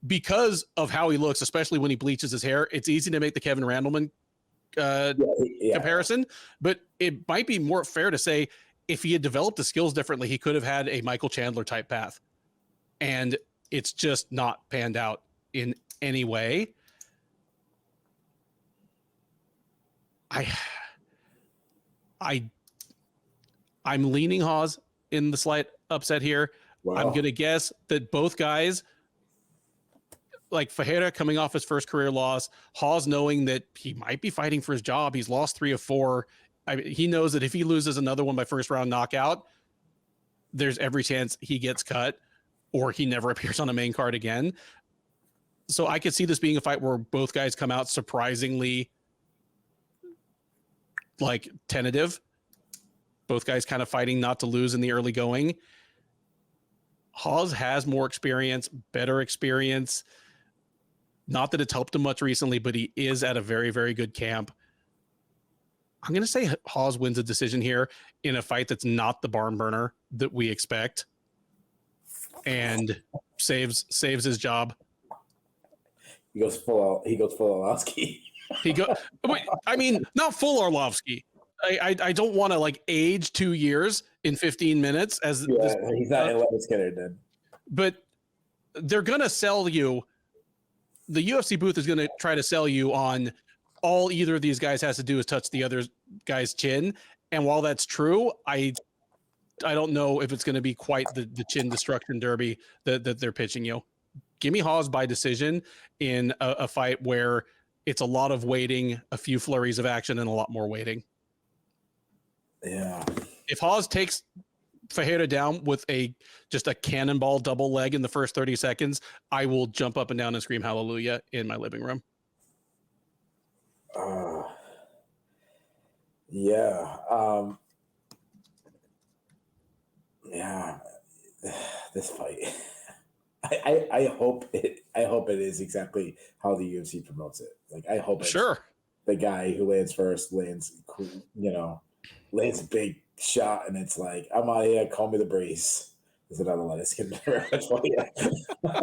because of how he looks, especially when he bleaches his hair, it's easy to make the Kevin Randleman comparison, but it might be more fair to say if he had developed the skills differently, he could have had a Michael Chandler type path, and it's just not panned out in any way. I'm leaning Hawes in the slight upset here. Wow. I'm going to guess that both guys, like Ferreira coming off his first career loss, Hawes knowing that he might be fighting for his job. He's lost 3 of 4. He knows that if he loses another one by first round knockout, there's every chance he gets cut or he never appears on a main card again. So I could see this being a fight where both guys come out surprisingly like tentative. Both guys kind of fighting not to lose in the early going. Hawes has more experience, better experience. Not that it's helped him much recently, but he is at a very, very good camp. I'm going to say Hawes wins a decision here in a fight that's not the barn burner that we expect and saves his job. He goes full Arlovski. I mean, not full Arlovski. I don't want to like age 2 years in 15 minutes as he's not in Skynyrd then. But they're going to sell you. The UFC booth is going to try to sell you on all either of these guys has to do is touch the other guy's chin. And while that's true, I don't know if it's going to be quite the chin destruction derby that they're pitching you. Give me Hawes by decision in a fight where it's a lot of waiting, a few flurries of action, and a lot more waiting. Yeah. If Hawes takes Ferreira down with just a cannonball double leg in the first 30 seconds, I will jump up and down and scream hallelujah in my living room. This fight. I hope it is exactly how the UFC promotes it. Like, I hope it's the guy who lands first lands a big shot, and it's like, I'm out of here, call me the Breeze. There's another one. It's getting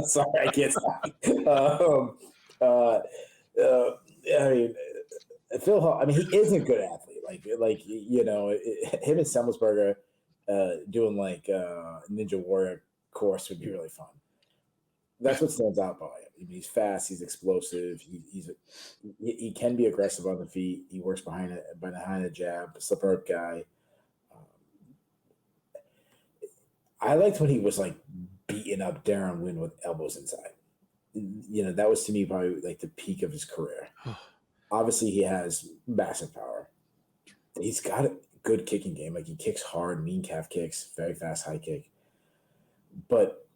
sorry, I can't stop. I mean, Phil Hall, I mean, he is a good athlete. Him and Semelsberger doing like Ninja Warrior course would be really fun. That's what stands out by him. I mean, he's fast. He's explosive. He can be aggressive on the feet. He works behind a jab. Superb guy. I liked when he was like beating up Darren Wynn with elbows inside. That was to me probably like the peak of his career. Obviously, he has massive power. He's got a good kicking game. Like, he kicks hard, mean calf kicks, very fast high kick. But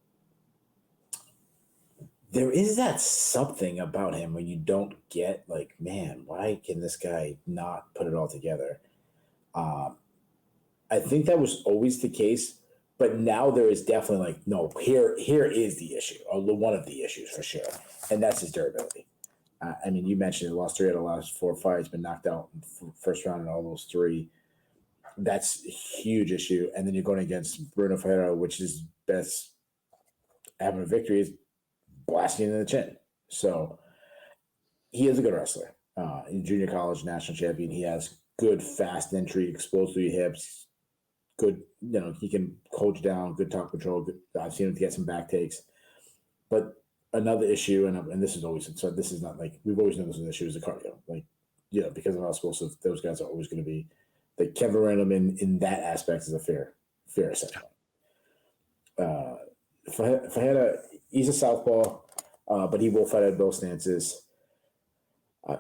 there is that something about him when you don't get like, man, why can this guy not put it all together? I think that was always the case, but now there is definitely like, no, here is the issue, or one of the issues for sure, and that's his durability. I mean, you mentioned he lost 3 out of the last 4 fights, been knocked out in first round in all those 3. That's a huge issue. And then you're going against Brunno Ferreira, which is best having a victory is blasting in the chin. So he is a good wrestler. In junior college, national champion. He has good fast entry, exposed through your hips. Good, he can coach down, good top control. I've seen him get some back takes. But another issue, and this is always, so this is not like, we've always known this is an issue, is the cardio. Like, because of how explosive those guys are always going to be. Like, Kevin Randleman in that aspect is a fair assessment. Ferreira, he's a southpaw, but he will fight at both stances.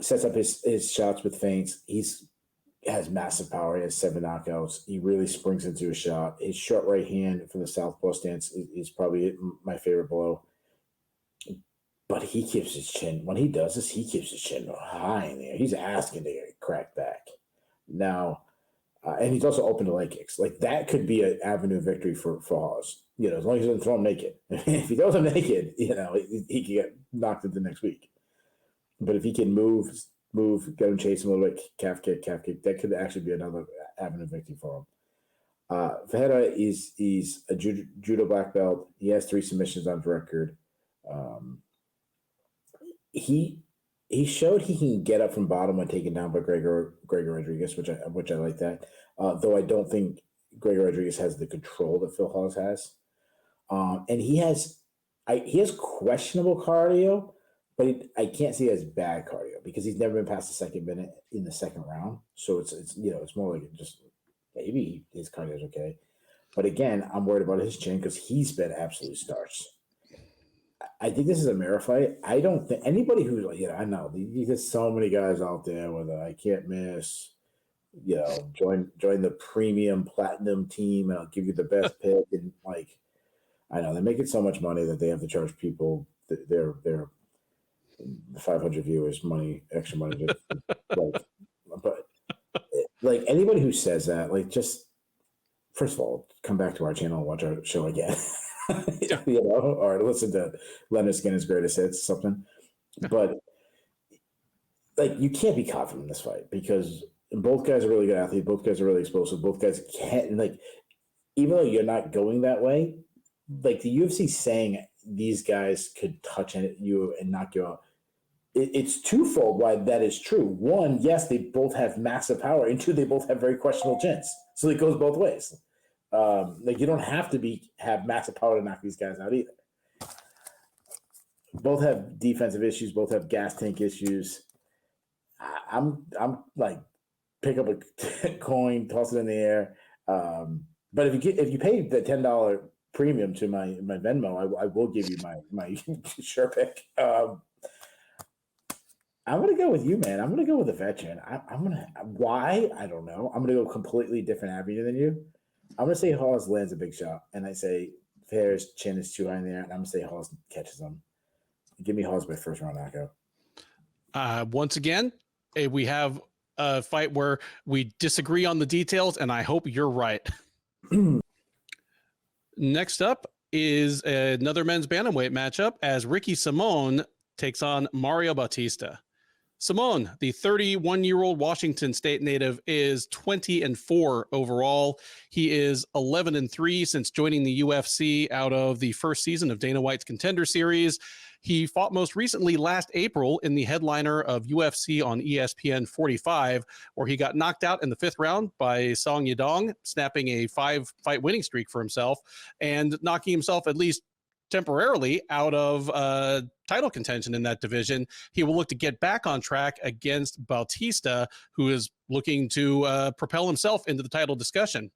Sets up his shots with feints. Has massive power. He has 7 knockouts. He really springs into a shot. His short right hand from the southpaw stance is probably my favorite blow. But he keeps his chin. When he does this, he keeps his chin high in there. He's asking to get cracked back. Now, and he's also open to leg kicks. Like, that could be an avenue of victory for Hawes. as long as he doesn't throw him naked. If he throws him naked, he can get knocked into next week. But if he can move, go and chase him a little bit, calf kick, that could actually be another avenue of victory for him. Ferreira is a judo black belt. He has 3 submissions on his record. He showed he can get up from bottom when taken down by Gregor Rodriguez, which I like that. Though I don't think Gregor Rodriguez has the control that Phil Hawes has. And he has questionable cardio, but I can't say he has bad cardio because he's never been past the second minute in the second round. So it's more like just maybe his cardio is okay. But again, I'm worried about his chin because he's been absolutely starched. I think this is a mirror fight. I don't think anybody who's I know there's so many guys out there with I can't miss. Join the premium platinum team and I'll give you the best pick. And I know they're making so much money that they have to charge people their 500 viewers extra money. But anybody who says that, just first of all, come back to our channel and watch our show again, or listen to Leonard Skinner's greatest hits, something. But you can't be confident in this fight because both guys are really good athletes. Both guys are really explosive. Both guys can't even though you're not going that way, the UFC saying these guys could touch you and knock you out. It's twofold why that is true. One, yes, they both have massive power, and 2, they both have very questionable chins. So it goes both ways. You don't have to have massive power to knock these guys out either. Both have defensive issues. Both have gas tank issues. I'm pick up a coin, toss it in the air. But if you pay the $10 premium to my Venmo, I will give you my sure pick. I'm going to go with you, man. I'm going to go with the veteran. Why? I don't know. I'm going to go completely different avenue than you. I'm going to say Hawes lands a big shot, and I say Ferreira's chin is too high in there, and I'm going to say Hawes catches him. Give me Hawes by first round knockout. Once again, we have a fight where we disagree on the details, and I hope you're right. Next up is another men's bantamweight matchup as Ricky Simón takes on Mario Bautista. Simón, the 31-year-old Washington State native, is 20-4 overall. He is 11-3 since joining the UFC out of the first season of Dana White's Contender Series. He fought most recently last April in the headliner of UFC on ESPN 45, where he got knocked out in the 5th round by Song Yadong, snapping a 5-fight winning streak for himself and knocking himself at least temporarily out of title contention in that division. He will look to get back on track against Bautista, who is looking to propel himself into the title discussion.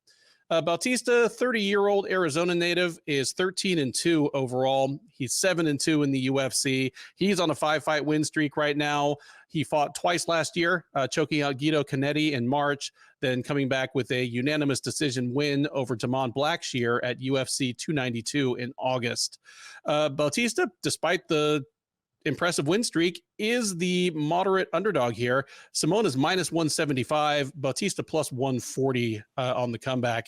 Bautista, 30-year-old Arizona native, is 13-2 overall. He's 7-2 in the UFC. He's on a 5-fight win streak right now. He fought twice last year, choking out Guido Canetti in March, then coming back with a unanimous decision win over Damon Blackshear at UFC 292 in August. Bautista, despite the impressive win streak, is the moderate underdog here. Simón is minus 175, Bautista plus 140 on the comeback.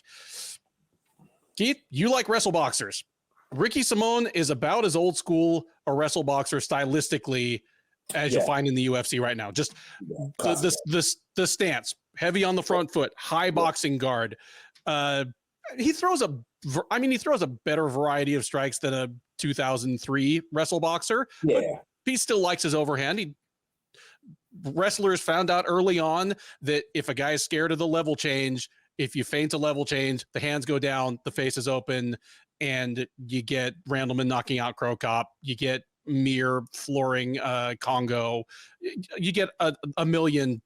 Keith, you like wrestle boxers. Ricky Simón is about as old school a wrestle boxer stylistically as you'll find in the UFC right now. Just the stance, heavy on the front foot, high boxing guard. He throws a better variety of strikes than a 2003 wrestle boxer. But he still likes his overhand. Wrestlers found out early on that if a guy is scared of the level change, if you feint a level change, the hands go down, the face is open, and you get Randleman knocking out Crow Cop. You get Mir flooring Congo. You get a million,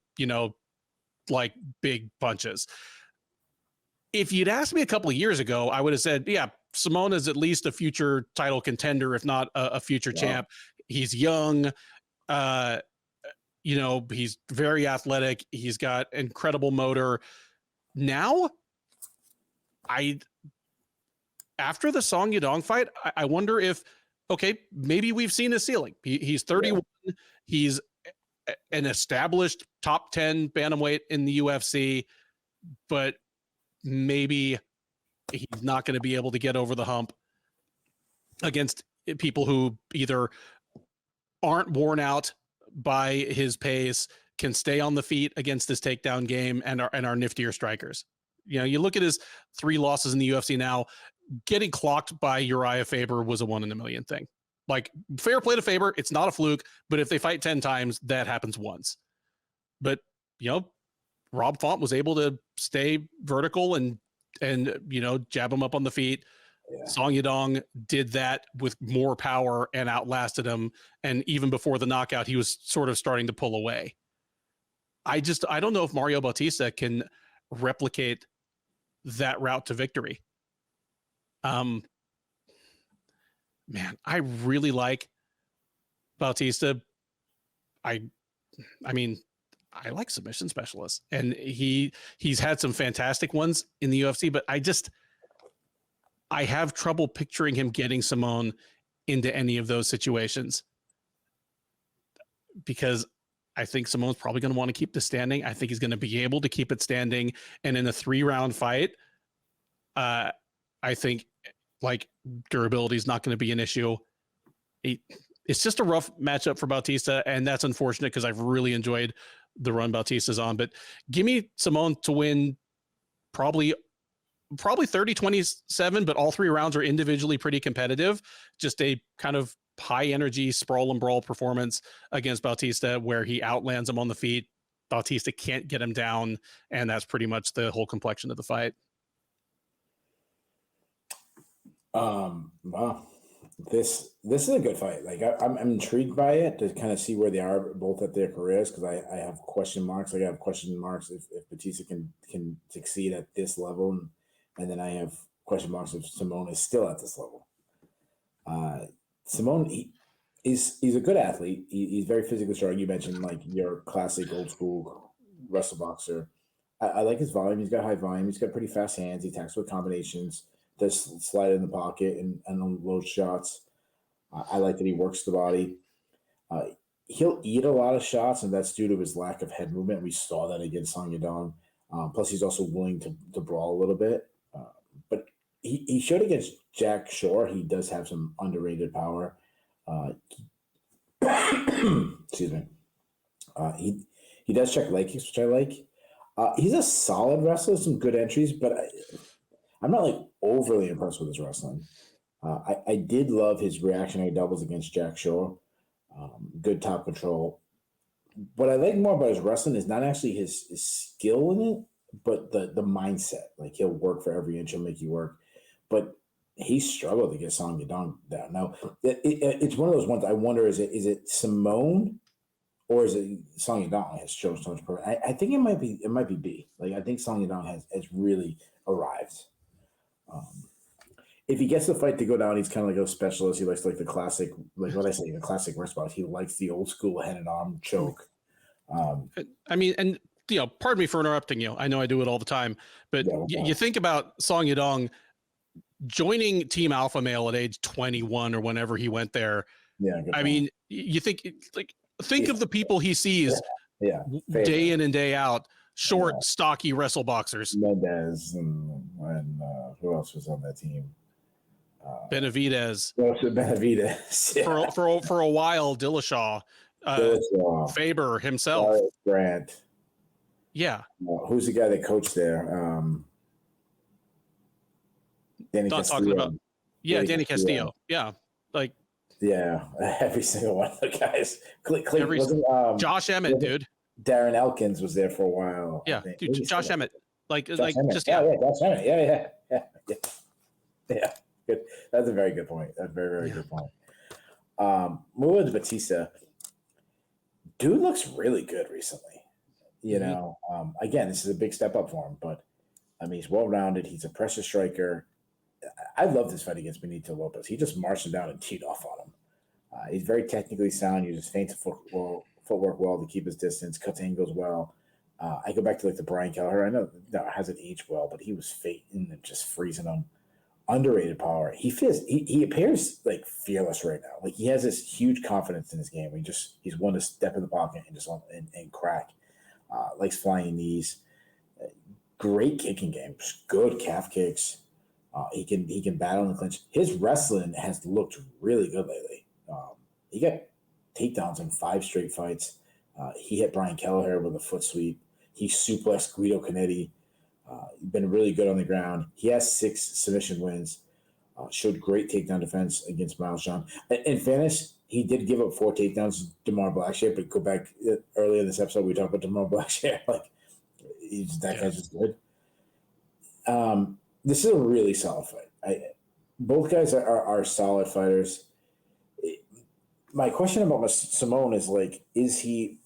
big punches. If you'd asked me a couple of years ago, I would have said, yeah, Simón is at least a future title contender, if not a future champ. He's young. He's very athletic. He's got incredible motor. Now, after the Song Yadong fight, I wonder if, maybe we've seen his ceiling. He's 31. Yeah. He's an established top 10 bantamweight in the UFC, but maybe he's not going to be able to get over the hump against people who either aren't worn out by his pace, can stay on the feet against this takedown game, and are niftier strikers. You look at his 3 losses in the UFC now. Getting clocked by Uriah Faber was a 1 in a million thing. Like, fair play to Faber, it's not a fluke, but if they fight 10 times, that happens once. But Rob Font was able to stay vertical and jab him up on the feet. Yeah. Song Yadong did that with more power and outlasted him. And even before the knockout, he was sort of starting to pull away. I don't know if Mario Bautista can replicate that route to victory. Man, I really like Bautista. I mean, I like submission specialists, and he's had some fantastic ones in the UFC, but I have trouble picturing him getting Simone into any of those situations, because I think Simone's probably going to want to keep this standing. I think he's going to be able to keep it standing. And in a 3-round fight, I think like durability is not going to be an issue. It's just a rough matchup for Bautista, and that's unfortunate because I've really enjoyed the run Bautista's on. But give me Simone to win probably 30-27, but all 3 rounds are individually pretty competitive. Just a kind of high energy sprawl and brawl performance against Bautista where he outlands him on the feet. Bautista can't get him down, and that's pretty much the whole complexion of the fight. Wow. This is a good fight. Like, I'm intrigued by it to kind of see where they are both at their careers, because I have question marks. Like, I have question marks if Bautista can succeed at this level, and then I have question marks if Simone is still at this level. Simone, he's a good athlete. He's very physically strong. You mentioned like your classic old school wrestle boxer. I like his volume. He's got high volume. He's got pretty fast hands. He attacks with combinations. Does slide in the pocket and unload shots. I like that he works the body. He'll eat a lot of shots, and that's due to his lack of head movement. We saw that against Song Yadong. Plus, he's also willing to brawl a little bit. But he showed against Jack Shore. He does have some underrated power. Excuse me. He does check leg kicks, which I like. He's a solid wrestler, some good entries, but I'm not like overly impressed with his wrestling. I did love his reactionary doubles against Jack Shore. Good top control. What I like more about his wrestling is not actually his skill in it, but the mindset. Like, he'll work for every inch, he'll make you work. But he struggled to get Song Yadong down. Now, it's one of those ones I wonder, is it Simone or is it Song Yadong has shown so much progress? I think it might be B. Like, I think Song Yadong has really arrived. If he gets the fight to go down, he's kind of like a specialist. He likes like the classic, like what I say, the classic wrist box. He likes the old school head and arm choke. I mean, and pardon me for interrupting you. I know I do it all the time, but you think about Song Yadong joining Team Alpha Male at age 21 or whenever he went there. Yeah, I mean, you think of the people he sees day in and day out. Short, stocky wrestle boxers. Mendez and who else was on that team? Benavidez. Benavidez. Yeah. For a while, Dillashaw. Faber himself. Grant. Yeah. Who's the guy that coached there? Danny Castillo. Talking about. Yeah, Danny Castillo. Yeah. Like. Yeah, every single one of the guys. Josh Emmett, dude. Darren Elkins was there for a while. Yeah, dude, Josh Emmett. Josh Emmett. Josh Emmett. Yeah. Good. That's a very good point. That's a very, very good point. Moving to Bautista. Dude looks really good recently. Again, this is a big step up for him, but I mean, he's well-rounded. He's a pressure striker. I love this fight against Benito Lopez. He just marched him down and teed off on him. He's very technically sound. He uses feint footwork well to keep his distance, cuts angles well. I go back to like the Brian Kelleher. I know that hasn't aged well, but he was fainting and just freezing him. Underrated power. He appears like fearless right now. Like, he has this huge confidence in his game. He's one to step in the pocket and just and crack. Likes flying knees. Great kicking game. Good calf kicks. He can battle in the clinch. His wrestling has looked really good lately. He got takedowns in 5 straight fights. He hit Brian Kelleher with a foot sweep. He suplexed Guido Canetti. Been really good on the ground. He has 6 submission wins. Showed great takedown defense against Miles John. In fairness, he did give up 4 takedowns to DeMar Blackshear, but go back earlier in this episode, we talked about DeMar Blackshear. Like, guy's just good. This is a really solid fight. Both guys are solid fighters. My question about Simone is, like, is he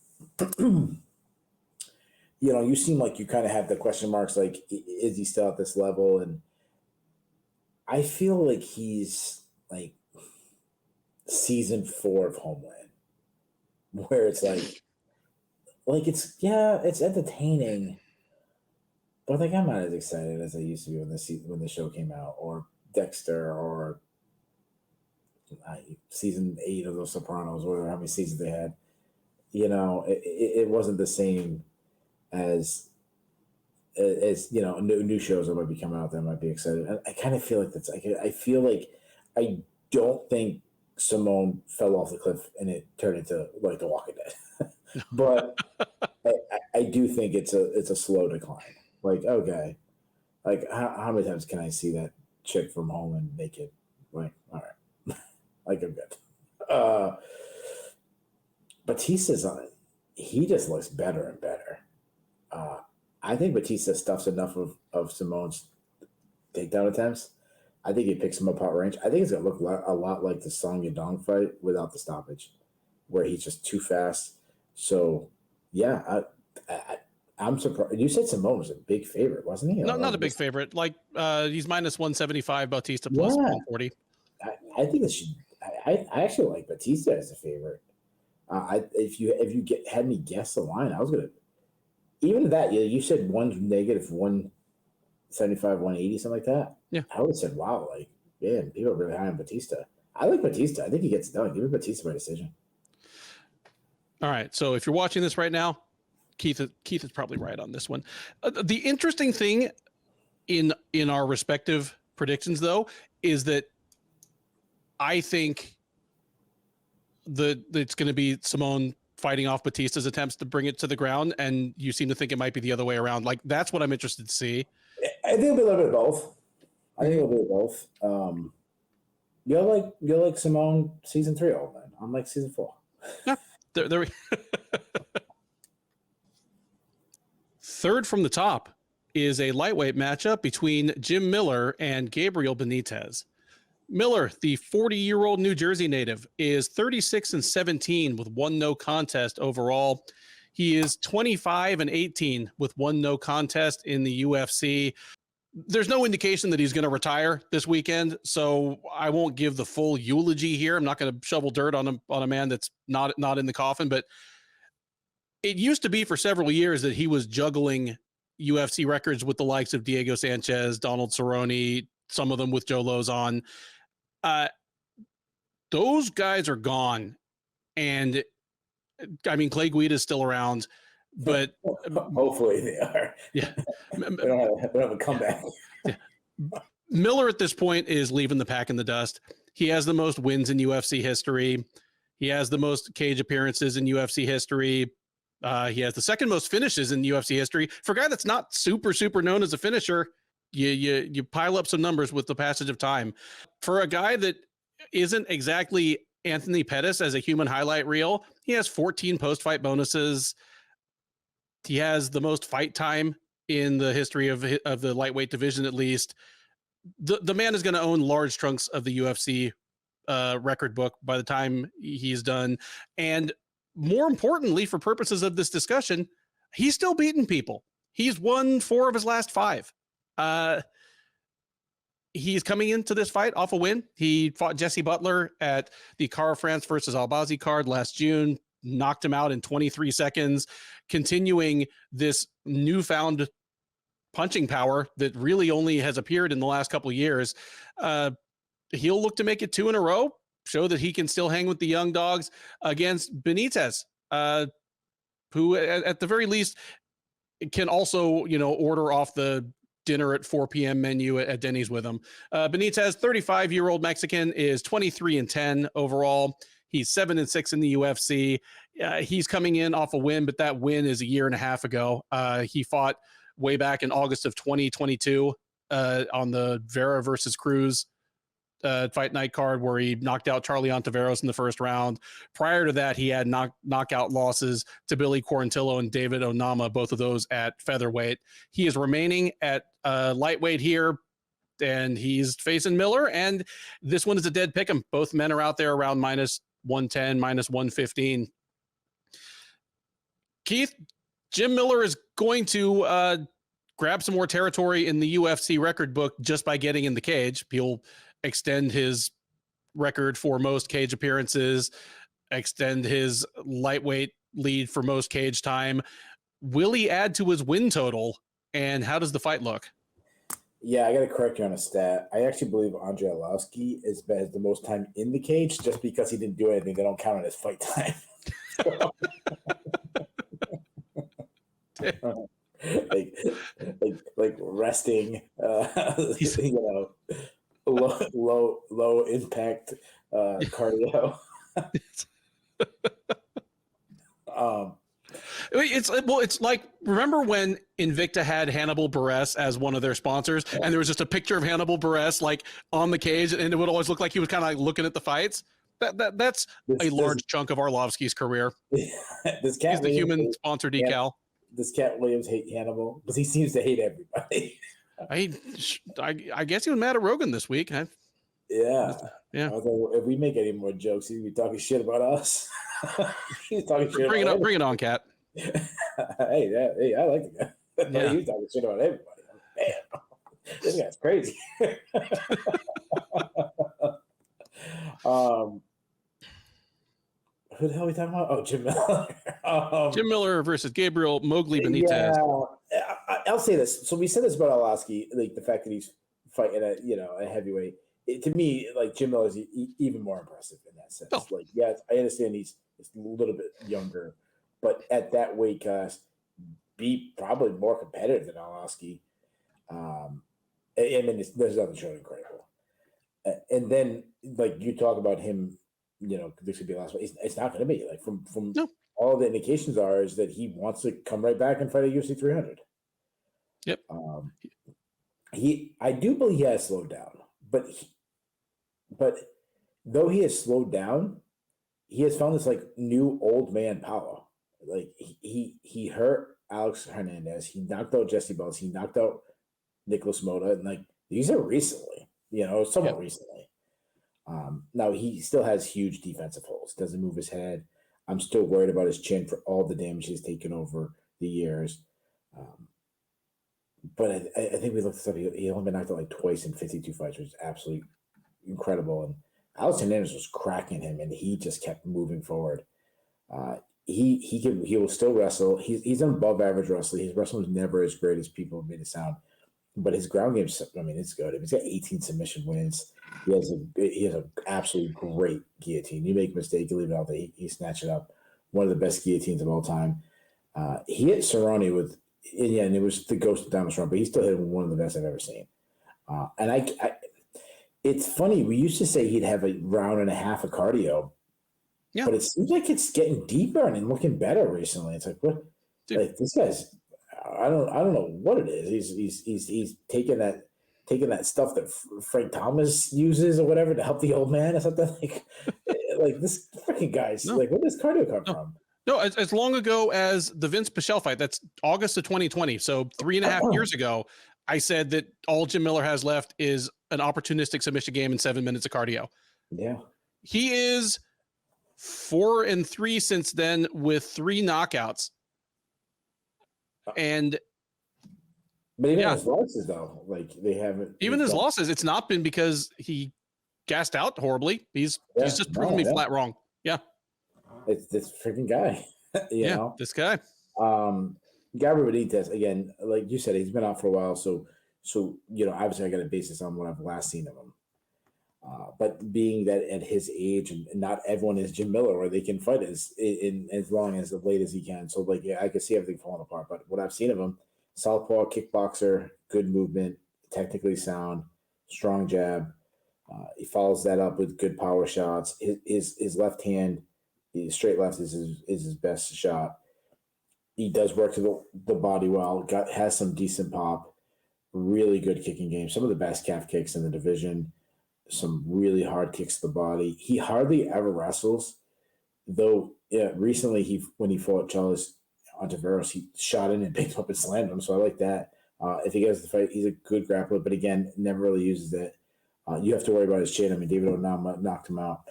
you seem like you kind of have the question marks, like, is he still at this level? And I feel like he's like season 4 of Homeland, where it's like it's entertaining, but like I'm not as excited as I used to be when the show came out, or Dexter, or season 8 of The Sopranos, or how many seasons they had. It wasn't the same as new shows that might be coming out that I might be excited. I kind of feel like that's. I feel like I don't think Simone fell off the cliff and it turned into like The Walking Dead, but I do think it's a slow decline. Like, okay, like how many times can I see that chick from Homeland naked? Like, all right, like I'm good. Batista's on it. He just looks better and better. I think Bautista stuffs enough of Simone's takedown attempts. I think he picks him up out range. I think it's going to look a lot like the Song Yadong fight without the stoppage, where he's just too fast. So, yeah, I'm surprised. You said Simone was a big favorite, wasn't he? No, not a big favorite. Like, he's minus 175, Bautista plus 140. I think it should. I actually like Bautista as a favorite. If you had me guess the line, I was going to. Even that, you said one's negative 175, 180, something like that. Yeah. I would have said, wow, like, man, people are really high on Bautista. I like Bautista. I think he gets it done. Give me Bautista by decision. All right. So if you're watching this right now, Keith is probably right on this one. The interesting thing in our respective predictions, though, is that I think it's going to be Simone fighting off Bautista's attempts to bring it to the ground, and you seem to think it might be the other way around. Like, that's what I'm interested to see. I think it'll be a little bit of both. You're like Simone season 3 old man. I'm like season 4. Yeah, there. Third from the top is a lightweight matchup between Jim Miller and Gabriel Benitez. Miller, the 40-year-old New Jersey native, is 36-17 with 1 no contest overall. He is 25-18 with 1 no contest in the UFC. There's no indication that he's going to retire this weekend, so I won't give the full eulogy here. I'm not going to shovel dirt on a man that's not in the coffin, but it used to be for several years that he was juggling UFC records with the likes of Diego Sanchez, Donald Cerrone, some of them with Joe Lozon. Those guys are gone. And I mean, Clay Guida is still around, but hopefully they are. Yeah. they don't have a comeback. Yeah. Miller at this point is leaving the pack in the dust. He has the most wins in UFC history. He has the most cage appearances in UFC history. He has the second most finishes in UFC history. For a guy that's not super known as a finisher, you pile up some numbers with the passage of time. For a guy that isn't exactly Anthony Pettis as a human highlight reel, he has 14 post-fight bonuses. He has the most fight time in the history of the lightweight division, at least. The man is going to own large chunks of the UFC record book by the time he's done. And more importantly, for purposes of this discussion, he's still beating people. He's won 4 of his last 5. He's coming into this fight off a win. He fought Jesse Butler at the Cara France versus Albazi card last June, knocked him out in 23 seconds, continuing this newfound punching power that really only has appeared in the last couple of years. He'll look to make it 2 in a row, show that he can still hang with the young dogs against Benitez, who at the very least can also, order off the dinner at 4 p.m. menu at Denny's with him. Benitez, 35-year-old Mexican, is 23-10 overall. He's 7-6 in the UFC. He's coming in off a win, but that win is a year and a half ago. He fought way back in August of 2022 on the Vera versus Cruz Fight Night card, where he knocked out Charlie Ontiveros in the first round. Prior to that, he had knockout losses to Billy Quarantillo and David Onama, both of those at featherweight. He is remaining at lightweight here, and he's facing Miller, and this one is a dead pick 'em. Both men are out there around -110, -115. Keith, Jim Miller is going to grab some more territory in the UFC record book just by getting in the cage. He'll extend his record for most cage appearances, extend his lightweight lead for most cage time. Will he add to his win total? And how does the fight look? Yeah, I got to correct you on a stat. I actually believe Andrei Arlovski has the most time in the cage just because he didn't do anything. They don't count on his fight time. like resting, low impact cardio. It's like, remember when Invicta had Hannibal Buress as one of their sponsors, and there was just a picture of Hannibal Buress like on the cage, and it would always look like he was kind of like looking at the fights. That's a large chunk of Arlovski's carear. This cat, he's the human sponsor decal. Does Cat Williams hate Hannibal? Because he seems to hate everybody. I guess he was mad at Rogan this week. Yeah. Although if we make any more jokes, he'd be talking shit about us. He's talking shit. Bring it on, Cat. Hey, I like the guy. Yeah. He's talking shit about everybody. Damn, this guy's crazy. Who the hell are we talking about? Oh, Jim Miller. Jim Miller versus Gabriel Mowgli Benitez. Yeah, I'll say this. So we said this about Arlovski, like the fact that he's fighting at a heavyweight. To me, like Jim Miller is even more impressive in that sense. Oh. Like, yeah, I understand he's a little bit younger, but at that weight class, be probably more competitive than Arlovski. I mean, there's nothing short incredible. And then, like you talk about him, this could be the last one. It's not going to be like from all the indications is that he wants to come right back and fight at UFC 300. Yep. I do believe he has slowed down, but though he has slowed down, he has found this like new old man power. Like he hurt Alex Hernandez. He knocked out Jesse Bells. He knocked out Nikolas Motta, and like these are recently, somewhat recently. Now he still has huge defensive holes. Doesn't move his head. I'm still worried about his chin for all the damage he's taken over the years. But I think we looked this up. He only been knocked out like twice in 52 fights, which is absolutely incredible. And Alex Hernandez was cracking him, and he just kept moving forward. He will still wrestle. He's an above average wrestler. His wrestling was never as great as people made it sound, but his ground game, I mean, it's good. He's got 18 submission wins. He has an absolutely great guillotine. You make a mistake, you leave it out there, he snatched it up. One of the best guillotines of all time. He hit Cerrone with, and it was the ghost of Thomas Run, but he still hit him one of the best I've ever seen. And it's funny. We used to say he'd have a round and a half of cardio, but it seems like it's getting deeper and looking better recently. It's like, what? Dude. Like this guy's, I don't know what it is. He's taking that stuff that Frank Thomas uses or whatever to help the old man or something. Like this freaking guy's like, where does cardio come from? No, as long ago as the Vince Pichel fight, that's August of 2020. So 3.5 years ago, I said that all Jim Miller has left is an opportunistic submission game and 7 minutes of cardio. Yeah. He is 4-3 since then with 3 knockouts. And but even his losses though, like they haven't even his losses, it's not been because he gassed out horribly. He's just proven me flat wrong. Yeah. It's this freaking guy. you know? This guy. Gabriel Benitez, again, like you said, he's been out for a while, so obviously I got to base this on what I've last seen of him. But being that at his age, and not everyone is Jim Miller, where they can fight as long as late as he can. So like, I can see everything falling apart. But what I've seen of him, Southpaw kickboxer, good movement, technically sound, strong jab. He follows that up with good power shots. His left hand, his straight left is his best shot. He does work to the body well. Has some decent pop. Really good kicking game. Some of the best calf kicks in the division. Some really hard kicks to the body. He hardly ever wrestles, though. Yeah, recently when he fought Charles Ontiveros, he shot in and picked up and slammed him. So I like that. If he gets the fight, he's a good grappler, but again, never really uses it. You have to worry about his chin. I mean, David Onama knocked him out.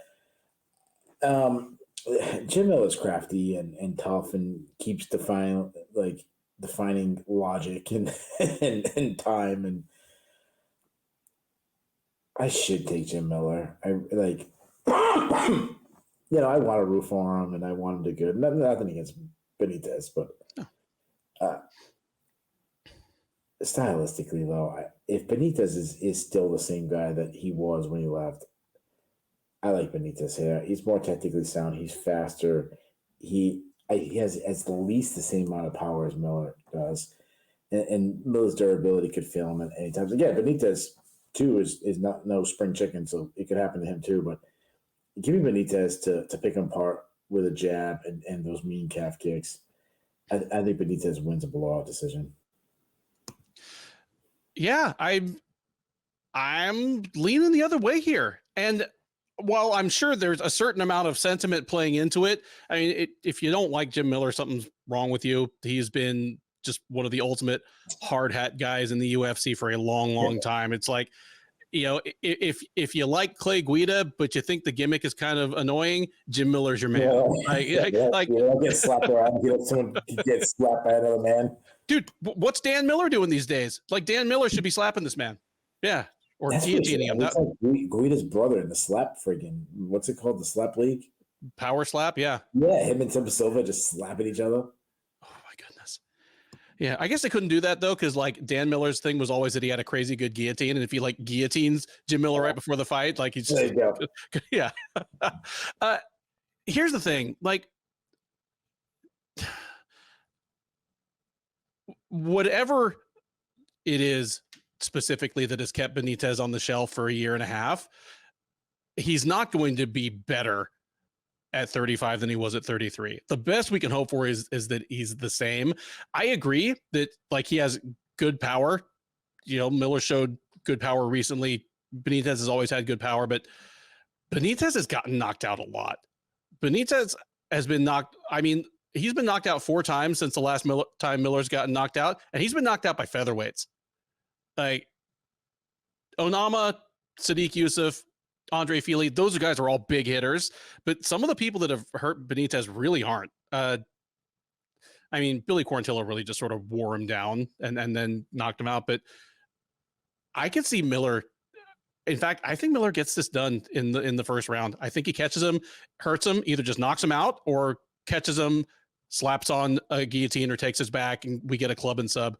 Jim Miller's crafty and tough and keeps defining logic and time. And I should take Jim Miller. I like, I want to root for him and I want him to do good. Nothing against Benitez, but stylistically, though, if Benitez is still the same guy that he was when he left, I like Benitez here. He's more technically sound. He's faster. He has at least the same amount of power as Miller does, and Miller's durability could fail him at any time. Again, Benitez too is not no spring chicken, so it could happen to him too. But give me Benitez to pick him apart with a jab and those mean calf kicks. I think Benitez wins a blowout decision. Yeah, I'm leaning the other way here. And while I'm sure there's a certain amount of sentiment playing into it, I mean, if you don't like Jim Miller, something's wrong with you. He's been just one of the ultimate hard hat guys in the UFC for a long time. It's like, if you like Clay Guida, but you think the gimmick is kind of annoying, Jim Miller's your man. Get slapped around. Someone gets slapped by another man. Dude, what's Dan Miller doing these days? Like, Dan Miller should be slapping this man. Yeah. Or guillotining him. That's like Guida's brother in the slap friggin', what's it called? The slap league? Power slap, yeah. Yeah, him and Tim Silva just slapping each other. Oh my goodness. Yeah, I guess they couldn't do that though, because like Dan Miller's thing was always that he had a crazy good guillotine, and if he like guillotines Jim Miller right before the fight, like he's just, yeah. Here's the thing, like, whatever it is specifically that has kept Benitez on the shelf for a year and a half, he's not going to be better at 35 than he was at 33. The best we can hope for is that he's the same. I agree that like he has good power. Miller showed good power recently. Benitez has always had good power, but Benitez has gotten knocked out a lot. Benitez has been he's been knocked out 4 times since the last time Miller's gotten knocked out, and he's been knocked out by featherweights. Like Onama, Sadiq Youssef, Andre Fili, those guys are all big hitters, but some of the people that have hurt Benitez really aren't. Billy Quarantillo really just sort of wore him down and then knocked him out, but I could see Miller. In fact, I think Miller gets this done in the first round. I think he catches him, hurts him, either just knocks him out or catches him, slaps on a guillotine or takes his back, and we get a club and sub.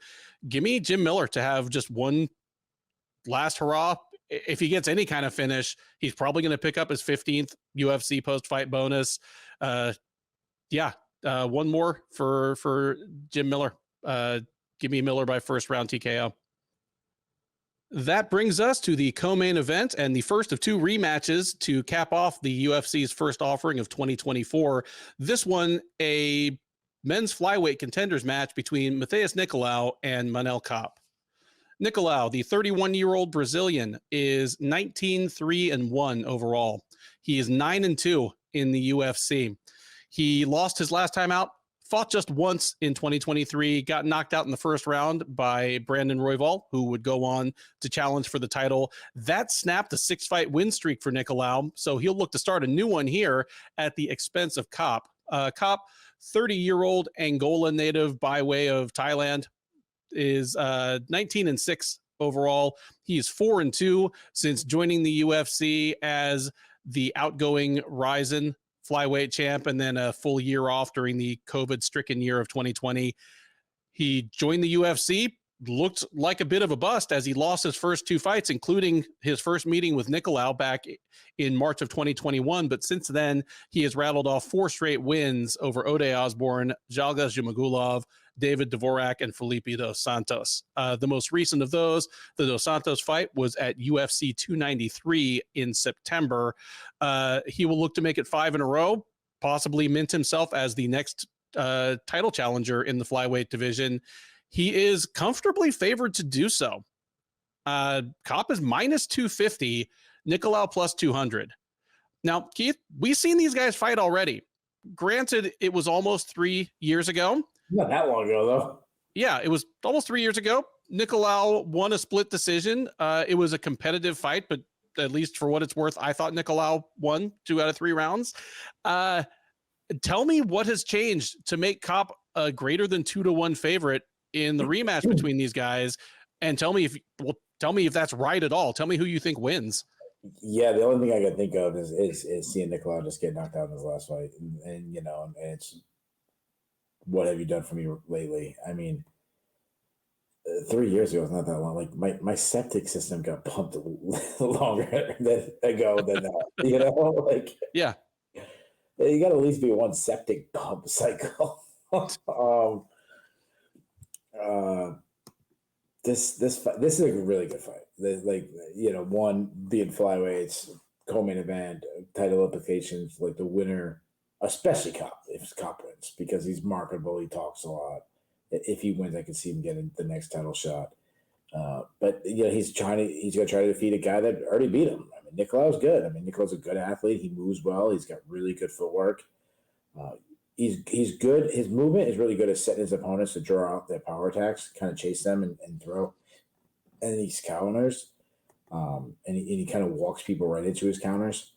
Give me Jim Miller to have just one last hurrah. If he gets any kind of finish, he's probably going to pick up his 15th UFC post-fight bonus. One more for Jim Miller. Give me Miller by first round TKO. That brings us to the co-main event and the first of 2 rematches to cap off the UFC's first offering of 2024. This one, a men's flyweight contenders match between Matheus Nicolau and Manel Kape. Nicolau, the 31-year-old Brazilian, is 19-3-1 overall. He is 9-2 in the UFC. He lost his last time out, fought just once in 2023, got knocked out in the first round by Brandon Royval, who would go on to challenge for the title. That snapped a 6-fight win streak for Nicolau, so he'll look to start a new one here at the expense of Kape. Kape, 30-year-old Angola native by way of Thailand, is 19-6 overall. He's 4-2 since joining the UFC as the outgoing Ryzen flyweight champ, and then a full year off during the COVID-stricken year of 2020. He joined the UFC, looked like a bit of a bust as he lost his first 2 fights, including his first meeting with Nicolau back in March of 2021. But since then, he has rattled off 4 straight wins over Ode Osborne, Jalga Zhumagulov, David Dvorak and Felipe dos Santos. The most recent of those, the dos Santos fight, was at UFC 293 in September. He will look to make it 5 in a row, possibly mint himself as the next title challenger in the flyweight division. He is comfortably favored to do so. Kopp is minus 250, Nikolas plus 200. Now, Keith, we've seen these guys fight already. Granted, it was almost 3 years ago. Not that long ago, though. Yeah, it was almost 3 years ago. Nikolas won a split decision. It was a competitive fight, but at least for what it's worth, I thought Nikolas won 2 out of 3 rounds. Tell me what has changed to make Kopp a greater than 2-1 favorite in the rematch between these guys, and tell me if that's right at all. Tell me who you think wins. Yeah, the only thing I can think of is seeing Nikolas just get knocked out in his last fight, and it's what have you done for me lately? I mean, 3 years ago was not that long. Like my septic system got pumped longer ago than that. Like yeah, you got to at least be one septic pump cycle. This is a really good fight. One being flyweights, co-main event, title implications, like the winner, especially Kopp, if Kopp wins, because he's marketable, he talks a lot. If he wins, I can see him getting the next title shot. But he's going to try to defeat a guy that already beat him. I mean, Nikolas is good. I mean, Nikolas is a good athlete. He moves well. He's got really good footwork. He's good. His movement is really good at setting his opponents to draw out their power attacks, kind of chase them and throw. And these counters, and he kind of walks people right into his counters.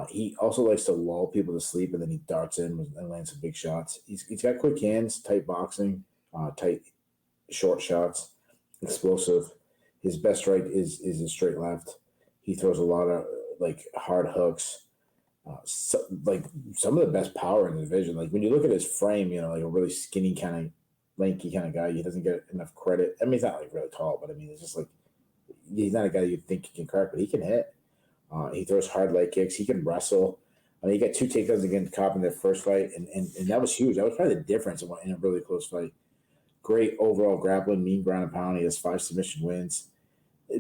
He also likes to lull people to sleep, and then he darts in and lands some big shots. He's got quick hands, tight boxing, tight short shots, explosive. His best strike is his straight left. He throws a lot of hard hooks. Like some of the best power in the division. Like when you look at his frame, like a really skinny kind of lanky kind of guy, he doesn't get enough credit. I mean, he's not like really tall, but I mean, it's just like he's not a guy you think he can crack, but he can hit. He throws hard leg kicks. He can wrestle. I mean, he got 2 takedowns against Kopp in their first fight, and that was huge. That was probably the difference in a really close fight. Great overall grappling, mean ground and pound. He has 5 submission wins.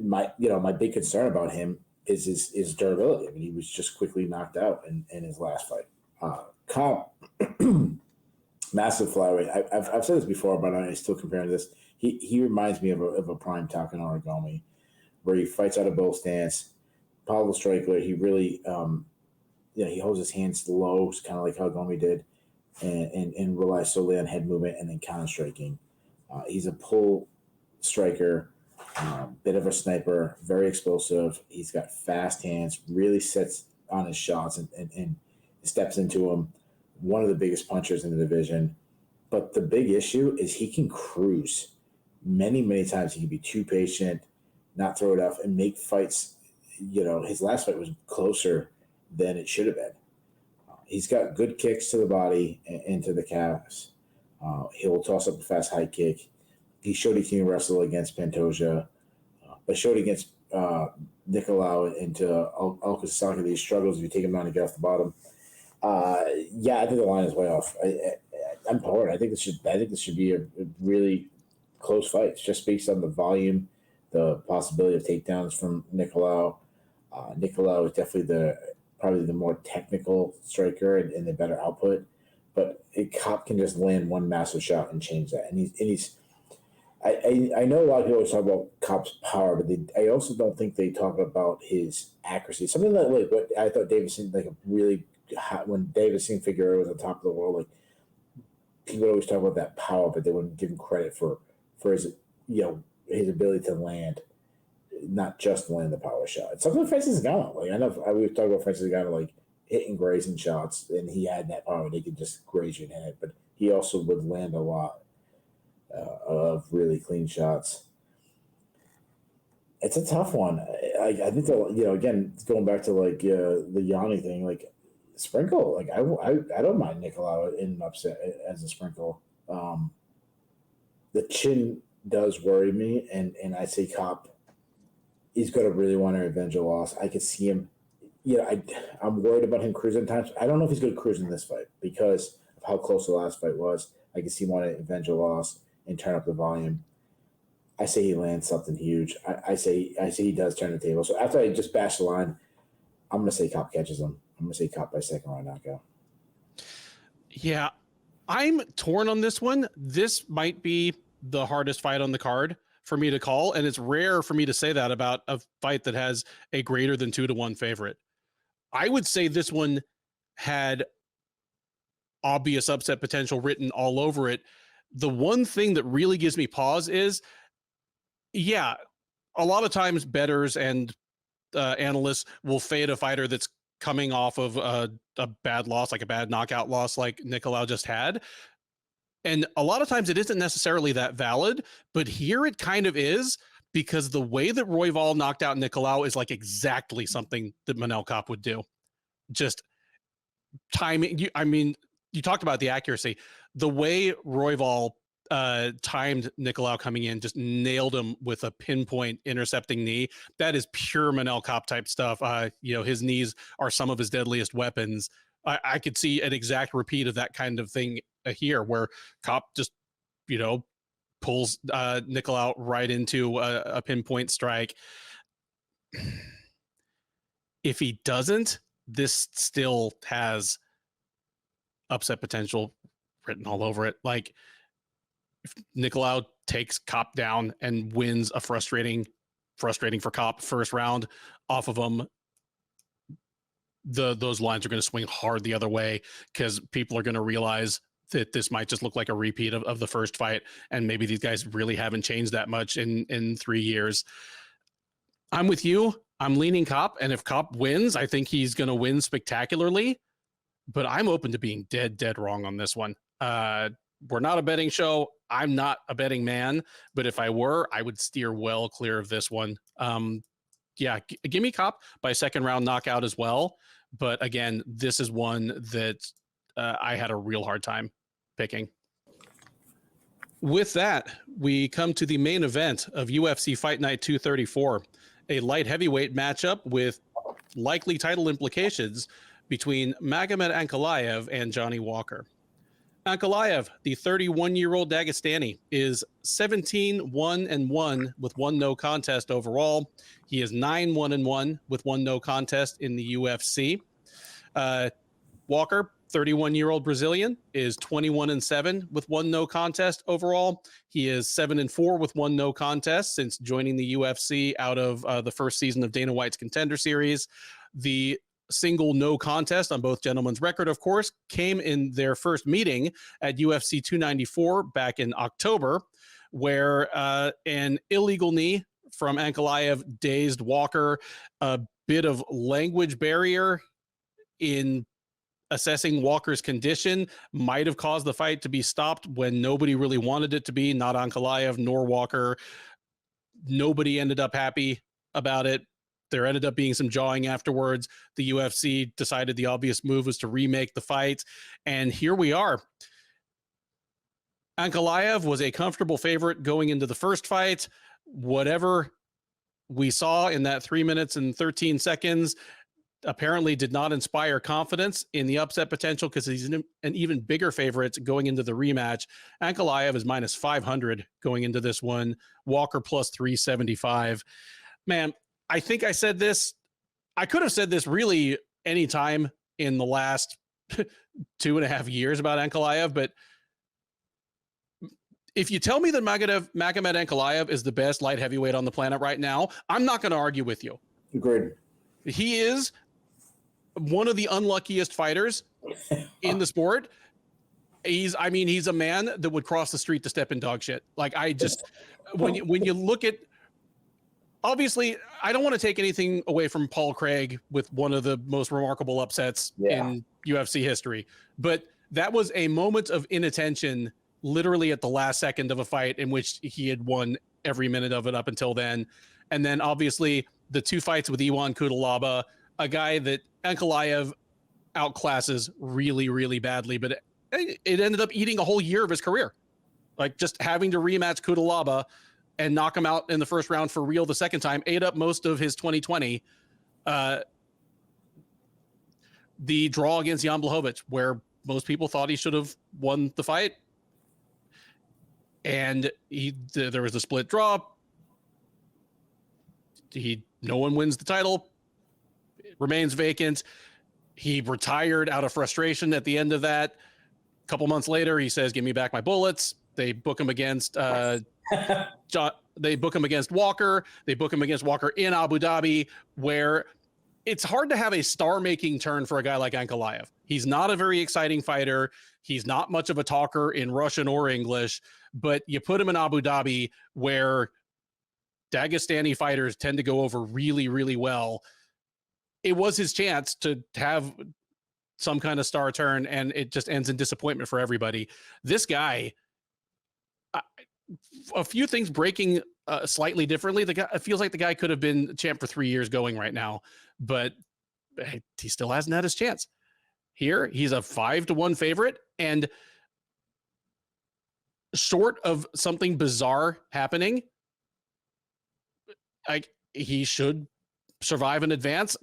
My big concern about him is his durability. I mean, he was just quickly knocked out in his last fight. Kopp, massive flyweight. I've said this before, but I still compare this. He reminds me of a prime Talcon Origami, where he fights out of both stance. Powerful striker. He really, he holds his hands low, kind of like how Gomi did, and relies solely on head movement and then counter striking. He's a pull striker. Bit of a sniper, very explosive. He's got fast hands, really sets on his shots and steps into them. One of the biggest punchers in the division. But the big issue is he can cruise. Many, many times he can be too patient, not throw it off, and make fights. His last fight was closer than it should have been. He's got good kicks to the body and to the calves. He'll toss up a fast high kick. He showed he can wrestle against Pantoja, but showed against Nikolas into Alcasaka that he struggles if you take him down to get off the bottom. I think the line is way off. I'm torn. I think this should be a really close fight. It just based on the volume, the possibility of takedowns from Nikolas. Nikolas is definitely probably the more technical striker and the better output, but Kopp can just land one massive shot and change that. And he's. I know a lot of people always talk about Kopp's power, but I also don't think they talk about his accuracy. Something like what I thought Davidson, when Davidson Figueroa was on top of the world, like people always talk about that power, but they wouldn't give him credit for his his ability to land, not just land the power shot. It's something Francis Ngannou. Like I know we talk about Francis Ngannou like hitting grazing shots, and he had that power. They could just graze you in it, but he also would land a lot of really clean shots. It's a tough one. I think again, going back to the Yanni thing, like sprinkle. Like I don't mind Nikolas in an upset as a sprinkle. The chin does worry me, and I say Kopp is going to really want to avenge a loss. I could see him. I'm worried about him cruising times. I don't know if he's going to cruise in this fight because of how close the last fight was. I can see him want to avenge a loss and turn up the volume. I say he lands something huge. I say he does turn the table. So after I just bash the line, I'm going to say Cop catches him. I'm going to say Cop by second round knockout. Yeah, I'm torn on this one. This might be the hardest fight on the card for me to call, and it's rare for me to say that about a fight that has a greater than 2-1 favorite. I would say this one had obvious upset potential written all over it. The one thing that really gives me pause is, yeah, a lot of times bettors and analysts will fade a fighter that's coming off of a bad loss, like a bad knockout loss like Nikolas just had. And a lot of times it isn't necessarily that valid, but here it kind of is, because the way that Royval knocked out Nikolas is like exactly something that Manel Kape would do. Just timing. You talked about the accuracy. The way Royval timed Nikolas coming in, just nailed him with a pinpoint intercepting knee. That is pure Manel Kape type stuff. His knees are some of his deadliest weapons. I could see an exact repeat of that kind of thing here, where Kape just, pulls Nikolas right into a pinpoint strike. If he doesn't, this still has upset potential written all over it. Like, if Nikolas takes Kape down and wins a frustrating for Kape first round off of him, those lines are going to swing hard the other way, because people are going to realize that this might just look like a repeat of the first fight, and maybe these guys really haven't changed that much in 3 years. I'm with you. I'm leaning Kape, and if Kape wins, I think he's going to win spectacularly, but I'm open to being dead wrong on this one. We're not a betting show. I'm not a betting man, but if I were, I would steer well clear of this one. Give me Kape by second round knockout as well. But again, this is one that I had a real hard time picking. With that, we come to the main event of UFC Fight Night 234, a light heavyweight matchup with likely title implications between Magomed Ankalaev and Johnny Walker. Ankalaev, the 31-year-old Dagestani, is 17-1-1 with one no contest overall. He is 9-1-1 with one no contest in the UFC. Walker, 31-year-old Brazilian, is 21-7 with one no contest overall. He is 7-4 with one no contest since joining the UFC out of the first season of Dana White's Contender Series. The single no contest on both gentlemen's record, of course, came in their first meeting at UFC 294 back in October, where an illegal knee from Ankalaev dazed Walker. A bit of language barrier in assessing Walker's condition might have caused the fight to be stopped when nobody really wanted it to be, not Ankalaev nor Walker. Nobody ended up happy about it. There ended up being some jawing afterwards. The UFC decided the obvious move was to remake the fight, and here we are. Ankalaev was a comfortable favorite going into the first fight. Whatever we saw in that 3 minutes and 13 seconds apparently did not inspire confidence in the upset potential, because he's an even bigger favorite going into the rematch. Ankalaev is minus 500 going into this one. Walker plus 375. Man, I think I said this. I could have said this really any time in the last 2.5 years about Ankalaev, but if you tell me that Magomed Ankalaev is the best light heavyweight on the planet right now, I'm not going to argue with you. Agreed. He is one of the unluckiest fighters in the sport. He's a man that would cross the street to step in dog shit. Like, I just, when you look at, obviously, I don't want to take anything away from Paul Craig with one of the most remarkable upsets in UFC history, but that was a moment of inattention literally at the last second of a fight in which he had won every minute of it up until then. And then obviously the two fights with Iwan Kutalaba, a guy that Ankalaev outclasses really, really badly, but it ended up eating a whole year of his career. Like, just having to rematch Kutalaba and knock him out in the first round for real the second time ate up most of his 2020. The draw against Jan Blachowicz, where most people thought he should have won the fight, and there was a split draw. No one wins the title. It remains vacant. He retired out of frustration at the end of that. A couple months later, he says, "Give me back my bullets." They book him against They book him against Walker. They book him against Walker in Abu Dhabi, where it's hard to have a star-making turn for a guy like Ankalaev. He's not a very exciting fighter. He's not much of a talker in Russian or English, but you put him in Abu Dhabi, where Dagestani fighters tend to go over really, really well. It was his chance to have some kind of star turn, and it just ends in disappointment for everybody. This guy, a few things breaking slightly differently. The guy, it feels like the guy could have been champ for 3 years going right now, but he still hasn't had his chance. Here, he's a 5-1 favorite, and short of something bizarre happening, he should survive and advance.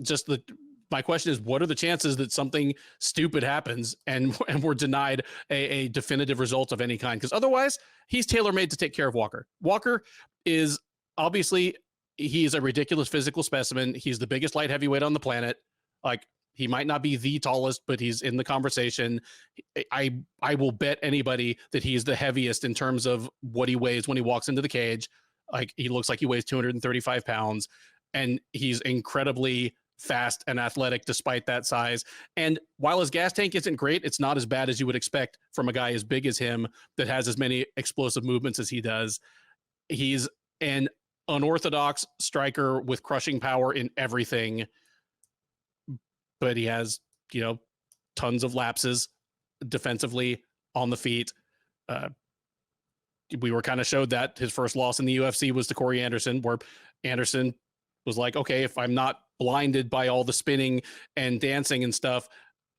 My question is, what are the chances that something stupid happens and we're denied a definitive result of any kind? Because otherwise, he's tailor-made to take care of Walker. Walker is obviously, he's a ridiculous physical specimen. He's the biggest light heavyweight on the planet. Like, he might not be the tallest, but he's in the conversation. I will bet anybody that he's the heaviest in terms of what he weighs when he walks into the cage. Like, he looks like he weighs 235 pounds, and he's incredibly fast and athletic despite that size. And while his gas tank isn't great, it's not as bad as you would expect from a guy as big as him that has as many explosive movements as he does. He's an unorthodox striker with crushing power in everything, but he has, tons of lapses defensively on the feet. We were kind of showed that his first loss in the UFC was to Corey Anderson, where Anderson was like, okay, if I'm not blinded by all the spinning and dancing and stuff,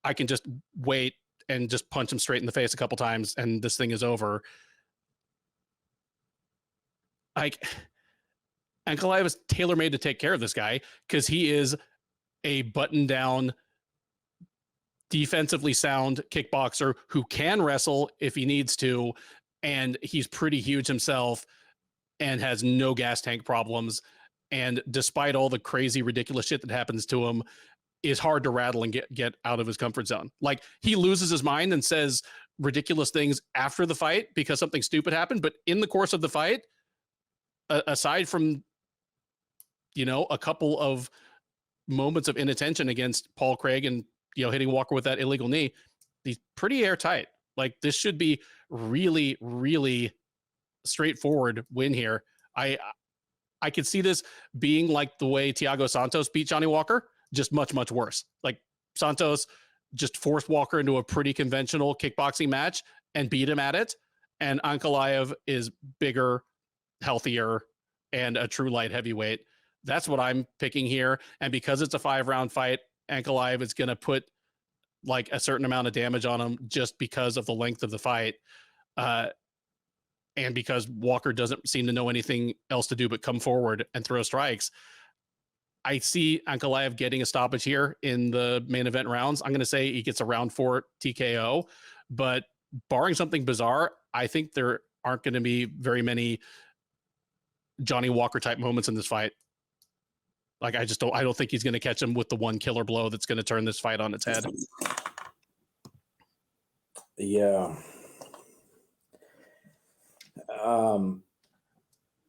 I can just wait and just punch him straight in the face a couple times and this thing is over. Ankalaev is tailor-made to take care of this guy because he is a button-down, defensively sound kickboxer who can wrestle if he needs to, and he's pretty huge himself and has no gas tank problems. And despite all the crazy, ridiculous shit that happens to him, is hard to rattle and get out of his comfort zone. Like, he loses his mind and says ridiculous things after the fight because something stupid happened. But in the course of the fight, aside from, a couple of moments of inattention against Paul Craig and, hitting Walker with that illegal knee, he's pretty airtight. Like, this should be really, really straightforward win here. I could see this being like the way Thiago Santos beat Johnny Walker, just much, much worse. Like, Santos just forced Walker into a pretty conventional kickboxing match and beat him at it. And Ankalaev is bigger, healthier, and a true light heavyweight. That's what I'm picking here. And because it's a 5-round fight, Ankalaev is going to put like a certain amount of damage on him just because of the length of the fight. And because Walker doesn't seem to know anything else to do but come forward and throw strikes, I see Ankalaev getting a stoppage here in the main event rounds. I'm going to say he gets a round 4 TKO, but barring something bizarre, I think there aren't going to be very many Johnny Walker type moments in this fight. Like, I don't think he's going to catch him with the one killer blow that's going to turn this fight on its head. Yeah.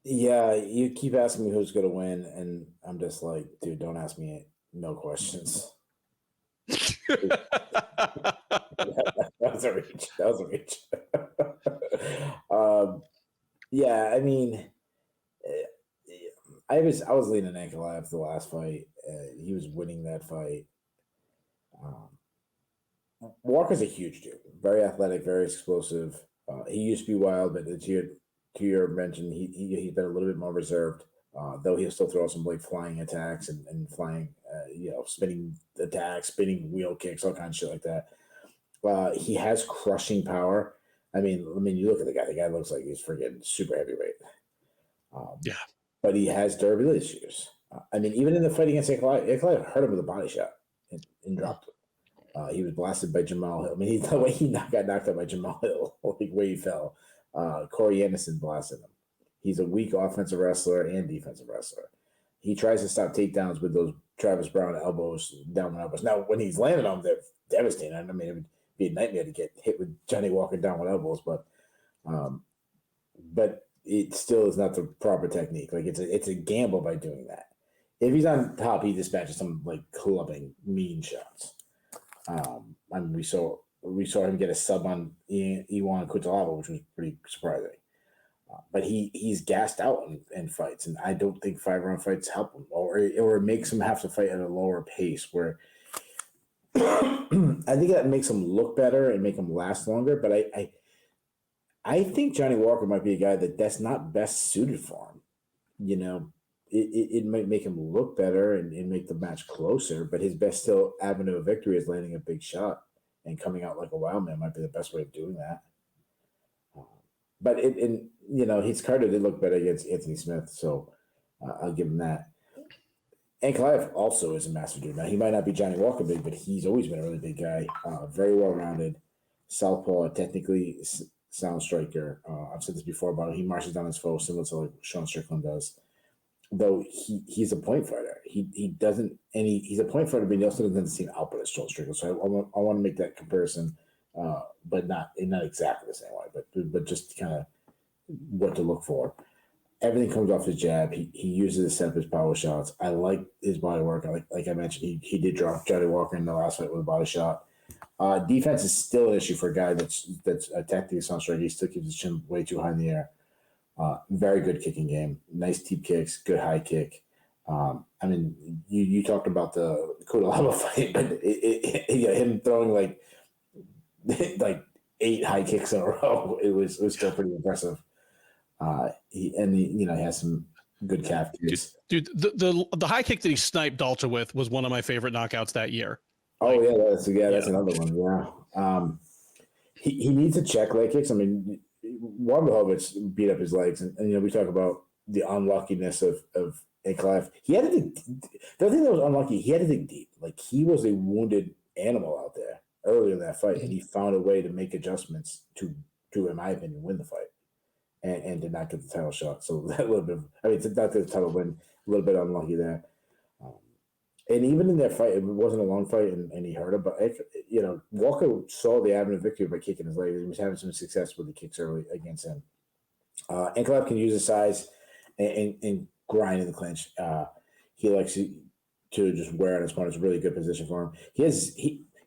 Yeah, you keep asking me who's going to win, and I'm just like, dude, don't ask me no questions. That was a reach. Yeah, I mean, I was leaning Ankalaev the last fight. He was winning that fight. Walker's a huge dude, very athletic, very explosive. He used to be wild, but to your mention, he's been a little bit more reserved. Though he'll still throw some like flying attacks and flying, spinning attacks, spinning wheel kicks, all kinds of shit like that. He has crushing power. I mean, you look at the guy. The guy looks like he's freaking super heavyweight. Yeah. But he has durability issues. Even in the fight against Ankalaev hurt him with a body shot and dropped him. He was blasted by Jamal Hill. The way he got knocked out by Jamal Hill, like where he fell. Corey Anderson blasted him. He's a weak offensive wrestler and defensive wrestler. He tries to stop takedowns with those Travis Brown elbows, downward elbows. Now, when he's landing them, they're devastating. I mean, it would be a nightmare to get hit with Johnny Walker downward elbows, but it still is not the proper technique. Like it's a gamble by doing that. If he's on top, he dispatches some like clubbing mean shots. I mean, we saw him get a sub on Iwan Cutelaba, which was pretty surprising. But he's gassed out in fights, and I don't think 5-round fights help him, or it makes him have to fight at a lower pace. Where I think that makes him look better and make him last longer. But I think Johnny Walker might be a guy that's not best suited for him. You know, it might make him look better and make the match closer, but his best still avenue of victory is landing a big shot and coming out like a wild man might be the best way of doing that. But his card did look better against Anthony Smith, so I'll give him that. Ankalaev also is a massive dude. Now, he might not be Johnny Walker big, but he's always been a really big guy. Very well-rounded, southpaw, technically sound striker. I've said this before about him. He marches down his foe, similar to like Sean Strickland does. Though he's a point fighter. He's a point fighter, but he also doesn't seem output as Sean Strickland. So I want to make that comparison. But not exactly the same way, but just kind of what to look for. Everything comes off his jab. He uses to set up his power shots. I like his body work. Like I mentioned, he did drop Johnny Walker in the last fight with a body shot. Defense is still an issue for a guy that's attacking his strike. He still keeps his chin way too high in the air. Very good kicking game. Nice deep kicks. Good high kick. I mean, you talked about the Cutelaba fight, but him throwing like 8 high kicks in a row. It was still pretty impressive. He has some good calf kicks. Dude, the high kick that he sniped Dalcha with was one of my favorite knockouts that year. Oh that's another one. Yeah. He needs to check leg kicks. I mean, Waldo beat up his legs, and we talk about the unluckiness of Ankalaev. He had to dig. The thing that was unlucky, he had to dig deep. Like he was a wounded animal out there early in that fight, and he found a way to make adjustments to in my opinion, win the fight, and did not get the title shot. So that little bit, to not get the title win, a little bit unlucky there. And even in that fight, it wasn't a long fight, and he hurt him. But Walker saw the avenue of victory by kicking his leg. He was having some success with the kicks early against him. Ankalaev can use his size and grind in the clinch. He likes to just wear on his opponent. It's a really good position for him.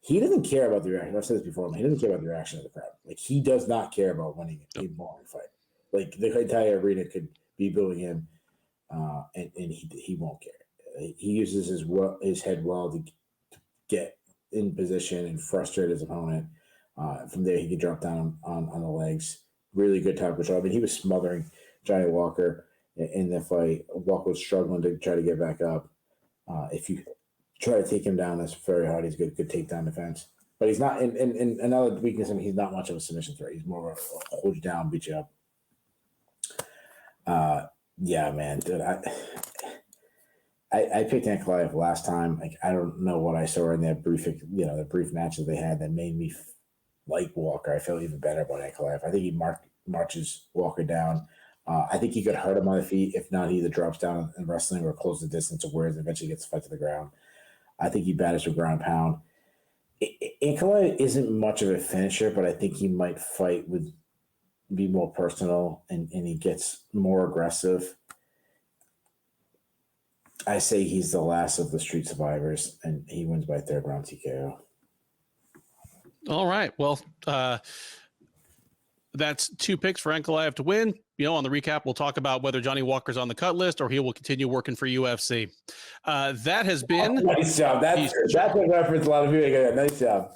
He doesn't care about the reaction. I've said this before. He doesn't care about the reaction of the crowd. Like he does not care about winning a boring fight. Like the entire arena could be booing him, and he won't care. He uses his head well to get in position and frustrate his opponent. From there, he can drop down on the legs. Really good top control. I mean, he was smothering Johnny Walker in the fight. Walker was struggling to try to get back up. If you try to take him down, that's very hard. He's good takedown defense. But he's not, and another weakness, he's not much of a submission threat. He's more of a hold you down, beat you up. Yeah, man, dude, I picked Ankalaev last time. Like, I don't know what I saw in that brief, the brief match that they had that made me like Walker. I feel even better about Ankalaev. I think he marches Walker down. I think he could hurt him on the feet. If not, he either drops down in wrestling or close the distance to where it eventually gets the fight to the ground. I think he batters with ground pound. Ankalaev isn't much of a finisher, but I think he might be more personal and he gets more aggressive. I say he's the last of the street survivors, and he wins by 3rd round TKO. All right. Well, that's 2 picks for Ankalaev to win. On the recap, we'll talk about whether Johnny Walker's on the cut list or he will continue working for UFC. That has been... nice job. That's a reference a lot of people get. Nice job.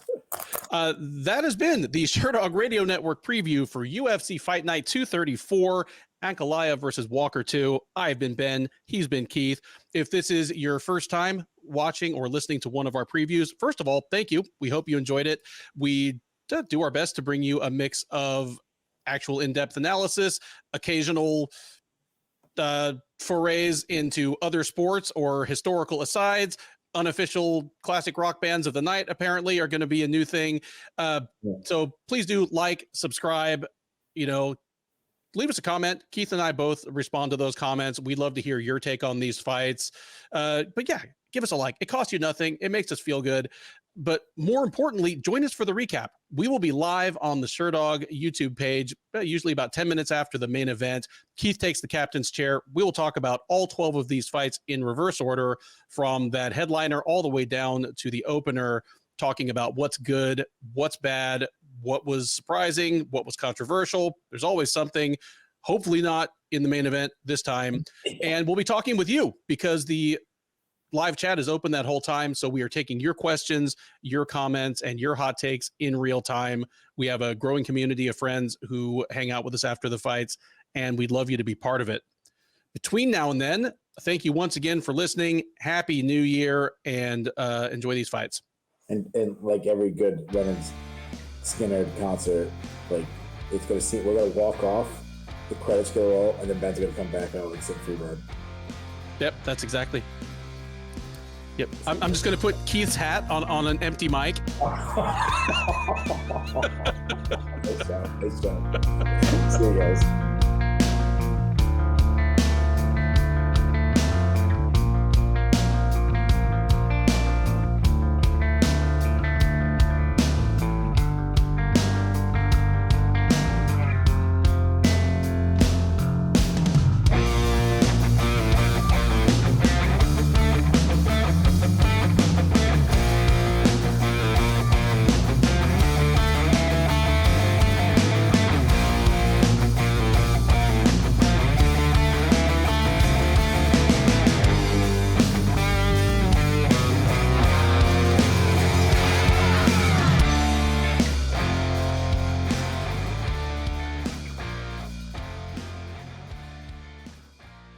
That has been the Sherdog Radio Network preview for UFC Fight Night 234, Ankalaev versus Walker 2. I've been Ben. He's been Keith. If this is your first time watching or listening to one of our previews, first of all, thank you. We hope you enjoyed it. We do our best to bring you a mix of actual in-depth analysis, occasional forays into other sports or historical asides. Unofficial classic rock bands of the night apparently are going to be a new thing. So please do like, subscribe, leave us a comment. Keith and I both respond to those comments. We'd love to hear your take on these fights. But yeah, give us a like. It costs you nothing. It makes us feel good. But more importantly, join us for the recap. We will be live on the Sherdog YouTube page, usually about 10 minutes after the main event. Keith takes the captain's chair. We will talk about all 12 of these fights in reverse order, from that headliner all the way down to the opener, talking about what's good, what's bad, what was surprising, what was controversial. There's always something, hopefully not in the main event this time. And we'll be talking with you, because the live chat is open that whole time. So we are taking your questions, your comments, and your hot takes in real time. We have a growing community of friends who hang out with us after the fights, and we'd love you to be part of it. Between now and then, thank you once again for listening. Happy New Year, and enjoy these fights. And like every good Lennon's Skynyrd concert, like it's gonna see, we're gonna walk off, the credits gonna roll, and then Ben's gonna come back out and sing Freebird. Yep, that's exactly. Yep, I'm just gonna put Keith's hat on an empty mic. Nice job. See you guys.